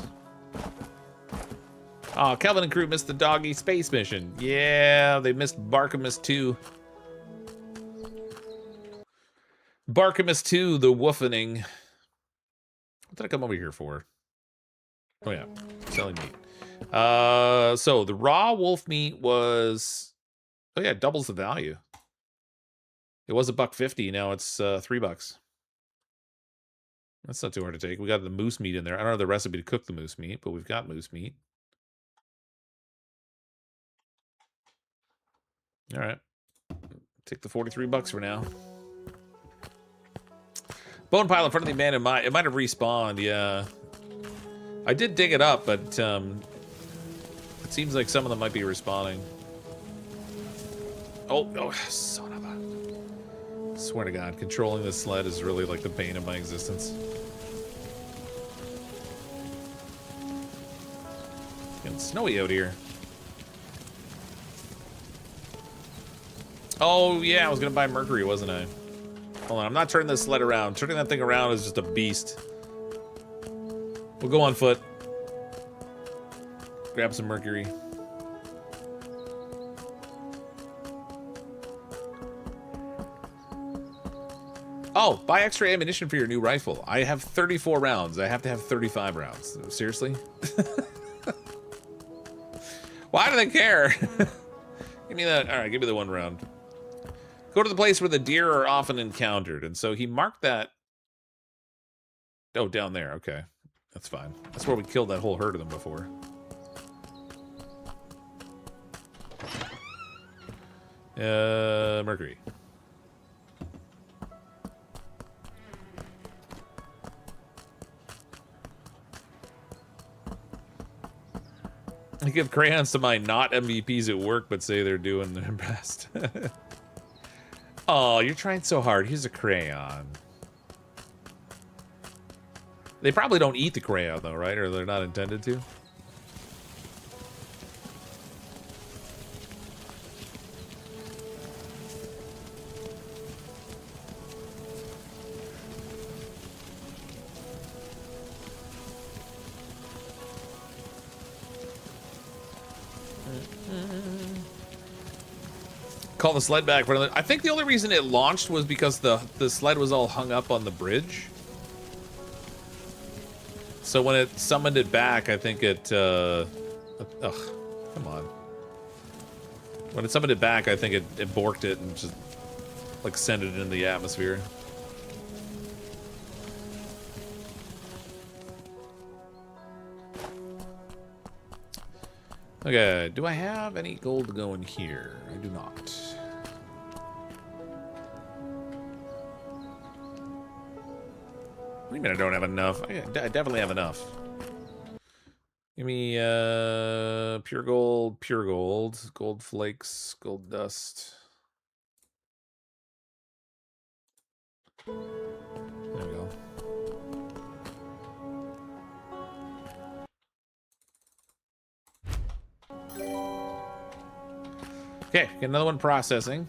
Oh, Kelvin and crew missed the doggy space mission. Yeah, they missed Barkamus 2. Barkamus 2, the woofening. What did I come over here for? Oh yeah, selling meat. So the raw wolf meat was, oh yeah, it doubles the value. It was $1.50, now it's $3. That's not too hard to take. We got the moose meat in there. I don't have the recipe to cook the moose meat, but we've got moose meat. All right, take the $43 for now. Bone pile in front of the abandoned mine. It might have respawned, yeah. I did dig it up, but it seems like some of them might be respawning. Oh, son of a... I swear to God, controlling this sled is really like the bane of my existence. It's getting snowy out here. Oh, yeah, I was gonna buy mercury, wasn't I? Hold on, I'm not turning this sled around. Turning that thing around is just a beast. We'll go on foot. Grab some mercury. Oh, buy extra ammunition for your new rifle. I have 34 rounds. I have to have 35 rounds. Seriously? Why do they care? Give me that. All right, give me the 1 round. Go to the place where the deer are often encountered. And so he marked that. Oh, down there. Okay. That's fine. That's where we killed that whole herd of them before. Mercury. I give crayons to my not MVPs at work, but say they're doing their best. Oh, you're trying so hard. Here's a crayon. They probably don't eat the crayon, though, right? Or they're not intended to? Call the sled back. I think the only reason it launched was because the sled was all hung up on the bridge. So when it summoned it back, I think it... ugh, come on. When it summoned it back, I think it borked it and just, like, sent it into the atmosphere. Okay, do I have any gold to go in here? I do not. What do you mean I don't have enough? I definitely have enough. Give me pure gold, gold flakes, gold dust. There we go. Okay, get another one processing.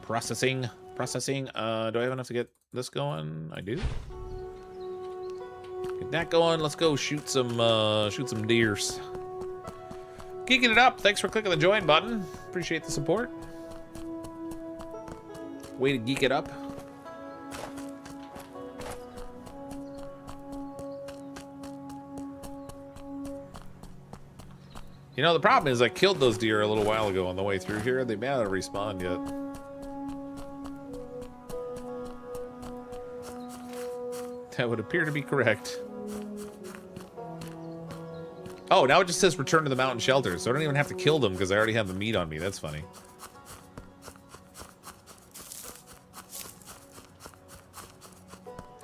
Processing. Do I have enough to get this going? I do. Get that going. Let's go shoot some deers. Geeking it up. Thanks for clicking the join button. Appreciate the support. Way to geek it up. You know, the problem is I killed those deer a little while ago on the way through here. They may not have respawned yet. That would appear to be correct. Oh, now it just says return to the mountain shelter, so I don't even have to kill them because I already have the meat on me. That's funny.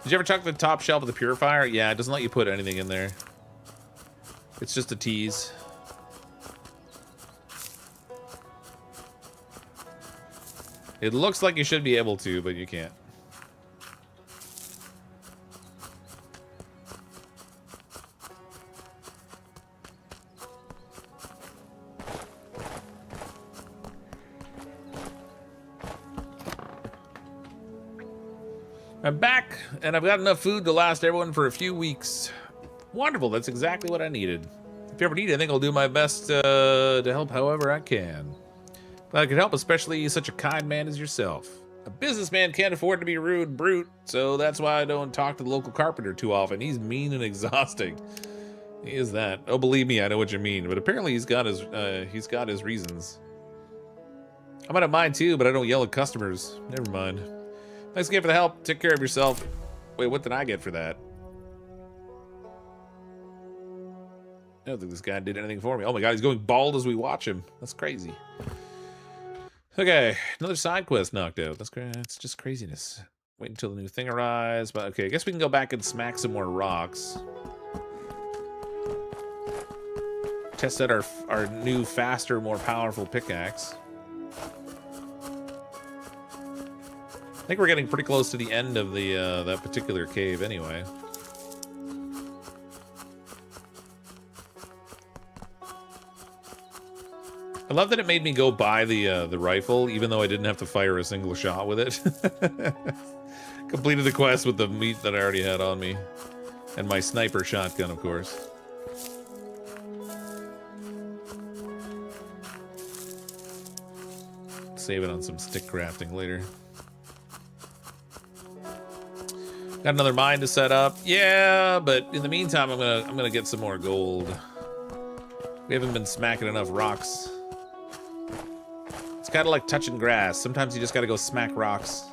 Did you ever check the top shelf of the purifier? Yeah, it doesn't let you put anything in there. It's just a tease. It looks like you should be able to, but you can't. I'm back, and I've got enough food to last everyone for a few weeks. Wonderful, that's exactly what I needed. If you ever need anything, I'll do my best to help however I can. But I can help, especially such a kind man as yourself. A businessman can't afford to be a rude brute, so that's why I don't talk to the local carpenter too often. He's mean and exhausting. He is that. Oh, believe me, I know what you mean. But apparently he's got his reasons. I might have mine too, but I don't yell at customers. Never mind. Thanks again for the help. Take care of yourself. Wait, what did I get for that? I don't think this guy did anything for me. Oh my god, he's going bald as we watch him. That's crazy. Okay, another side quest knocked out. That's just craziness. Wait until the new thing arrives. But okay, I guess we can go back and smack some more rocks. Test out our new, faster, more powerful pickaxe. I think we're getting pretty close to the end of the that particular cave anyway. I love that it made me go buy the rifle, even though I didn't have to fire a single shot with it. Completed the quest with the meat that I already had on me. And my sniper shotgun, of course. Save it on some stick crafting later. Got another mine to set up. Yeah, but in the meantime, I'm gonna get some more gold. We haven't been smacking enough rocks. It's kind of like touching grass. Sometimes you just gotta go smack rocks.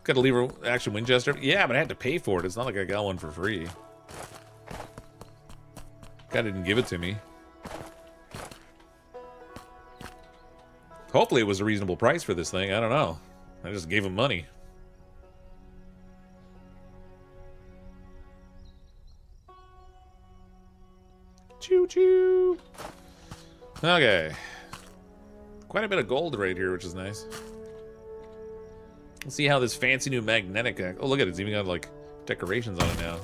Got a lever action Winchester. Yeah, but I had to pay for it. It's not like I got one for free. Guy didn't give it to me. Hopefully it was a reasonable price for this thing. I don't know. I just gave him money. Choo-choo. Okay. Quite a bit of gold right here, which is nice. Let's see how this fancy new magnetic... Oh, look at it. It's even got, like, decorations on it now.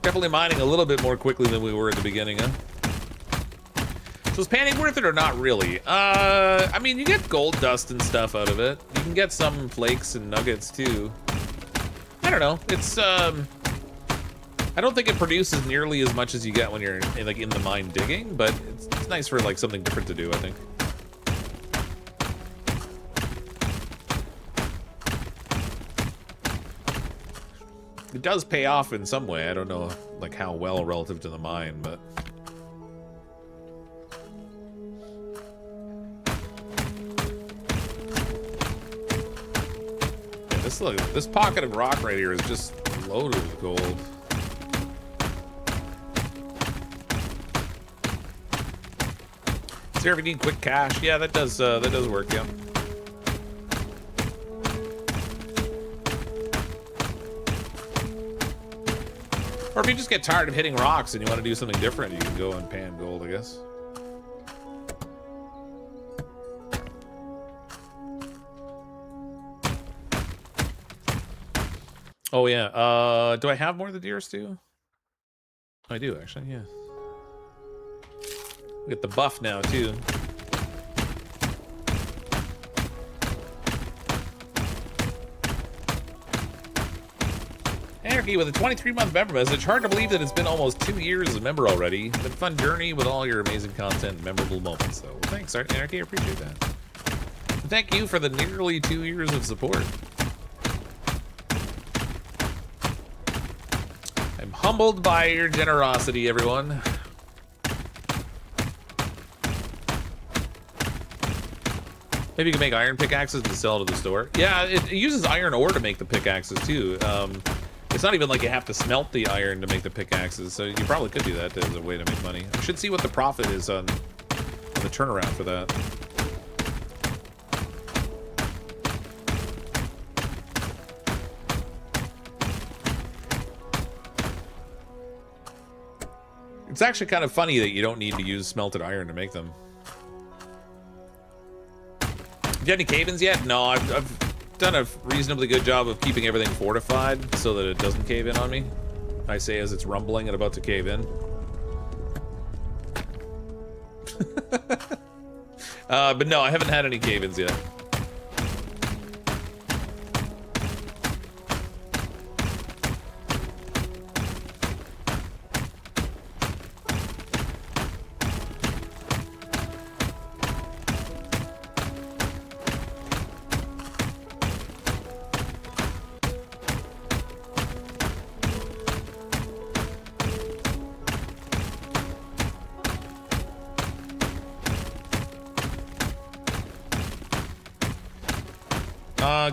Definitely mining a little bit more quickly than we were at the beginning, huh? So is panning worth it or not really? I mean, you get gold dust and stuff out of it. You can get some flakes and nuggets too. I don't know. It's I don't think it produces nearly as much as you get when you're like in the mine digging, but it's nice for like something different to do, I think. It does pay off in some way. I don't know like how well relative to the mine, but this pocket of rock right here is just loaded with gold. Is there if you need quick cash? Yeah, that does work. Yeah. Or if you just get tired of hitting rocks and you want to do something different, you can go and pan gold, I guess. Oh yeah. Do I have more of the deer stew? I do actually. Yeah. We get the buff now too. Anarchy with a 23-month member message. Hard to believe that it's been almost 2 years as a member already. Been a fun journey with all your amazing content and memorable moments, though. Well, thanks, Anarchy. I appreciate that. And thank you for the nearly 2 years of support. I'm humbled by your generosity, everyone. Maybe you can make iron pickaxes to sell to the store. Yeah, it uses iron ore to make the pickaxes, too. It's not even like you have to smelt the iron to make the pickaxes, so you probably could do that as a way to make money. I should see what the profit is on the turnaround for that. It's actually kind of funny that you don't need to use smelted iron to make them. Do you have any cave-ins yet? No, I've done a reasonably good job of keeping everything fortified so that it doesn't cave in on me. I say as it's rumbling and about to cave in. But no, I haven't had any cave-ins yet.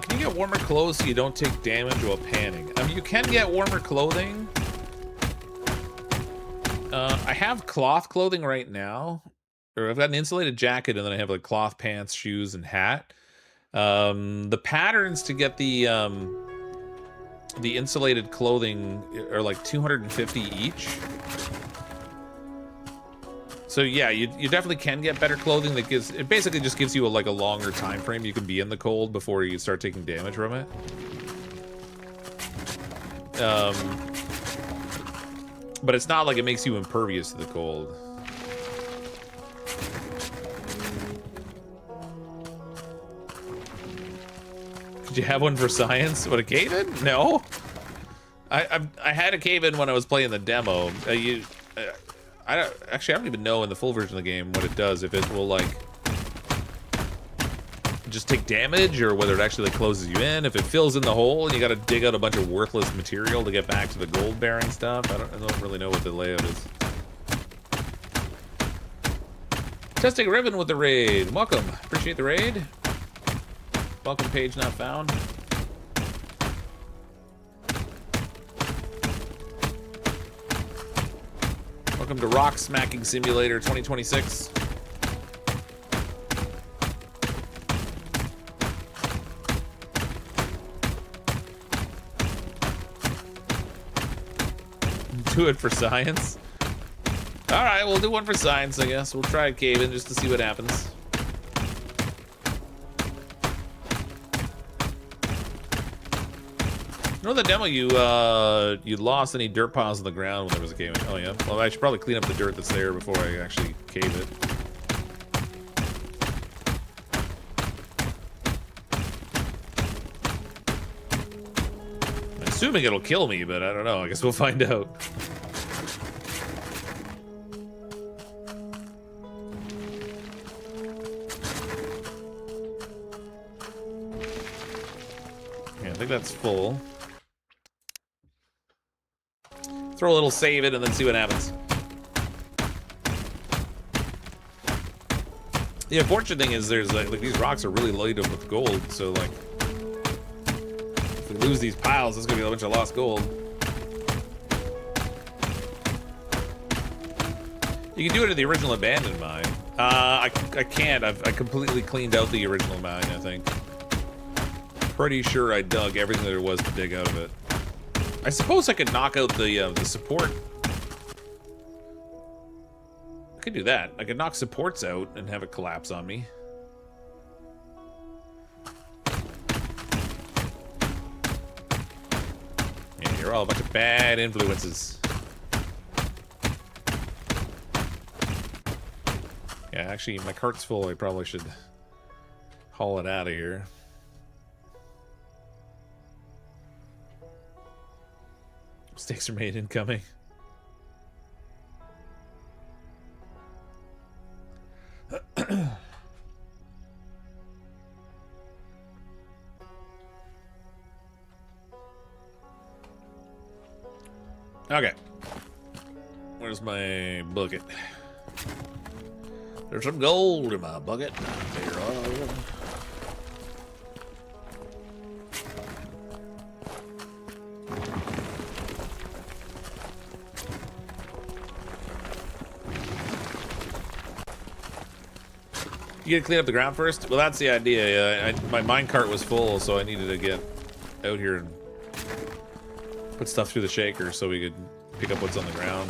Can you get warmer clothes so you don't take damage while panning? I mean, you can get warmer clothing. I have cloth clothing right now. Or I've got an insulated jacket, and then I have like cloth pants, shoes, and hat. The patterns to get the insulated clothing are like 250 each. So yeah, you definitely can get better clothing that gives, it basically just gives you a longer time frame you can be in the cold before you start taking damage from it. But it's not like it makes you impervious to the cold. Did you have one for science? What, a cave-in? No. I had a cave-in when I was playing the demo. I don't even know in the full version of the game what it does, if it will like just take damage or whether it actually like closes you in, if it fills in the hole and you got to dig out a bunch of worthless material to get back to the gold bearing stuff. I don't really know what the layout is. Testing Ribbon with the raid. Welcome. Appreciate the raid. Welcome page not found. Welcome to Rock Smacking Simulator 2026. Do it for science. All right, we'll do one for science, I guess. We'll try a cave-in just to see what happens. You know the demo, you lost any dirt piles on the ground when there was a cave-in. Oh yeah. Well, I should probably clean up the dirt that's there before I actually cave it. I'm assuming it'll kill me, but I don't know. I guess we'll find out. Yeah, I think that's full. Throw a little save it and then see what happens. The unfortunate thing is there's like these rocks are really loaded with gold, so like lose these piles, it's gonna be a bunch of lost gold. You can do it at the original abandoned mine. I can't. I completely cleaned out the original mine, I think. Pretty sure I dug everything there was to dig out of it. I suppose I could knock out the support. I could do that. I could knock supports out and have it collapse on me. Yeah, you're all a bunch of bad influences. Yeah, actually, my cart's full. I probably should haul it out of here. Mistakes are made incoming. Okay. Where's my bucket? There's some gold in my bucket. You gotta clean up the ground first? Well, that's the idea. My minecart was full, so I needed to get out here and put stuff through the shaker so we could pick up what's on the ground.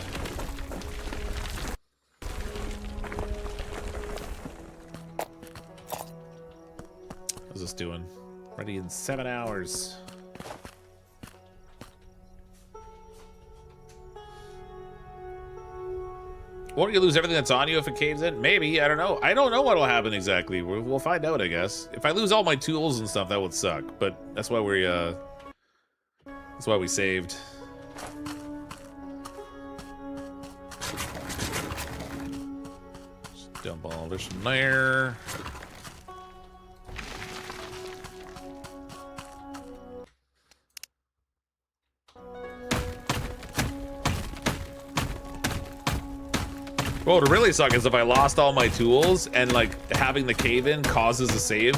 How's this doing? Ready in 7 hours. Won't you lose everything that's on you if it caves in? Maybe, I don't know. I don't know what'll happen exactly. We'll find out, I guess. If I lose all my tools and stuff, that would suck. But that's why we saved. Just dump all this in there. What would really suck is if I lost all my tools and like having the cave in causes a save,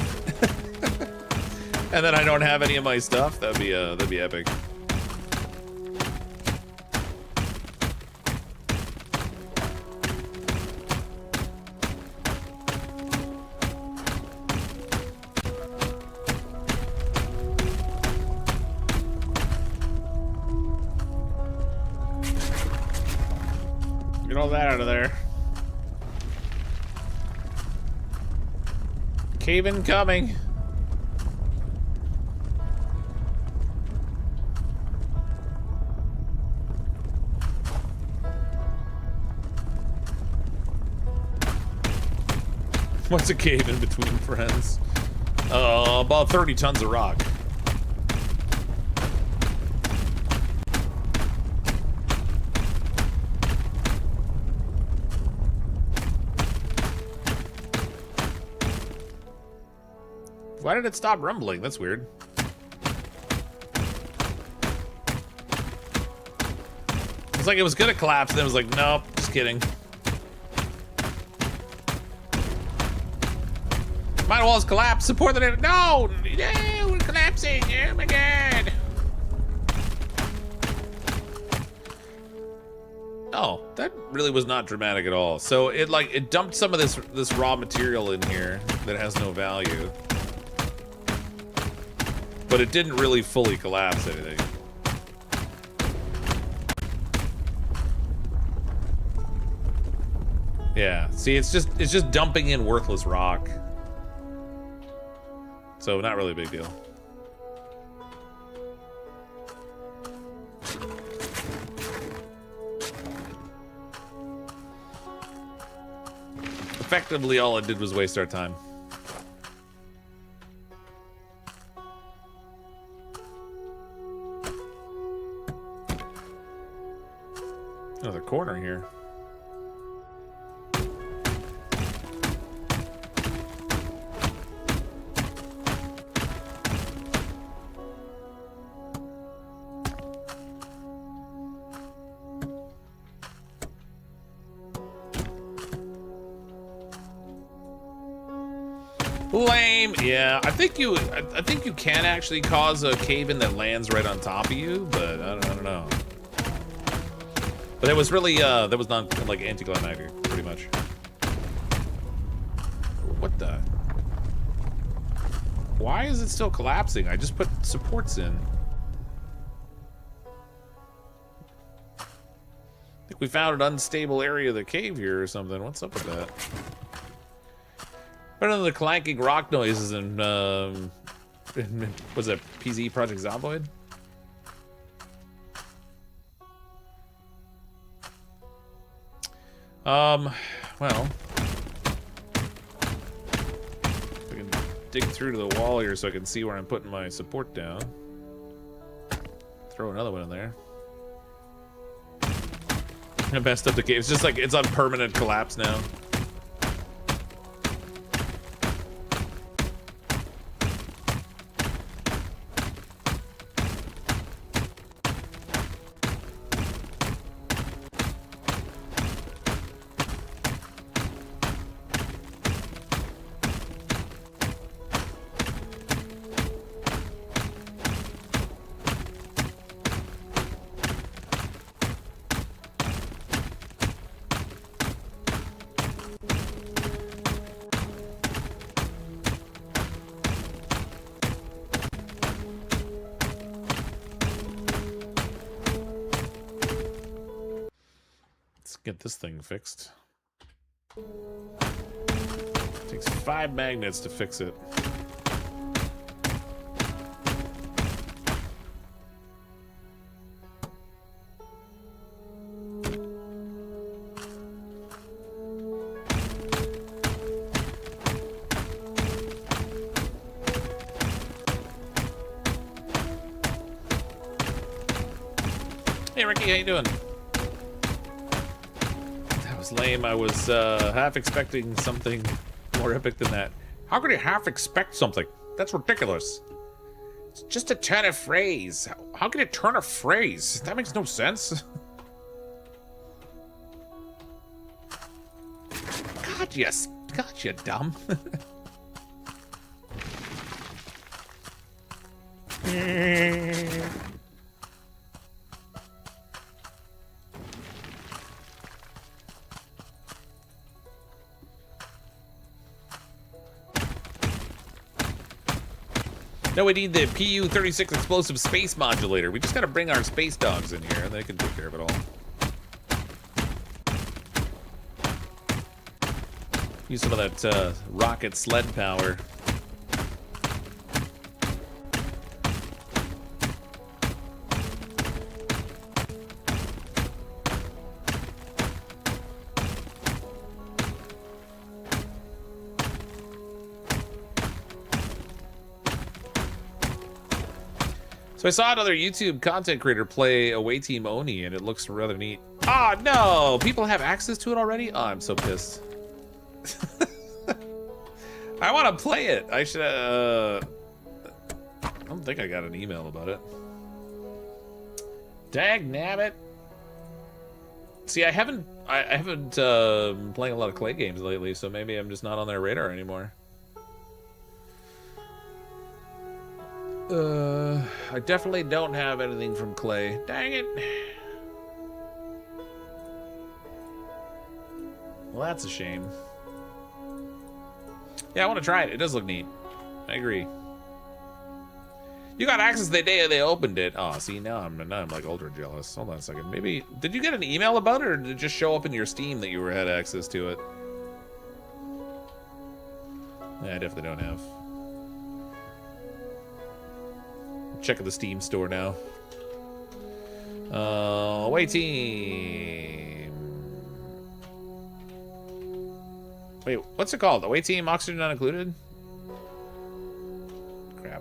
and then I don't have any of my stuff. That'd be epic. Get all that out of there. Cave in coming. What's a cave in between friends? About 30 tons of rock. Why did it stop rumbling? That's weird. It's like it was gonna collapse, and then it was like, nope, just kidding. Mine walls collapse. Support the no, no, we're collapsing. Oh my god. Oh, that really was not dramatic at all. So it dumped some of this raw material in here that has no value. But it didn't really fully collapse anything. Yeah, see, it's just dumping in worthless rock. So not really a big deal. Effectively, all it did was waste our time. Another corner here. Lame. Yeah, I think you can actually cause a cave-in that lands right on top of you, but I don't know. But it was really that was not like anticlimactic, pretty much. What the? Why is it still collapsing? I just put supports in. I think we found an unstable area of the cave here or something. What's up with that? Better than the clanking rock noises in was it PZ Project Zomboid? Well, I can dig through to the wall here so I can see where I'm putting my support down. Throw another one in there. I messed up the cave. It's just like it's on permanent collapse now. Get this thing fixed. Takes 5 magnets to fix it. Hey Ricky, how you doing? Lame. I was half expecting something more epic than that. How could you half expect something? That's ridiculous. It's just a turn of phrase. How can it turn a phrase? That makes no sense. God, yes. God, you dumb. No, we need the PU-36 explosive space modulator. We just gotta bring our space dogs in here and they can take care of it all. Use some of that rocket sled power. So I saw another YouTube content creator play Away Team Oni, and it looks rather neat. Ah, no! People have access to it already? Oh, I'm so pissed. I want to play it. I should, I don't think I got an email about it. Dag nabbit. See, I haven't been playing a lot of Clay games lately, so maybe I'm just not on their radar anymore. I definitely don't have anything from Clay. Dang it. Well, that's a shame. Yeah, I want to try it. It does look neat. I agree. You got access the day they opened it. Oh, see, now I'm like ultra jealous. Hold on a second. Maybe, did you get an email about it, or did it just show up in your Steam that you had access to it? Yeah, I definitely don't have. Checking the Steam store now. Away Team. Wait, what's it called? Away Team, oxygen not included? Crap.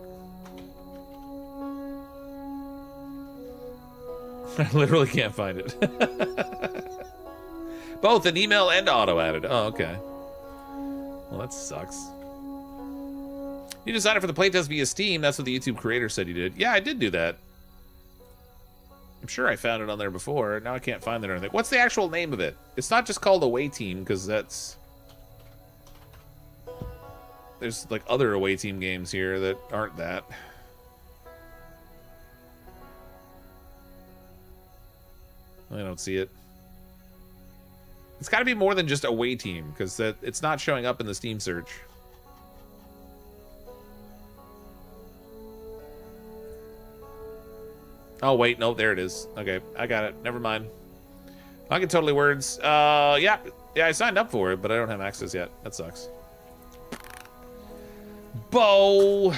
I literally can't find it. Both an email and auto added. Oh, okay. Well, that sucks. You decided for the playtest via Steam. That's what the YouTube creator said you did. Yeah, I did do that. I'm sure I found it on there before. Now I can't find it or anything. What's the actual name of it? It's not just called Away Team, because that's there's like other away team games here that aren't that. I don't see it. It's got to be more than just away team, because it's not showing up in the Steam search. Oh wait, no, there it is. Okay, I got it. Never mind. I can totally words. Yeah, I signed up for it, but I don't have access yet. That sucks. Bow.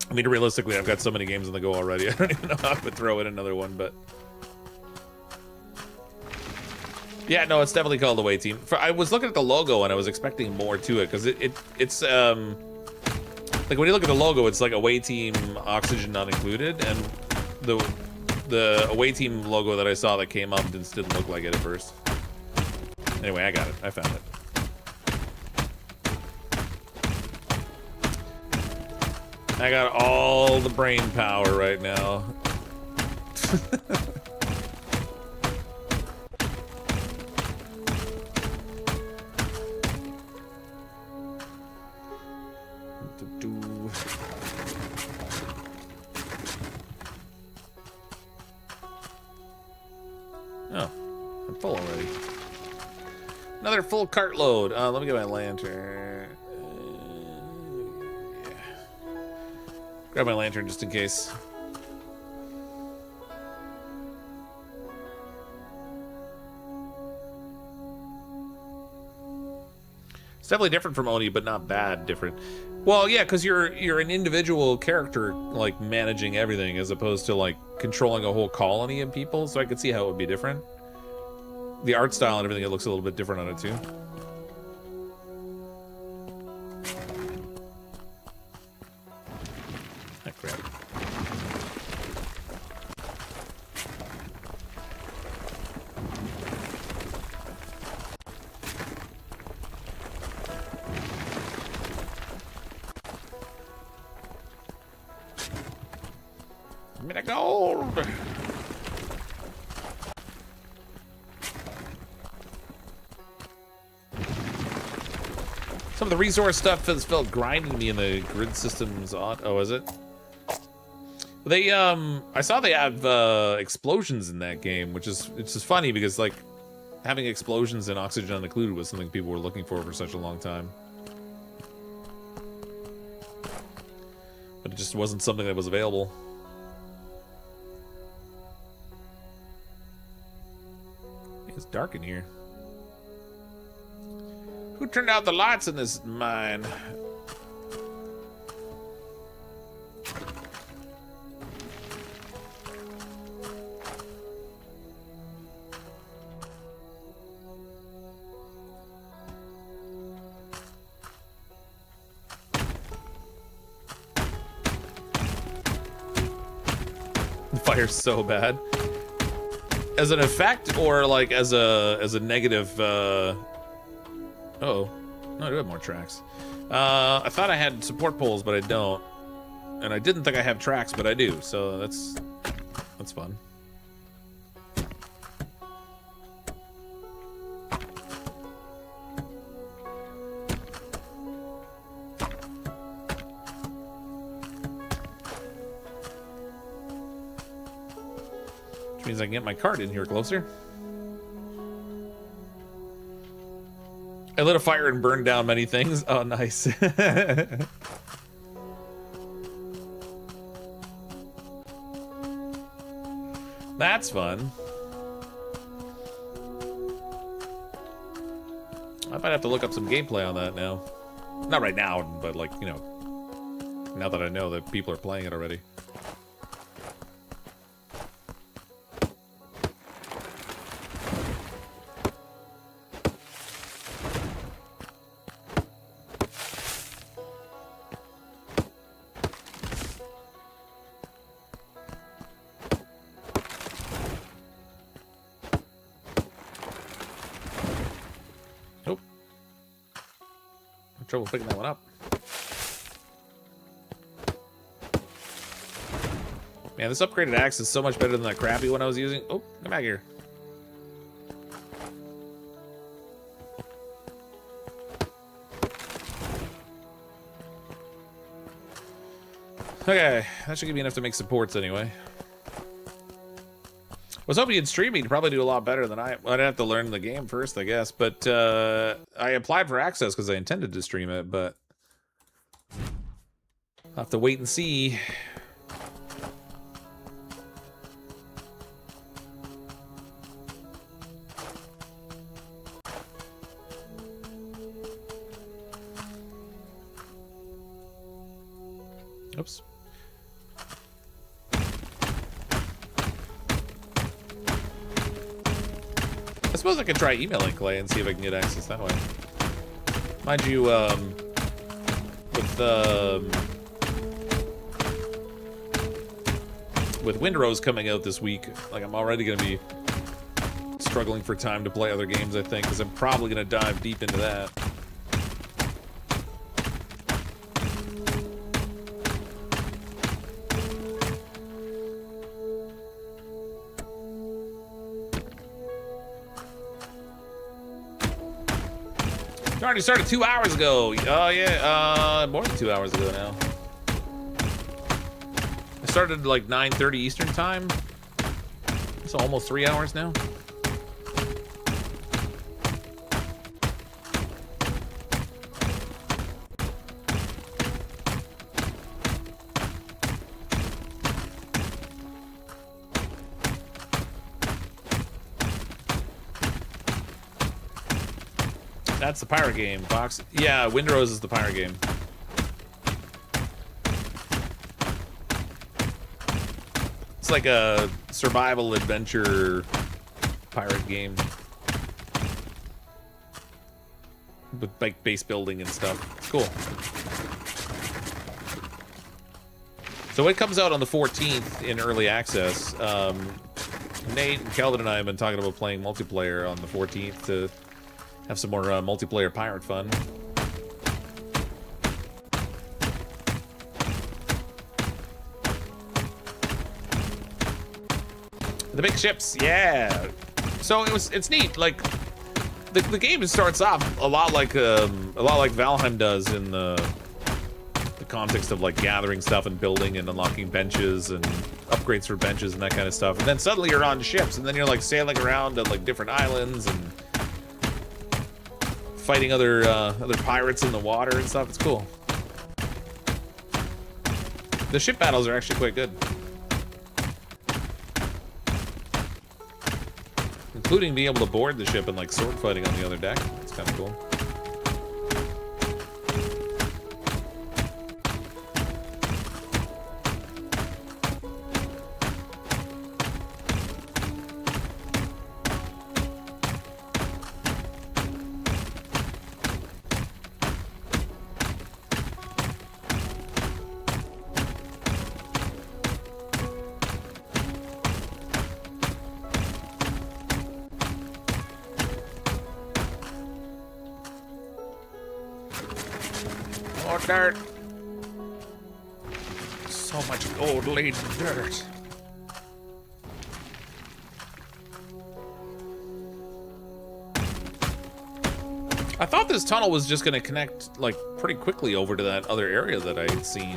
I mean, realistically, I've got so many games on the go already. I don't even know how I would throw in another one, but yeah, no, it's definitely called Away Team. I was looking at the logo and I was expecting more to it, because it's like when you look at the logo, it's like Away Team, Oxygen not included, and the Away Team logo that I saw that came up just didn't look like it at first. Anyway, I got it. I found it. I got all the brain power right now. Oh, I'm full already. Another full cartload. Let me get my lantern. Yeah. Grab my lantern just in case. It's definitely different from Oni, but not bad different. Well, yeah, because you're an individual character, like, managing everything, as opposed to, like, controlling a whole colony of people, so I could see how it would be different. The art style and everything, it looks a little bit different on it, too. Ah, crap. Give me the gold! Some of the resource stuff has felt grinding me in the grid systems on. Oh, is it? They I saw they have explosions in that game, which is funny because like having explosions in Oxygen Included was something people were looking for such a long time. But it just wasn't something that was available. It's dark in here. Who turned out the lights in this mine? The fire's so bad. As an effect or like as a negative Uh-oh. No, I do have more tracks. I thought I had support poles, but I don't. And I didn't think I have tracks, but I do, so that's fun. Which means I can get my cart in here closer. I lit a fire and burned down many things. Oh, nice. That's fun. I might have to look up some gameplay on that now. Not right now, but like, you know, now that I know that people are playing it already. Trouble picking that one up. Man, this upgraded axe is so much better than that crappy one I was using. Oh, come back here. Okay, that should give me enough to make supports anyway. I was hoping you'd stream me to probably do a lot better than I'd have to learn the game first, I guess. But I applied for access because I intended to stream it, but I'll have to wait and see. Oops. I suppose I could try emailing Clay and see if I can get access that way. Mind you, with Windrose coming out this week, like I'm already gonna be struggling for time to play other games, I think, because I'm probably gonna dive deep into that. Already started 2 hours ago. Oh yeah, more than 2 hours ago now. I started like 9:30 Eastern time. It's almost 3 hours now. That's the pirate game, Fox. Yeah, Windrose is the pirate game. It's like a survival adventure pirate game with like base building and stuff. It's cool. So it comes out on the 14th in early access. Nate and Kelvin and I have been talking about playing multiplayer on the 14th to have some more multiplayer pirate fun. The big ships, yeah. So it's neat. Like the game starts off a lot like Valheim does in the context of like gathering stuff and building and unlocking benches and upgrades for benches and that kind of stuff. And then suddenly you're on ships, and then you're like sailing around to like different islands and fighting other pirates in the water and stuff. It's cool. The ship battles are actually quite good, including being able to board the ship and like sword fighting on the other deck. It's kind of cool. Dirt. So much gold laden dirt. I thought this tunnel was just gonna connect like pretty quickly over to that other area that I had seen,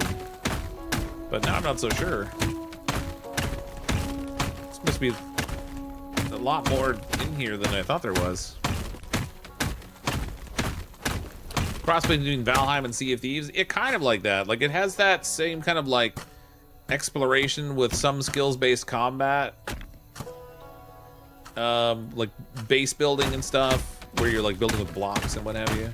but now I'm not so sure. This must be a lot more in here than I thought there was. Cross between Valheim and Sea of Thieves, it kind of like that. Like it has that same kind of like exploration with some skills-based combat, like base building and stuff, where you're like building with blocks and what have you.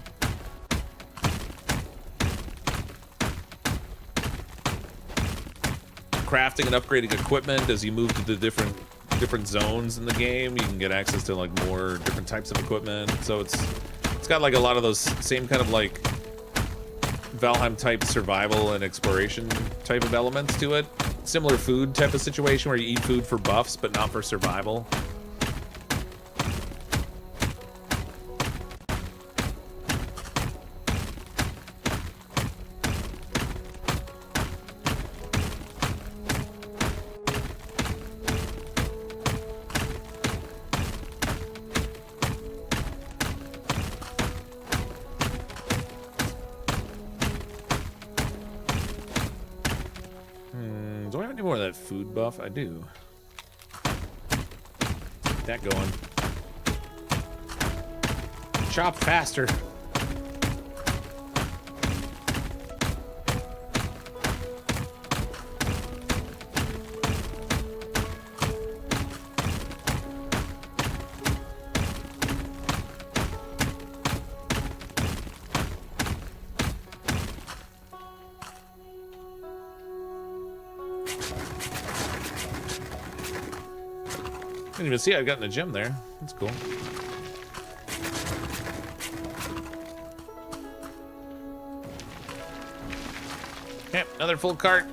Crafting and upgrading equipment as you move to the different zones in the game. You can get access to like more different types of equipment. So it's got like a lot of those same kind of like Valheim type survival and exploration type of elements to it. Similar food type of situation where you eat food for buffs but not for survival. that food buff? I do. Get that going. Chop faster. Didn't even see I got in the gym there. That's cool. Okay, another full cart.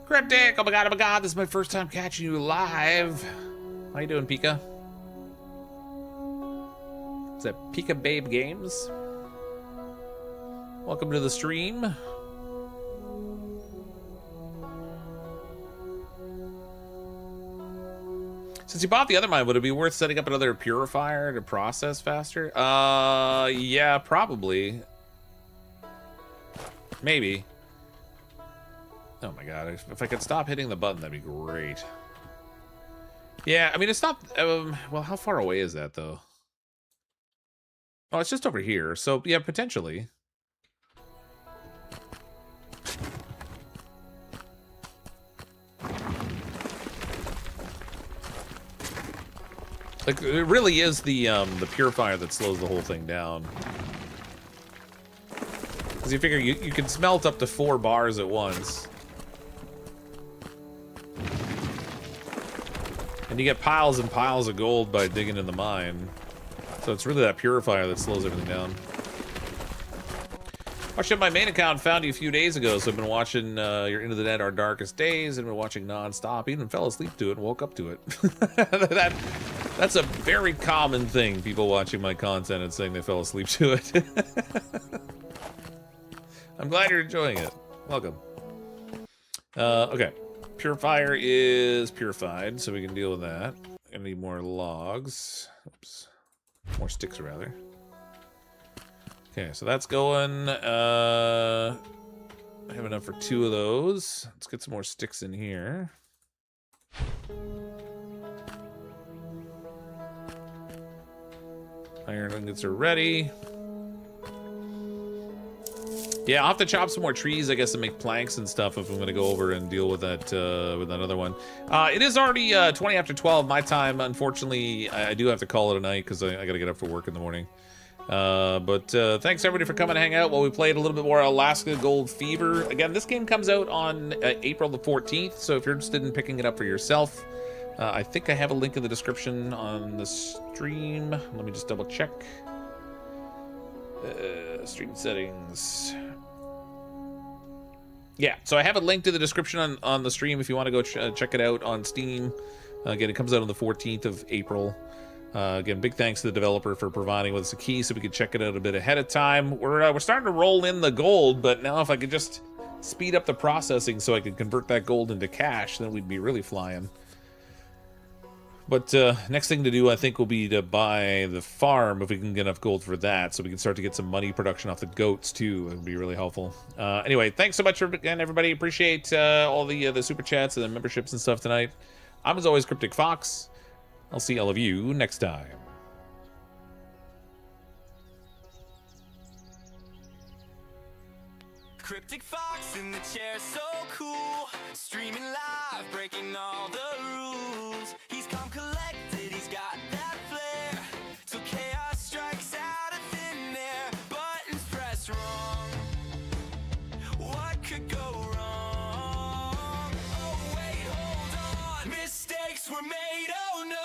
Cryptic! Oh my god, this is my first time catching you live. How you doing, Pika? Is that Pika Babe Games? Welcome to the stream. Since you bought the other mine, would it be worth setting up another purifier to process faster? Yeah, probably. Maybe. Oh my god, if I could stop hitting the button, that'd be great. Yeah, I mean, it's not, well, how far away is that, though? Oh, it's just over here, so, yeah, potentially. Like, it really is the purifier that slows the whole thing down. Because you figure you can smelt up to 4 bars at once. And you get piles and piles of gold by digging in the mine. So it's really that purifier that slows everything down. Watched on my main account, found you a few days ago, so I've been watching your Into the Dead, Our Darkest Days, and been watching non-stop. Even fell asleep to it and woke up to it. That's a very common thing, people watching my content and saying they fell asleep to it. I'm glad you're enjoying it. Welcome. Okay. Purifier is purified, so we can deal with that. Gonna need more logs. Oops. More sticks, rather. Okay, so that's going. I have enough for 2 of those. Let's get some more sticks in here. Iron ingots are ready. Yeah, I'll have to chop some more trees, I guess, and make planks and stuff if I'm going to go over and deal with that other one. It is already 20 after 12 my time. Unfortunately, I do have to call it a night because I got to get up for work in the morning. But thanks everybody for coming to hang out while we played a little bit more Alaska Gold Fever. Again, this game comes out on April the 14th, so if you're interested in picking it up for yourself, I think I have a link in the description on the stream. Let me just double check. Stream settings. Yeah, so I have a link to the description on the stream if you want to go check it out on Steam. Again, it comes out on the 14th of April. Again, big thanks to the developer for providing us a key so we could check it out a bit ahead of time. We're starting to roll in the gold, but now if I could just speed up the processing so I could convert that gold into cash, then we'd be really flying. But next thing to do, I think, will be to buy the farm if we can get enough gold for that, so we can start to get some money production off the goats too. It would be really helpful. Anyway, thanks so much again, everybody. Appreciate all the super chats and the memberships and stuff tonight. I'm as always CrypticFox. I'll see all of you next time. CrypticFox in the chair, so cool. Streaming live, breaking all the rules. He's calm, collected, he's got that flair. Till chaos strikes out of thin air. Buttons pressed wrong. What could go wrong? Oh wait, hold on. Mistakes were made, oh no.